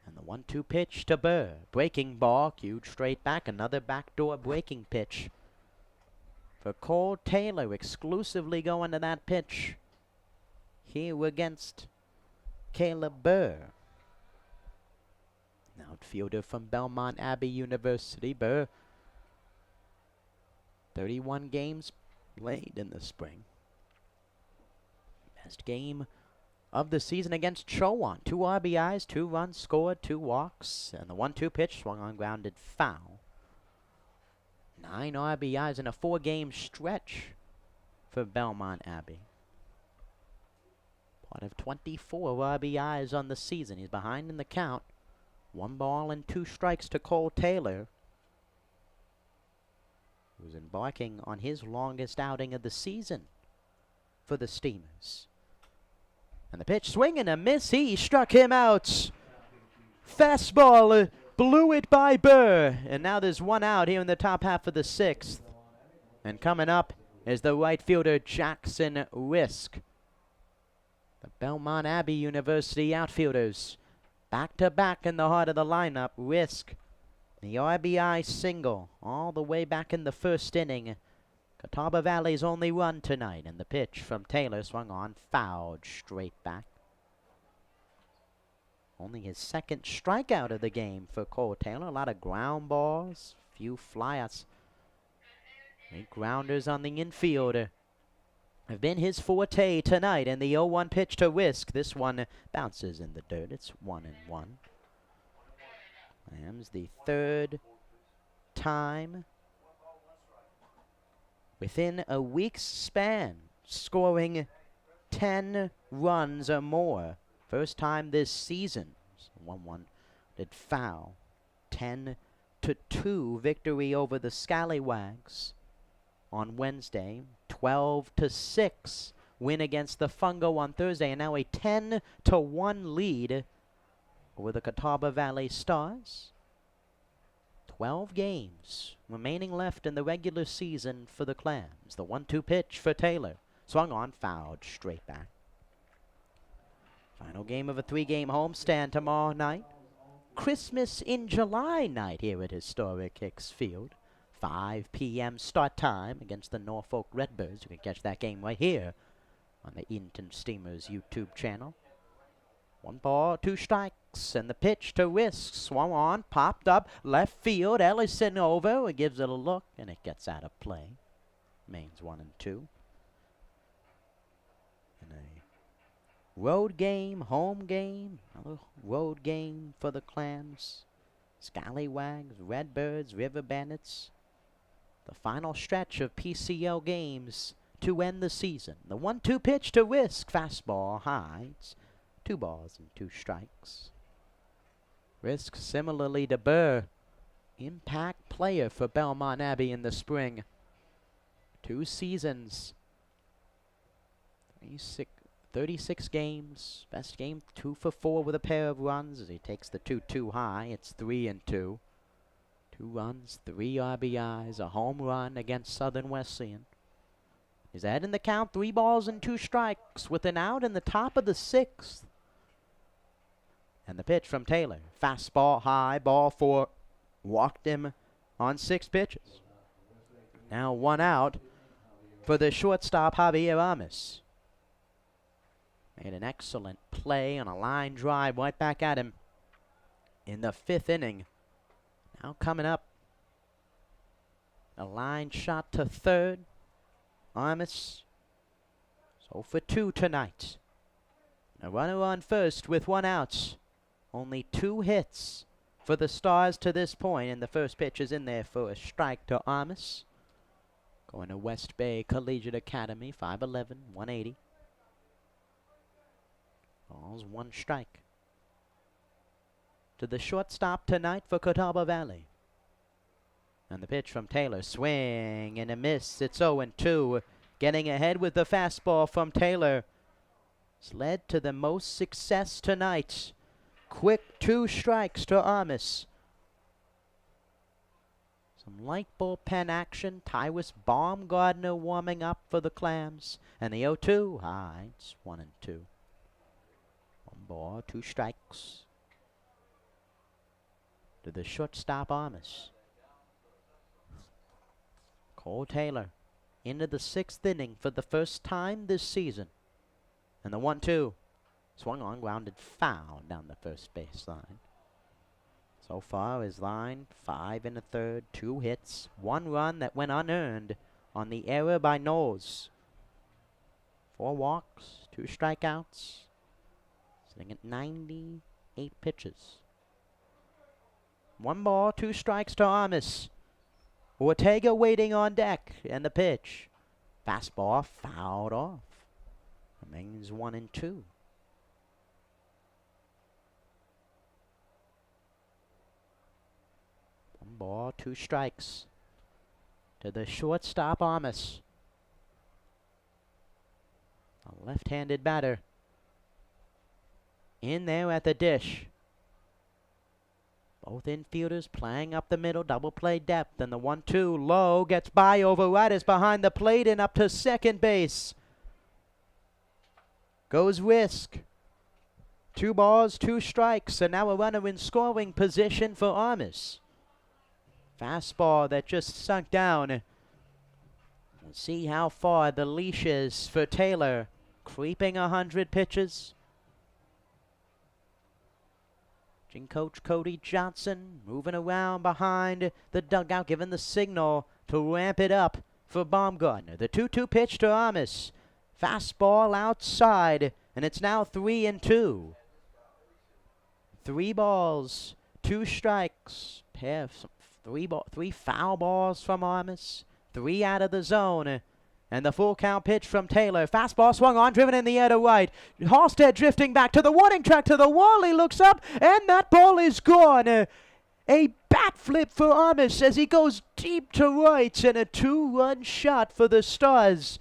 And the 1-2 pitch to Burr. Breaking ball, cued straight back. Another backdoor breaking pitch for Cole Taylor, exclusively going to that pitch here against Caleb Burr. An outfielder from Belmont Abbey University. Burr, 31 games played in the spring. Best game of the season against Chowan. 2 RBIs, 2 runs scored, 2 walks, and the 1-2 pitch swung on, grounded foul. 9 RBIs in a 4-game stretch for Belmont Abbey. Part of 24 RBIs on the season. He's behind in the count. 1 ball and 2 strikes to Cole Taylor, who's embarking on his longest outing of the season for the Steamers. And the pitch, swing and a miss. He struck him out. Fastball blew it by Burr. And now there's 1 out here in the top half of the 6th. And coming up is the right fielder Jackson Risk. The Belmont Abbey University outfielders back-to-back in the heart of the lineup. Risk, the RBI single all the way back in the first inning. Catawba Valley's only run tonight. And the pitch from Taylor swung on, fouled straight back. Only his 2nd strikeout of the game for Cole Taylor. A lot of ground balls, few flyouts. Big grounders on the infield have been his forte tonight. And the 0-1 pitch to Risk. This one bounces in the dirt. It's 1-1. Lambs, the 3rd time within a week's span scoring 10 runs or more. First time this season. 1-1 did foul. 10-2 victory over the Scallywags on Wednesday. 12-6 win against the Fungo on Thursday, and now a 10-1 lead over the Catawba Valley Stars. 12 games remaining left in the regular season for the Clams. The 1-2 pitch for Taylor. Swung on, fouled, straight back. Final game of a 3-game homestand tomorrow night. Christmas in July night here at historic Hicks Field. 5 p.m. start time against the Norfolk Redbirds. You can catch that game right here on the Edenton Steamers YouTube channel. 1 ball, 2 strikes, and the pitch to Risk. Swung on, popped up, left field. Ellison over, gives it a look, and it gets out of play. Remains 1-2. In a road game, home game, another road game for the Clams. Scallywags, Redbirds, River Bandits. The final stretch of PCL games to end the season. The 1-2 pitch to Risk. Fastball high. It's 2 balls and 2 strikes. Risk, similarly to Burr, impact player for Belmont Abbey in the spring. 2 seasons. 36 games. Best game, 2 for 4 with a pair of runs as he takes the 2-2 high. It's 3-2. 2 runs, 3 RBIs, a home run against Southern Wesleyan. He's ahead in the count, 3 balls and 2 strikes with an out in the top of the 6th. And the pitch from Taylor. Fastball high, ball 4. Walked him on 6 pitches. Now 1 out for the shortstop Javier Amis. Made an excellent play on a line drive right back at him in the 5th inning. Now coming up, a line shot to 3rd. Amis, so for 2 tonight. A runner on first with 1 out. Only 2 hits for the Stars to this point, and the first pitch is in there for a strike to Amis. Going to West Bay Collegiate Academy, 5'11", 180. Balls 1 strike. To the shortstop tonight for Catawba Valley. And the pitch from Taylor, swing and a miss. It's 0-2. Getting ahead with the fastball from Taylor. It's led to the most success tonight. Quick 2 strikes to Amis. Some light bullpen action. Tyrus Baumgardner warming up for the Clams. And the 0-2 high. It's 1-2. 1 ball, 2 strikes. To the shortstop Amis. Cole Taylor into the 6th inning for the first time this season. And the 1-2 swung on, grounded foul down the first baseline. So far his line, 5 1/3, 2 hits, 1 run that went unearned on the error by Knowles. 4 walks, 2 strikeouts, sitting at 98 pitches. 1 ball, 2 strikes to Amis. Ortega waiting on deck, and the pitch. Fastball fouled off. Remains 1-2. 1 ball, 2 strikes. To the shortstop Amis. A left-handed batter. In there at the dish. Both infielders playing up the middle, double play depth, and the 1-2 low gets by over right, is behind the plate and up to second base. Goes Risk. 2 balls, 2 strikes, and now a runner in scoring position for Amis. Fastball that just sunk down. We'll see how far the leash is for Taylor. Creeping 100 pitches. Coach Cody Johnson moving around behind the dugout, giving the signal to ramp it up for Baumgartner. The 2-2 pitch to Amis. Fastball outside, and it's now 3-2. 3 balls, 2 strikes. Pair of 3 foul balls from Amis. 3 out of the zone. And the full count pitch from Taylor. Fastball swung on, driven in the air to right. Halstead drifting back to the warning track to the wall. He looks up, and that ball is gone. A bat flip for Amos as he goes deep to right, and a 2-run shot for the Stars,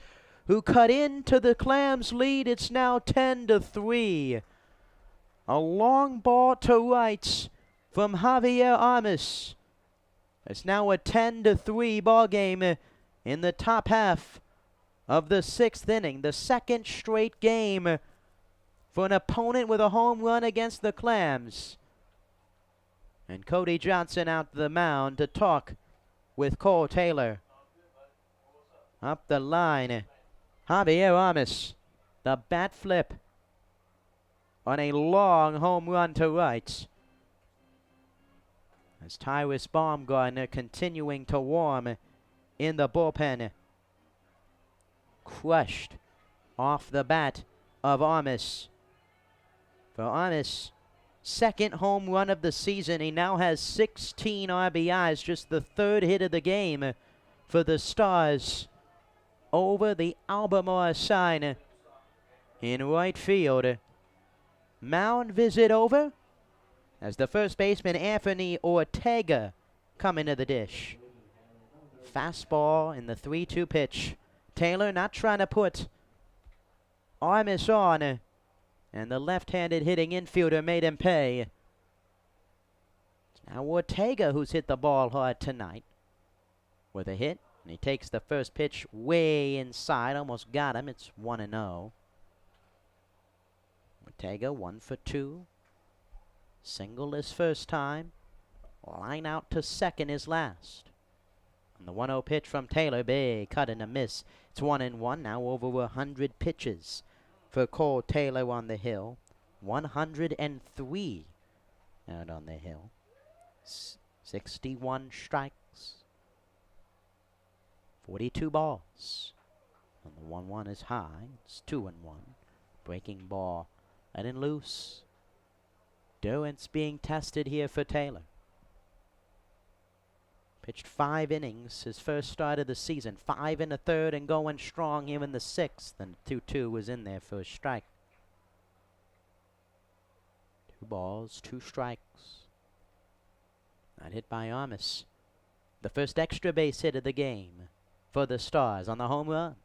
who cut into the Clams' lead. It's now 10-3. A long ball to right from Javier Amos. It's now a 10-3 ball game in the top half of the 6th inning. The second straight game for an opponent with a home run against the Clams. And Cody Johnson out to the mound to talk with Cole Taylor. Up the line, Javier Amos, the bat flip on a long home run to right. As Tyrus Baumgartner continuing to warm in the bullpen. Crushed off the bat of Amos. For Amos, second home run of the season. He now has 16 RBIs, just the third hit of the game for the Stars over the Albemarle sign in right field. Mound visit over as the first baseman Anthony Ortega coming to the dish. Fastball in the 3-2 pitch. Taylor not trying to put Amos on, and the left-handed hitting infielder made him pay. It's now Ortega who's hit the ball hard tonight with a hit, and he takes the first pitch way inside, almost got him. It's 1-0. Ortega 1 for 2. Single his first time. Line out to second his last. And the 1-0 pitch from Taylor, big cut and a miss. It's 1-1. Now over 100 pitches for Cole Taylor on the hill. 103 out on the hill. 61 strikes. 42 balls. And the 1-1 is high. It's 2-1. Breaking ball letting loose. Durant's being tested here for Taylor. Pitched 5 innings, his first start of the season. 5 in the third and going strong here in the 6th. And 2-2 was in there for a strike. 2 balls, 2 strikes. Not hit by Amos. The first extra base hit of the game for the Stars on the home run.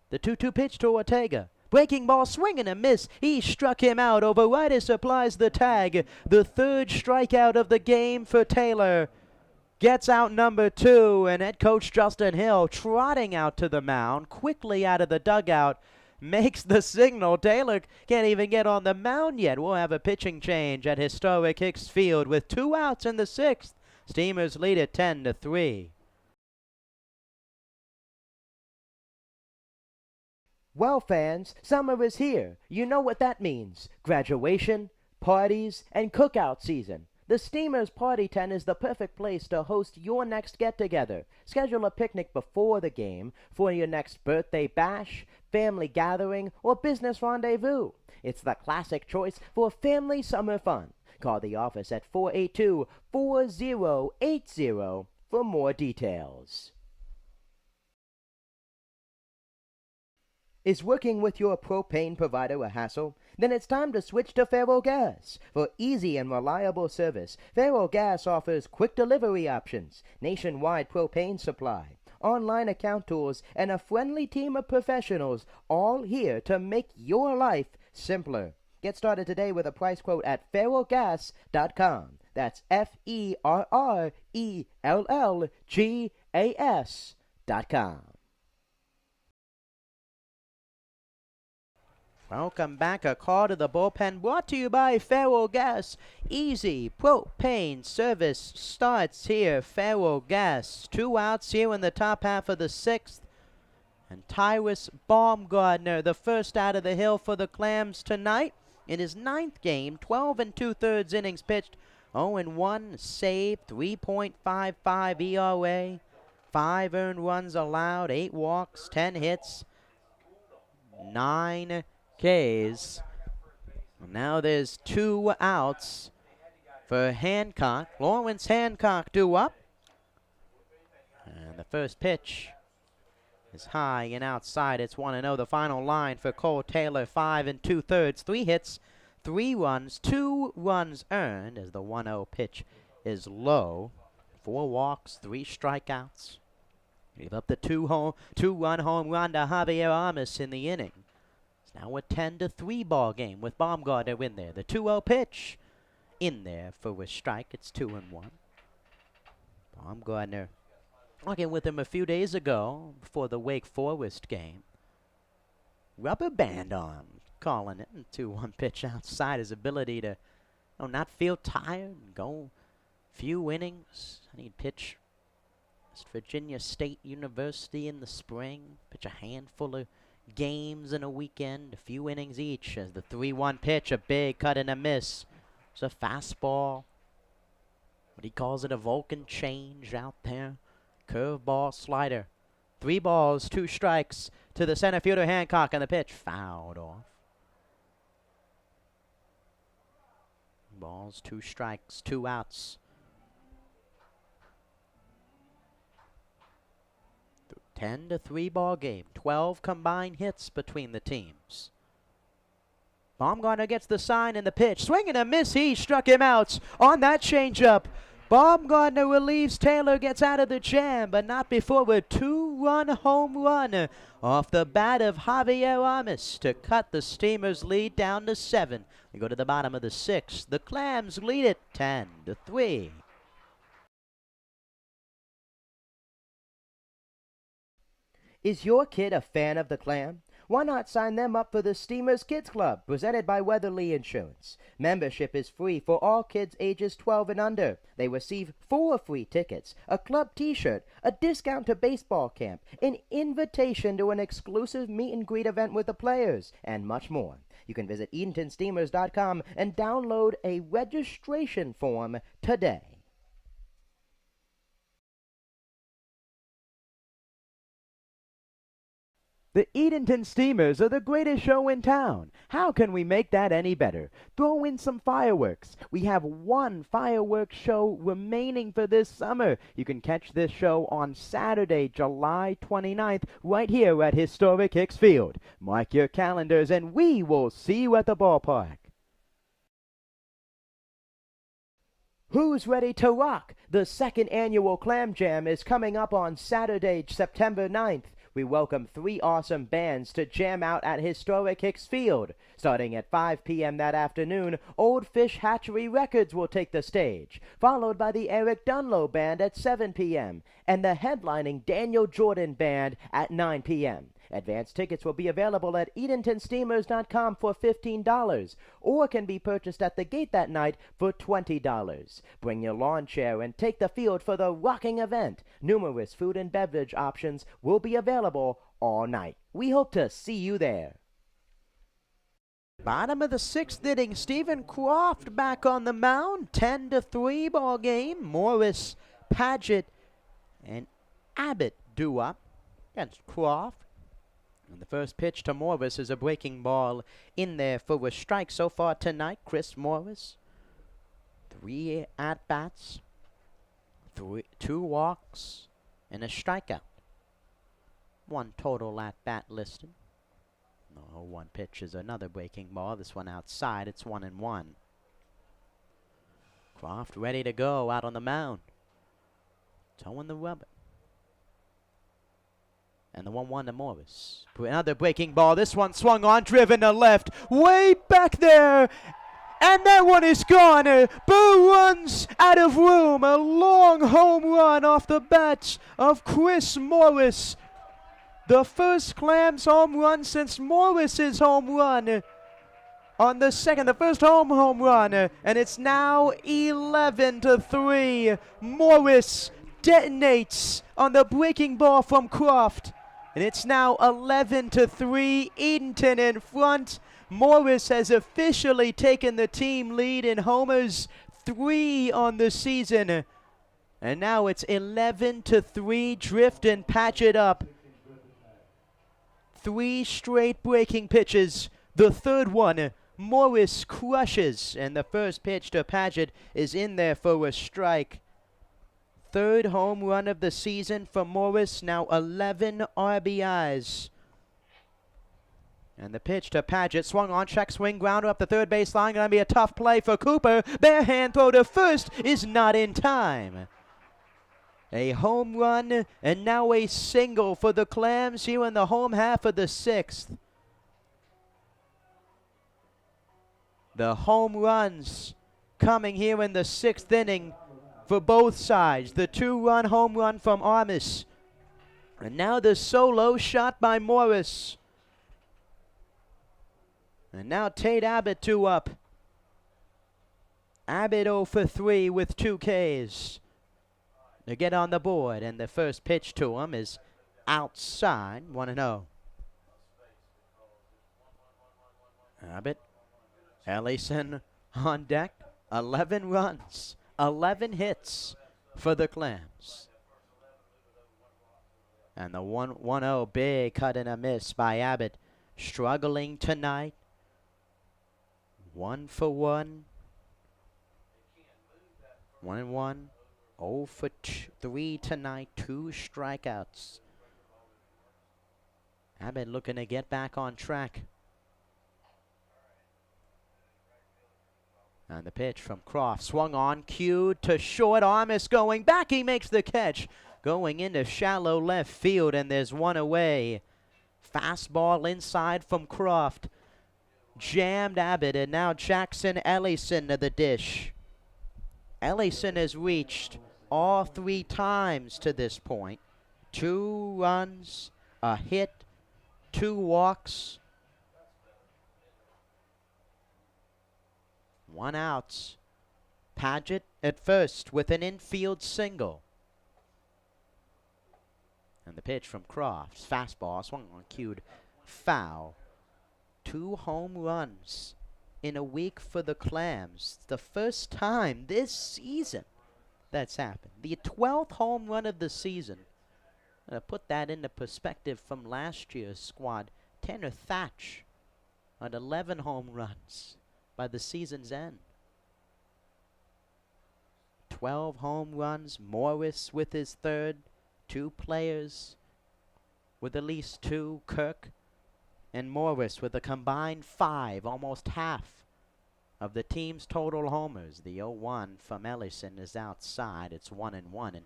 The 2-2 pitch to Ortega. Breaking ball, swing and a miss. He struck him out. Over right as supplies the tag. The third strikeout of the game for Taylor. Gets out number 2, and head coach Justin Hill trotting out to the mound, quickly out of the dugout, makes the signal. Taylor can't even get on the mound yet. We'll have a pitching change at historic Hicks Field with 2 outs in the 6th. Steamers lead it 10-3. Well, fans, summer is here. You know what that means. Graduation, parties, and cookout season. The Steamers Party Tent is the perfect place to host your next get-together. Schedule a picnic before the game for your next birthday bash, family gathering, or business rendezvous. It's the classic choice for family summer fun. Call the office at 482-4080 for more details. Is working with your propane provider a hassle? Then it's time to switch to Faro Gas. For easy and reliable service, Faro Gas offers quick delivery options, nationwide propane supply, online account tools, and a friendly team of professionals, all here to make your life simpler. Get started today with a price quote at ferrogas.com. That's FERRELLGAS.com. Welcome back. A call to the bullpen brought to you by Faro Gas. Easy propane service starts here. Faro Gas. 2 outs here in the top half of the 6th. And Tyrus Baumgartner, the first out of the hill for the Clams tonight. In his 9th game, 12 2/3 innings pitched. 0-1 save, 3.55 ERA. 5 earned runs allowed, 8 walks, 10 hits, 9 Ks. Now there's 2 outs for Hancock. Lawrence Hancock due up. And the first pitch is high and outside. It's 1-0. The final line for Cole Taylor, 5 2/3. 3 hits, 3 runs, 2 runs earned as the 1-0 pitch is low. 4 walks, 3 strikeouts. Gave up the 2-run home run to Javier Armas in the inning. It's now a 10-3 ball game with Baumgartner in there. The 2-0 pitch in there for a strike. It's 2-1. Baumgartner talking with him a few days ago before the Wake Forest game. Rubber band on, calling it. 2-1 pitch outside. His ability to not feel tired and go few innings. And he'd pitch West Virginia State University in the spring. Pitch a handful of games in a weekend, a few innings each. As the 3-1 pitch, a big cut and a miss. It's a fastball. What he calls it, a Vulcan change out there. Curveball, slider. 3 balls, 2 strikes to the center fielder Hancock, and the pitch fouled off. Balls, 2 strikes, 2 outs. 10-3 ball game. 12 combined hits between the teams. Baumgartner gets the sign and the pitch. Swing and a miss. He struck him out on that changeup. Baumgartner relieves Taylor, gets out of the jam, but not before a 2-run home run off the bat of Javier Armas to cut the Steamers' lead down to 7. We go to the bottom of the 6th. The Clams lead it 10-3. Is your kid a fan of the Clam? Why not sign them up for the Steamers Kids Club, presented by Weatherly Insurance? Membership is free for all kids ages 12 and under. They receive 4 free tickets, a club t-shirt, a discount to baseball camp, an invitation to an exclusive meet and greet event with the players, and much more. You can visit EdentonSteamers.com and download a registration form today. The Edenton Steamers are the greatest show in town. How can we make that any better? Throw in some fireworks. We have 1 fireworks show remaining for this summer. You can catch this show on Saturday, July 29th, right here at historic Hicks Field. Mark your calendars and we will see you at the ballpark. Who's ready to rock? The 2nd annual Clam Jam is coming up on Saturday, September 9th. We welcome 3 awesome bands to jam out at historic Hicks Field. Starting at 5 p.m. that afternoon, Old Fish Hatchery Records will take the stage, followed by the Eric Dunlow Band at 7 p.m. and the headlining Daniel Jordan Band at 9 p.m. Advance tickets will be available at EdentonSteamers.com for $15 or can be purchased at the gate that night for $20. Bring your lawn chair and take the field for the rocking event. Numerous food and beverage options will be available all night. We hope to see you there. Bottom of the 6th inning, Stephen Croft back on the mound. 10-3 ball game. Morris, Paget, and Abbott due up against Croft. And the first pitch to Morris is a breaking ball in there for a strike so far tonight. Chris Morris, 3 at-bats, 2 walks, and a strikeout. 1 total at-bat listed. No, 1 pitch is another breaking ball. This one outside. It's 1-1. Croft ready to go out on the mound. Towing the rubber. And the 1-1 to Morris. Another breaking ball. This one swung on, driven to left. Way back there. And that one is gone. Boo runs out of room. A long home run off the bat of Chris Morris. The first Clams home run since Morris's home run on the second, the first home run. And it's now 11-3. Morris detonates on the breaking ball from Croft. And it's now 11-3, Edenton in front. Morris has officially taken the team lead in homers, 3 on the season. And now it's 11-3, Drift and Patchett up. 3 straight breaking pitches. The third one, Morris crushes. And the first pitch to Patchett is in there for a strike. Third home run of the season for Morris, now 11 RBIs. And the pitch to Paget, swung on, check swing, grounder up the third base line. Gonna be a tough play for Cooper. Bare hand throw to first is not in time. A home run and now a single for the Clams here in the home half of the 6th. The home runs coming here in the 6th inning for both sides. The 2-run home run from Armas. And now the solo shot by Morris. And now Tate Abbott 2 up. Abbott 0 for 3 with 2 Ks to get on the board. And the first pitch to him is outside, 1-0. Abbott, Ellison on deck. 11 runs, 11 hits for the Clams. And the 1-0 big cut and a miss by Abbott. Struggling tonight. 1 for 1. 1-1. 0 for 3 tonight. 2 strikeouts. Abbott looking to get back on track. And the pitch from Croft. Swung on, cued to short. Armas going back. He makes the catch. Going into shallow left field, and there's one away. Fastball inside from Croft. Jammed Abbott, and now Jackson Ellison to the dish. Ellison has reached all 3 times to this point. 2 runs, a hit, 2 walks, 1 out. Paget at first with an infield single. And the pitch from Croft. Fastball swung on, cued, foul. 2 home runs in a week for the Clams. The first time this season that's happened. The 12th home run of the season. Put that into perspective from last year's squad. Tanner Thatch on 11 home runs by the season's end. 12 home runs. Morris with his third. 2 players with at least 2. Kirk and Morris with a combined 5, almost half of the team's total homers. The 0-1 from Ellison is outside. It's 1-1. And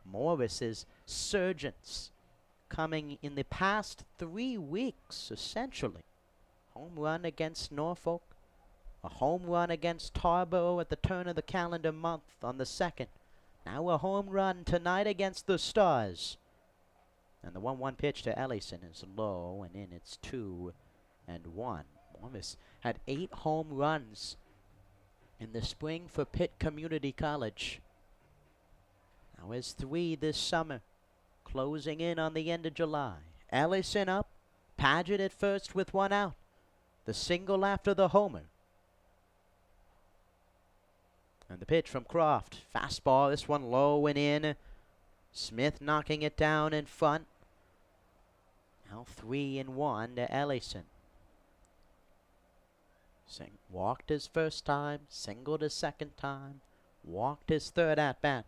Morris's surgence coming in the past 3 weeks, essentially. Home run against Norfolk. A home run against Tarboro at the turn of the calendar month on the 2nd. Now a home run tonight against the Stars. And the 1-1 pitch to Ellison is low, and in it's 2-1. Morris had 8 home runs in the spring for Pitt Community College. Now has 3 this summer, closing in on the end of July. Ellison up, Paget at first with 1 out. The single after the homer. And the pitch from Croft. Fastball, this one low and in. Smith knocking it down in front. Now 3-1 to Ellison. Walked his first time, singled his second time, walked his third at bat,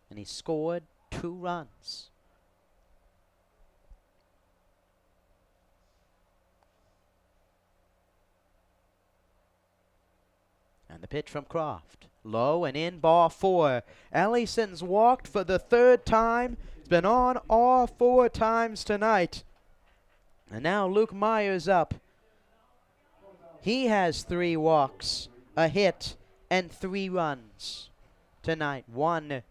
and he scored 2 runs. And the pitch from Croft. Low and in, ball 4. Ellison's walked for the 3rd time. It's been on all 4 times tonight. And now Luke Myers up. He has 3 walks, a hit, and 3 runs tonight. 1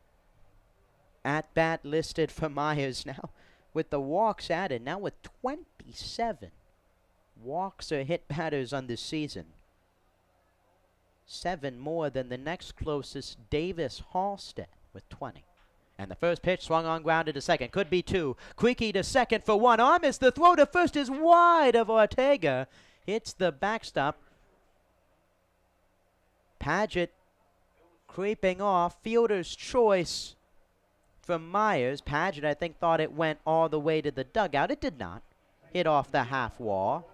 at bat listed for Myers now with the walks added. Now with 27 walks or hit batters on the season. 7 more than the next closest, Davis Halstead, with 20. And the first pitch swung on, grounded to second. Could be 2. Creaky to second for 1. Armas, the throw to first is wide of Ortega. Hits the backstop. Paget creeping off. Fielder's choice from Myers. Paget, I think, thought it went all the way to the dugout. It did not. Hit off the half wall.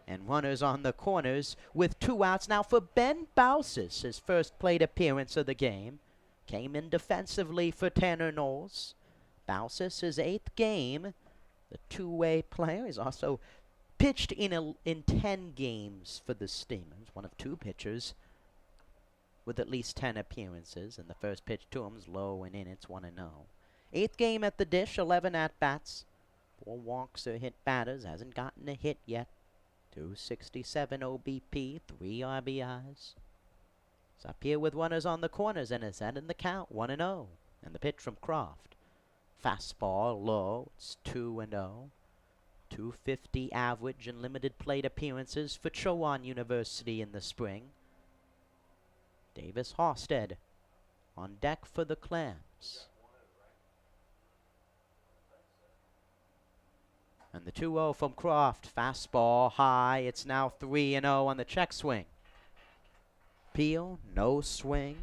And runners on the corners with 2 outs now for Ben Bausis, his first plate appearance of the game. came in defensively for Tanner Knowles. Bausis, his 8th game. The two-way player. He's also pitched in 10 games for the Steamers. One of 2 pitchers with at least 10 appearances. And the first pitch to him is low and in. It's 1-0. 8th game at the dish, 11 at-bats. 4 walks or hit batters. Hasn't gotten a hit yet. 267 OBP, 3 RBIs. He's up here with runners on the corners and is in the count, 1-0. And the pitch from Croft. Fastball low, it's 2-0. 250 average and limited plate appearances for Chowan University in the spring. Davis Hosted on deck for the Clams. And the 2-0 from Croft. Fastball high. It's now 3-0 on the check swing. Peel, no swing.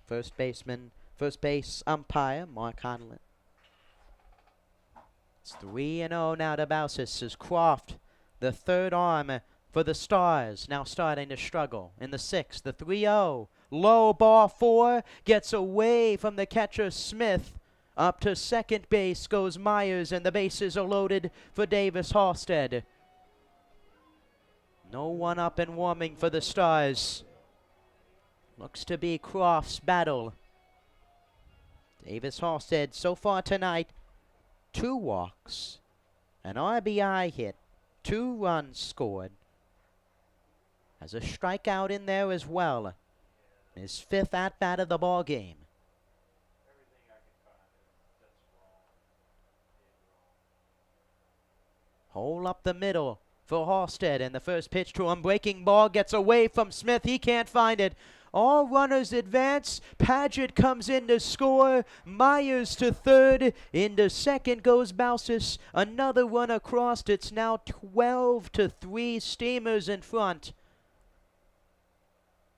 First base umpire, Mark Conlon. It's 3-0 now to Bausis as Croft, the third arm for the Stars, now starting to struggle. In the 6th, the 3-0. Low ball 4, gets away from the catcher Smith. Up to second base goes Myers, and the bases are loaded for Davis Halstead. No one up and warming for the Stars. Looks to be Croft's battle. Davis Halstead so far tonight, 2 walks, an RBI hit, 2 runs scored. Has a strikeout in there as well. His 5th at-bat of the ball game. Hole up the middle for Halstead, and the first pitch to him. Breaking ball gets away from Smith. He can't find it. All runners advance. Paget comes in to score. Myers to third. Into second goes Bausis. Another run across. It's now 12-3 Steamers in front.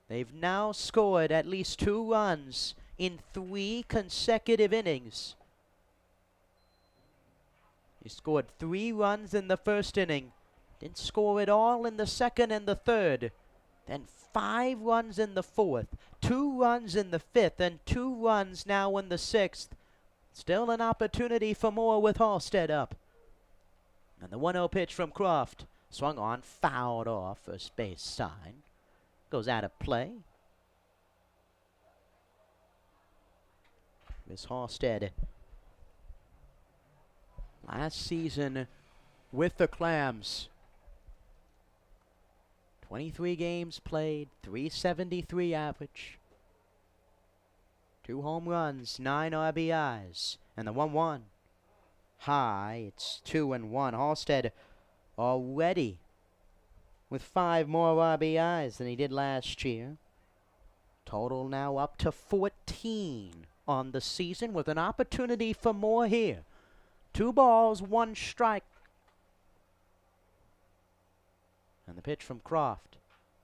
They've now scored at least 2 runs in 3 consecutive innings. He scored 3 runs in the first inning. Didn't score at all in the second and the third. Then 5 runs in the 4th. 2 runs in the 5th. And 2 runs now in the 6th. Still an opportunity for more with Halstead up. And the 1-0 pitch from Croft. Swung on, fouled off. First base sign. Goes out of play. Miss Halstead. Last season with the Clams. 23 games played, 373 average. 2 home runs, 9 RBIs, and the 1-1. High, it's 2-1. Halstead already with 5 more RBIs than he did last year. Total now up to 14 on the season with an opportunity for more here. 2 balls, 1 strike. And the pitch from Croft.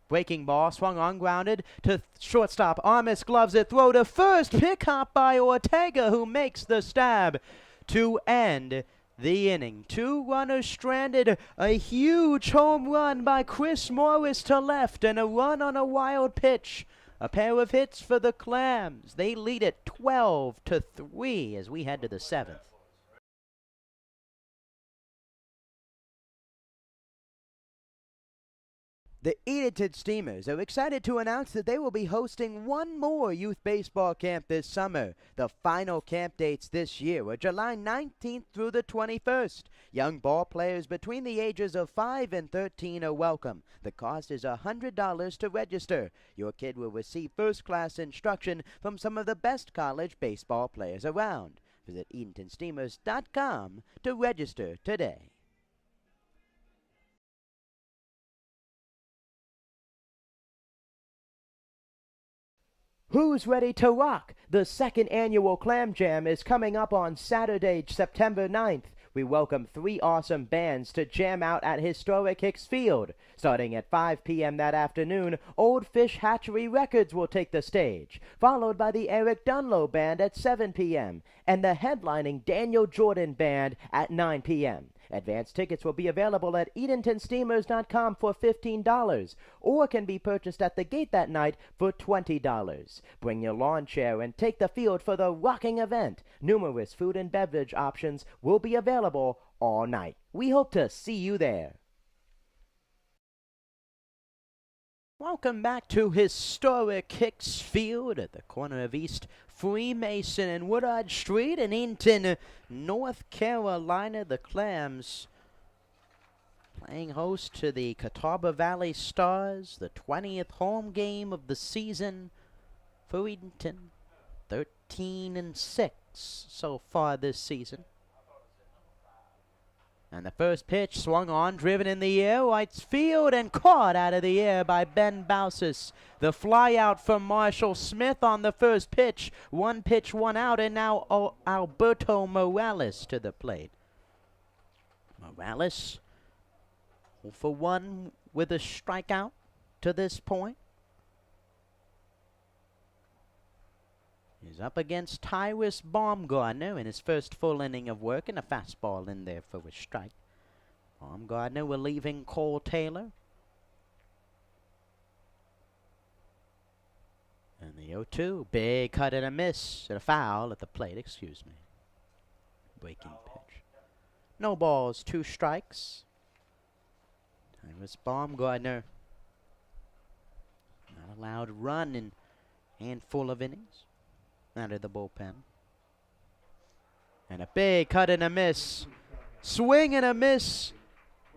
Breaking ball, swung on, grounded to shortstop. Armis gloves it, throw to first. Pick hop by Ortega, who makes the stab to end the inning. 2 runners stranded. A huge home run by Chris Morris to left, and a run on a wild pitch. A pair of hits for the Clams. They lead it 12-3 as we head to the 7th. The Edenton Steamers are excited to announce that they will be hosting one more youth baseball camp this summer. The final camp dates this year are July 19th through the 21st. Young ball players between the ages of 5 and 13 are welcome. The cost is $100 to register. Your kid will receive first-class instruction from some of the best college baseball players around. Visit EdentonSteamers.com to register today. Who's ready to rock? The second annual Clam Jam is coming up on Saturday, September 9th. We welcome 3 awesome bands to jam out at historic Hicks Field. Starting at 5 p.m. that afternoon, Old Fish Hatchery Records will take the stage, followed by the Eric Dunlow Band at 7 p.m. and the headlining Daniel Jordan Band at 9 p.m. Advanced tickets will be available at EdentonSteamers.com for $15 or can be purchased at the gate that night for $20. Bring your lawn chair and take the field for the rocking event. Numerous food and beverage options will be available all night. We hope to see you there. Welcome back to historic Hicks Field at the corner of East Freemason and Woodard Street in Edenton, North Carolina. The Clams playing host to the Catawba Valley Stars, the 20th home game of the season for Edenton. 13-6 so far this season. And the first pitch swung on, driven in the air, right field, and caught out of the air by Ben Bausis. The fly out from Marshall Smith on the first pitch. One pitch, one out, and now Alberto Morales to the plate. Morales, 0 for 1 with a strikeout to this point. He's up against Tyrus Baumgartner in his first full inning of work, and a fastball in there for a strike. Baumgartner relieving Cole Taylor. And the 0-2, big cut and a miss, and a foul at the plate, excuse me. Breaking pitch. No balls, 2 strikes. Tyrus Baumgartner not allowed run in a handful of innings. Out of the bullpen. And a big cut and a miss. Swing and a miss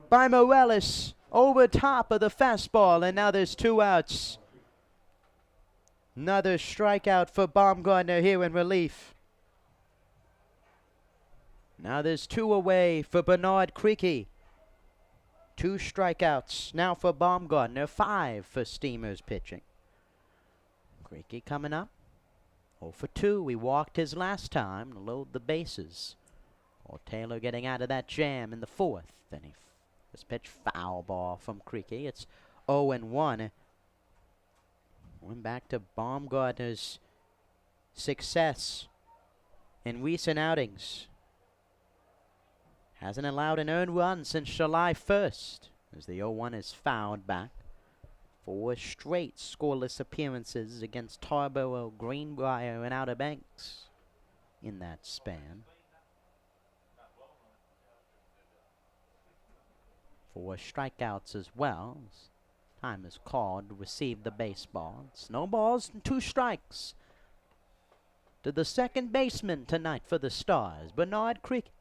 by Morales over top of the fastball. And now there's 2 outs. Another strikeout for Baumgartner here in relief. Now there's 2 away for Bernard Creaky. 2 strikeouts now for Baumgartner. 5 for Steamers pitching. Creaky coming up. 0 for 2. He walked his last time to load the bases. Or Taylor getting out of that jam in the 4th. Then this pitch foul ball from Creaky. It's 0-1. Going back to Baumgartner's success in recent outings. Hasn't allowed an earned run since July 1st. As the 0-1 is fouled back. 4 straight scoreless appearances against Tarboro, Greenbrier, and Outer Banks in that span. 4 strikeouts as well. Time is called to receive the baseball. It's no balls and 2 strikes to the second baseman tonight for the Stars, Bernard Creaky.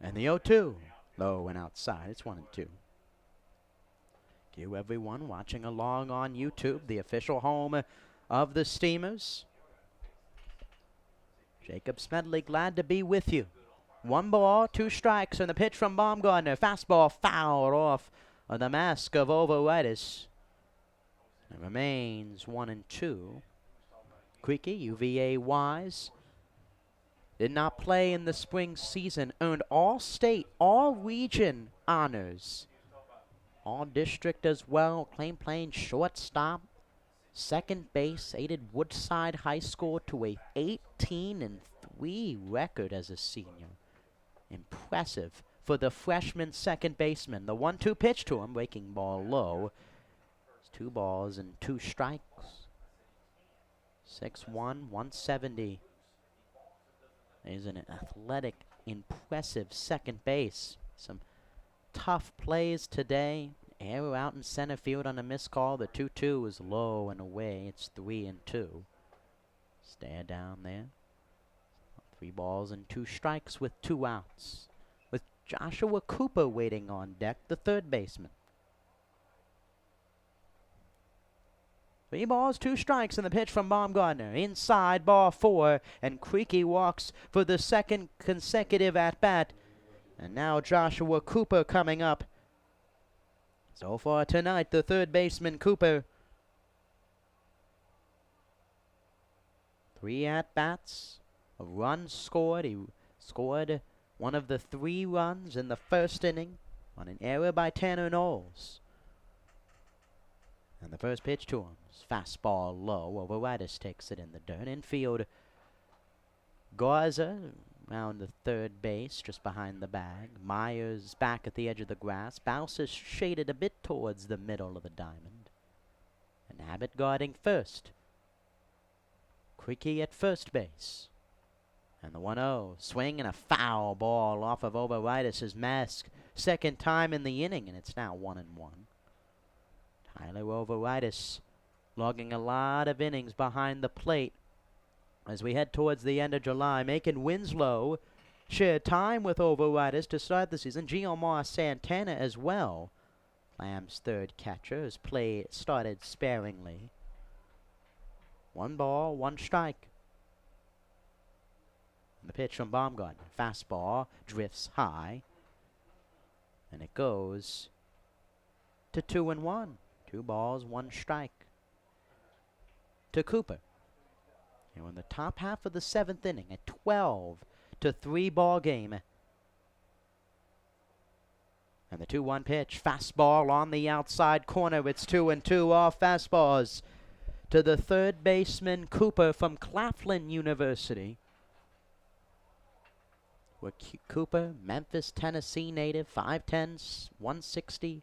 And the 0-2, low and outside. It's 1-2. You everyone watching along on YouTube, the official home of the Steamers. Jacob Smedley, glad to be with you. 1 ball, 2 strikes, and the pitch from Baumgartner. Fastball fouled off of the mask of ovaritis. It remains 1-2. Creaky, UVA-wise, did not play in the spring season. Earned all-state, all-region honors. All district as well. Playing shortstop. Second base. Aided Woodside High School to a 18-3 record as a senior. Impressive for the freshman second baseman. The 1-2 pitch to him. Breaking ball low. It's 2 balls and 2 strikes. 6'1", 170. Is an athletic, impressive second base. Some tough plays today. Arrow out in center field on a missed call. The 2-2 is low and away. It's 3-2. Stare down there. 3 balls and 2 strikes with 2 outs. With Joshua Cooper waiting on deck, the third baseman. 3 balls, 2 strikes, and the pitch from Baumgartner. Inside, ball 4, and Creaky walks for the second consecutive at-bat. And now Joshua Cooper coming up. So far tonight, the third baseman, Cooper. 3 at-bats, a run scored. He scored one of the 3 runs in the first inning on an error by Tanner Knowles. And the first pitch to him is fastball low. Ovaritis takes it in the dirt. Infield, Garza round the third base, just behind the bag. Myers back at the edge of the grass. Bouse is shaded a bit towards the middle of the diamond. And Abbott guarding first. Creaky at first base. And the 1-0. Swing and a foul ball off of Overitis' mask. Second time in the inning, and it's now 1-1. Tyler Overitis logging a lot of innings behind the plate as we head towards the end of July. Macon Winslow shared time with Overitis to start the season. Giomar Santana as well. Lamb's third catcher has started sparingly. 1 ball, 1 strike. And the pitch from Baumgartner. Fastball drifts high. And it goes to 2-1. 2 balls, 1 strike. To Cooper. And we're in the top half of the 7th inning. A 12-3 ball game. And the 2-1 pitch. Fastball on the outside corner. It's 2-2 off fastballs to the third baseman Cooper from Claflin University. Where Cooper, Memphis, Tennessee native, 5'10", 160.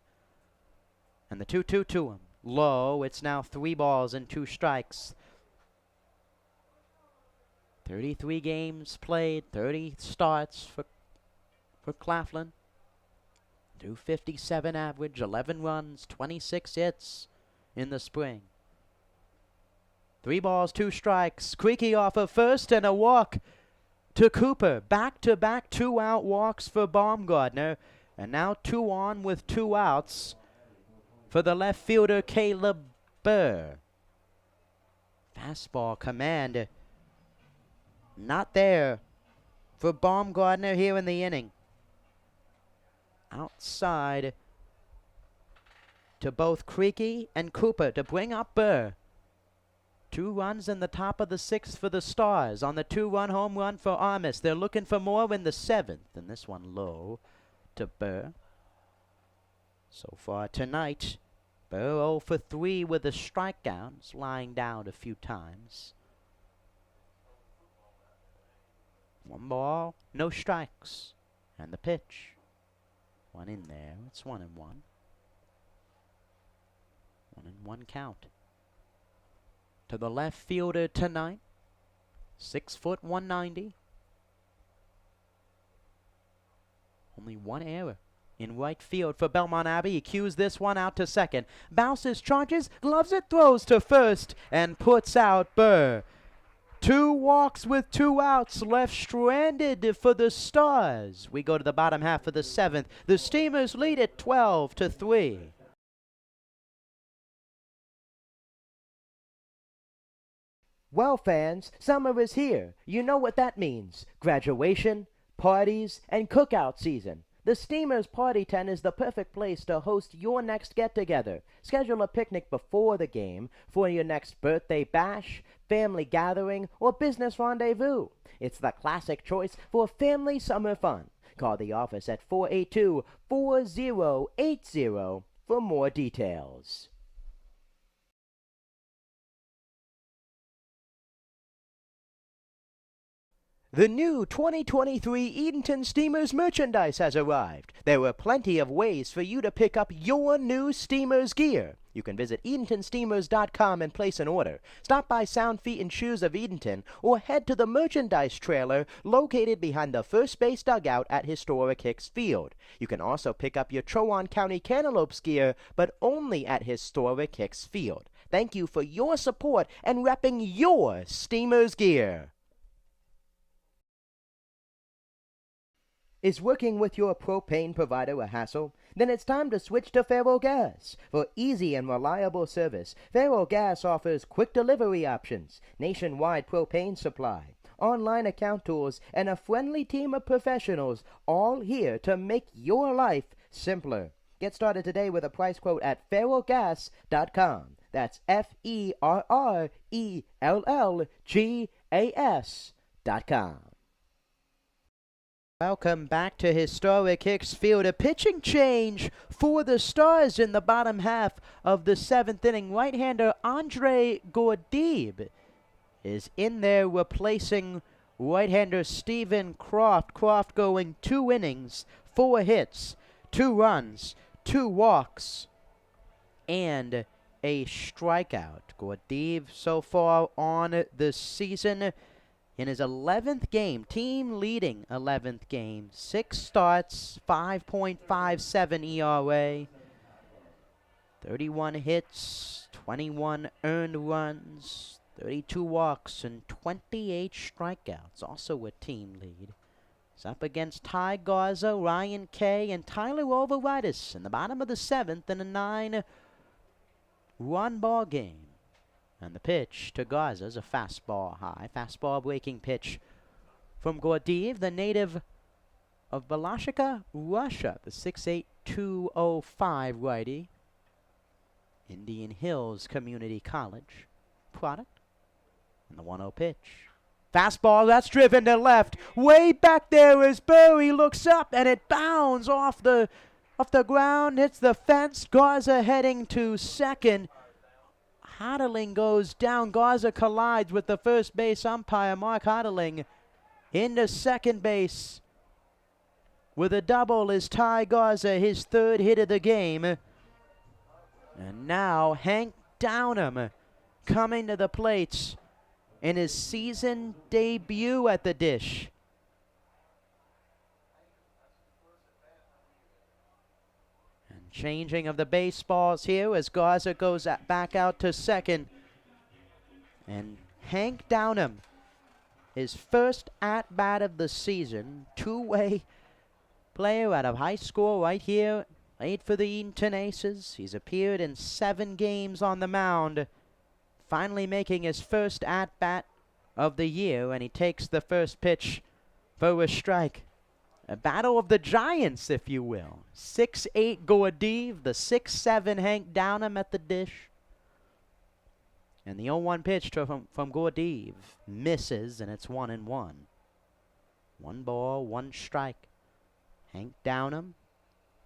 And the 2-2 to him. Low. It's now 3 balls and 2 strikes. 33 games played, 30 starts for Claflin. 257 average, 11 runs, 26 hits in the spring. 3 balls, 2 strikes. Creaky off of first and a walk to Cooper. Back-to-back 2-out walks for Baumgartner. And now 2 on with 2 outs for the left fielder Caleb Burr. Fastball command not there for Baumgartner here in the inning. Outside to both Creaky and Cooper to bring up Burr. 2 runs in the top of the 6th for the Stars on the 2-run home run for Armis. They're looking for more in the 7th, and this one low to Burr. So far tonight, Burr 0 for 3 with a strikeout, lying down a few times. 1 ball, no strikes, and the pitch. 1 in there. It's 1-1. 1-1 count. To the left fielder tonight, 6 foot 190. Only 1 error in right field for Belmont Abbey. He cues this one out to second. Bounces, charges, gloves it, throws to first, and puts out Burr. 2 walks with 2 outs left stranded for the Stars. We go to the bottom half of the 7th. The Steamers lead it 12-3. Well, fans, summer is here. You know what that means. Graduation, parties, and cookout season. The Steamers Party Tent is the perfect place to host your next get-together. Schedule a picnic before the game for your next birthday bash, family gathering, or business rendezvous. It's the classic choice for family summer fun. Call the office at 482-4080 for more details. The new 2023 Edenton Steamers merchandise has arrived. There are plenty of ways for you to pick up your new Steamers gear. You can visit EdentonSteamers.com and place an order. Stop by Sound Feet and Shoes of Edenton or head to the merchandise trailer located behind the first base dugout at historic Hicks Field. You can also pick up your Chowan County Cantaloupes gear, but only at historic Hicks Field. Thank you for your support and repping your Steamers gear. Is working with your propane provider a hassle? Then it's time to switch to Faro Gas. For easy and reliable service, Faro Gas offers quick delivery options, nationwide propane supply, online account tools, and a friendly team of professionals, all here to make your life simpler. Get started today with a price quote at FaroGas.com. That's FERRELLGAS.com. Welcome back to historic Hicks Field. A pitching change for the Stars in the bottom half of the 7th inning. Right-hander Andre Gordib is in there replacing right-hander Stephen Croft. Croft going 2 innings, 4 hits, 2 runs, 2 walks, and a strikeout. Gordeev so far on the season in his 11th game, team leading 11th game, 6 starts, 5.57 ERA, 31 hits, 21 earned runs, 32 walks, and 28 strikeouts. Also a team lead. He's up against Ty Garza, Ryan Kay, and Tyler Overitis in the bottom of the 7th in a 9-run ball game. And the pitch to Garza is a fastball high. Fastball breaking pitch from Gordeev, the native of Balashika, Russia, the 6'8", 205 righty. Indian Hills Community College product. And the 1-0 pitch. Fastball, that's driven to left. Way back there is Burry, looks up, and it bounds off the ground, hits the fence. Garza heading to second. Hardeling goes down. Garza collides with the first base umpire, Mark Hardeling, into second base. With a double is Ty Garza, his 3rd hit of the game. And now Hank Downham coming to the plate in his season debut at the dish. And changing of the baseballs here as Garza goes back out to second. And Hank Downham, his first at-bat of the season, 2-way player out of high school right here. Played for the Edenton Aces. He's appeared in 7 games on the mound. Finally making his first at-bat of the year, and he takes the first pitch for a strike. A battle of the giants, if you will. 6'8" Gordeev, the 6'7" Hank Downham at the dish. And the 0-1 pitch from Gordeev misses, and it's 1-1. 1 ball, 1 strike. Hank Downham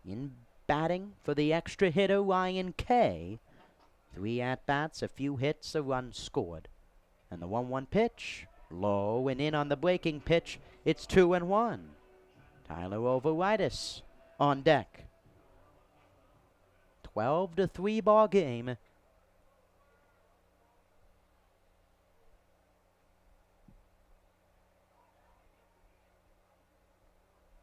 in batting for the extra hitter Ryan Kay. 3 at-bats, a few hits, a run scored. And the 1-1 pitch, low and in on the breaking pitch. It's 2-1. Tyler Overitis on deck. 12-3 ball game.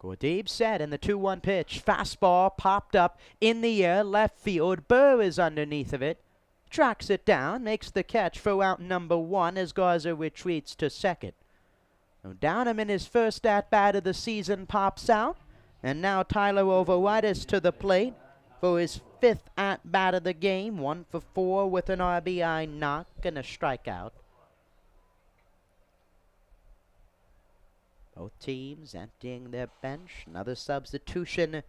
Gordeev set in the 2-1 pitch. Fastball popped up in the air, left field. Burr is underneath of it. Tracks it down, makes the catch for out number 1 as Garza retreats to second. So Downham in his first at-bat of the season pops out. And now Tyler Overitis to the plate for his 5th at-bat of the game. 1 for 4 with an RBI knock and a strikeout. Both teams emptying their bench. Another substitution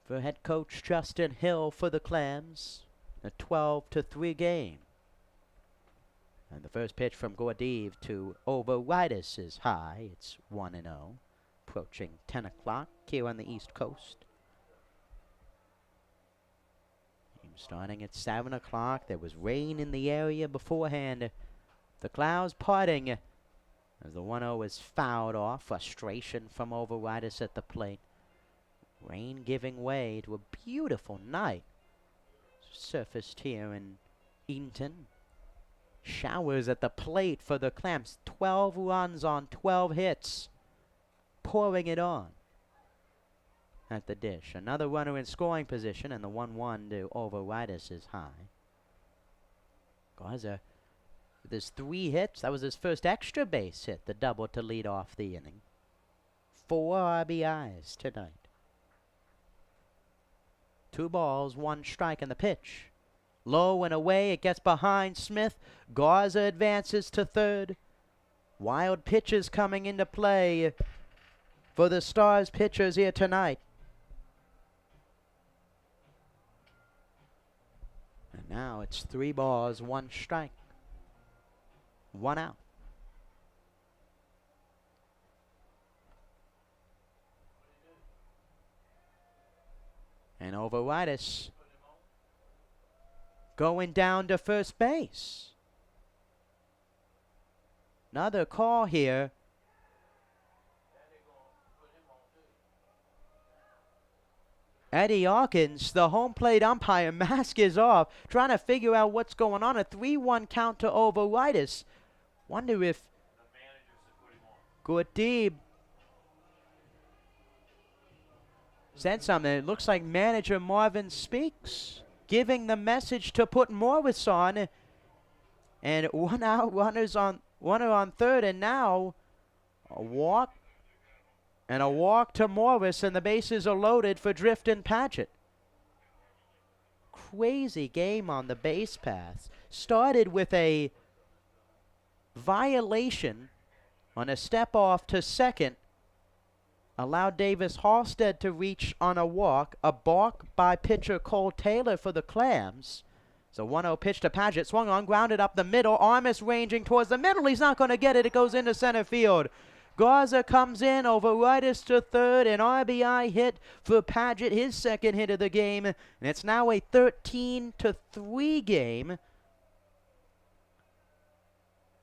for head coach Justin Hill for the Clams. A 12-3 game. And the first pitch from Gordeev to Overitis is high. It's 1-0. Approaching 10 o'clock here on the East Coast. Game starting at 7 o'clock. There was rain in the area beforehand. The clouds parting as the 1-0 is fouled off. Frustration from Overitis at the plate. Rain giving way to a beautiful night surfaced here in Edenton. Showers at the plate for the Clams. 12 runs on 12 hits. Pouring it on at the dish. Another runner in scoring position, and the 1-1 to Overitis is high. Garza with his 3 hits. That was his first extra base hit, the double to lead off the inning. 4 RBIs tonight. 2 balls, 1 strike in the pitch. Low and away, it gets behind Smith. Garza advances to third. Wild pitches coming into play for the Stars pitchers here tonight. And now it's 3 balls, 1 strike. 1 out. And Overitis going down to first base. Another call here. Eddie Hawkins, the home plate umpire, mask is off, trying to figure out what's going on. A 3-1 count to Overitis. Wonder if Gurdeeb said something. It looks like manager Marvin Speaks giving the message to put Morris on. And 1 out, runner on third, and now a walk. And a walk to Morris, and the bases are loaded for Drift and Paget. Crazy game on the base paths. Started with a violation on a step off to second. Allowed Davis Halstead to reach on a walk. A balk by pitcher Cole Taylor for the Clams. So 1-0 pitch to Paget. Swung on, grounded up the middle. Armas ranging towards the middle. He's not going to get it. It goes into center field. Garza comes in, Overitis to third, an RBI hit for Paget, his second hit of the game, and it's now a 13-3 game.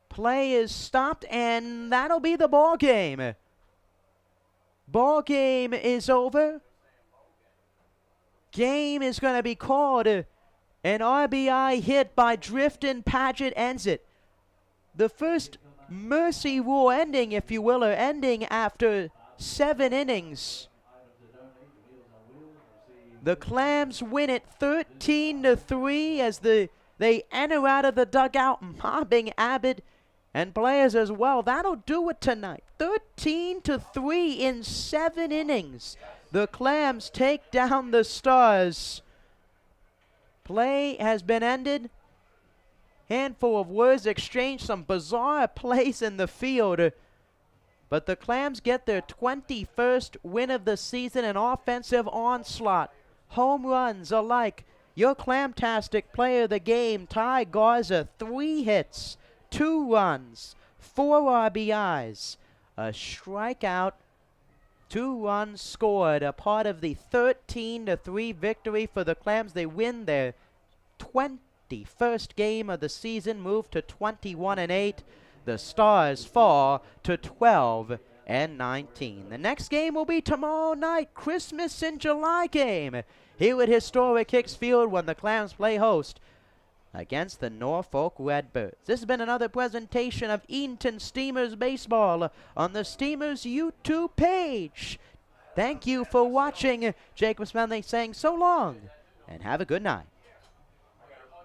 Play is stopped, and that'll be the ball game. Ball game is over. Game is going to be called. An RBI hit by Drift and Paget ends it. The first mercy rule ending, if you will, or ending after 7 innings. The Clams win it 13-3 as they enter out of the dugout, mobbing Abbott and players as well. That'll do it tonight. 13-3 in 7 innings. The Clams take down the Stars. Play has been ended. Handful of words exchanged, some bizarre plays in the field. But the Clams get their 21st win of the season, an offensive onslaught. Home runs alike. Your Clamtastic player of the game, Ty Garza, 3 hits, 2 runs, 4 RBIs, a strikeout, 2 runs scored, a part of the 13-3 victory for the Clams. They win their 21st game of the season, move to 21-8. The Stars fall to 12-19. The next game will be tomorrow night, Christmas in July game, here at historic Hicks Field when the Clams play host against the Norfolk Redbirds. This has been another presentation of Edenton Steamers Baseball on the Steamers YouTube page. Thank you for watching. Jacob Smedley saying so long and have a good night.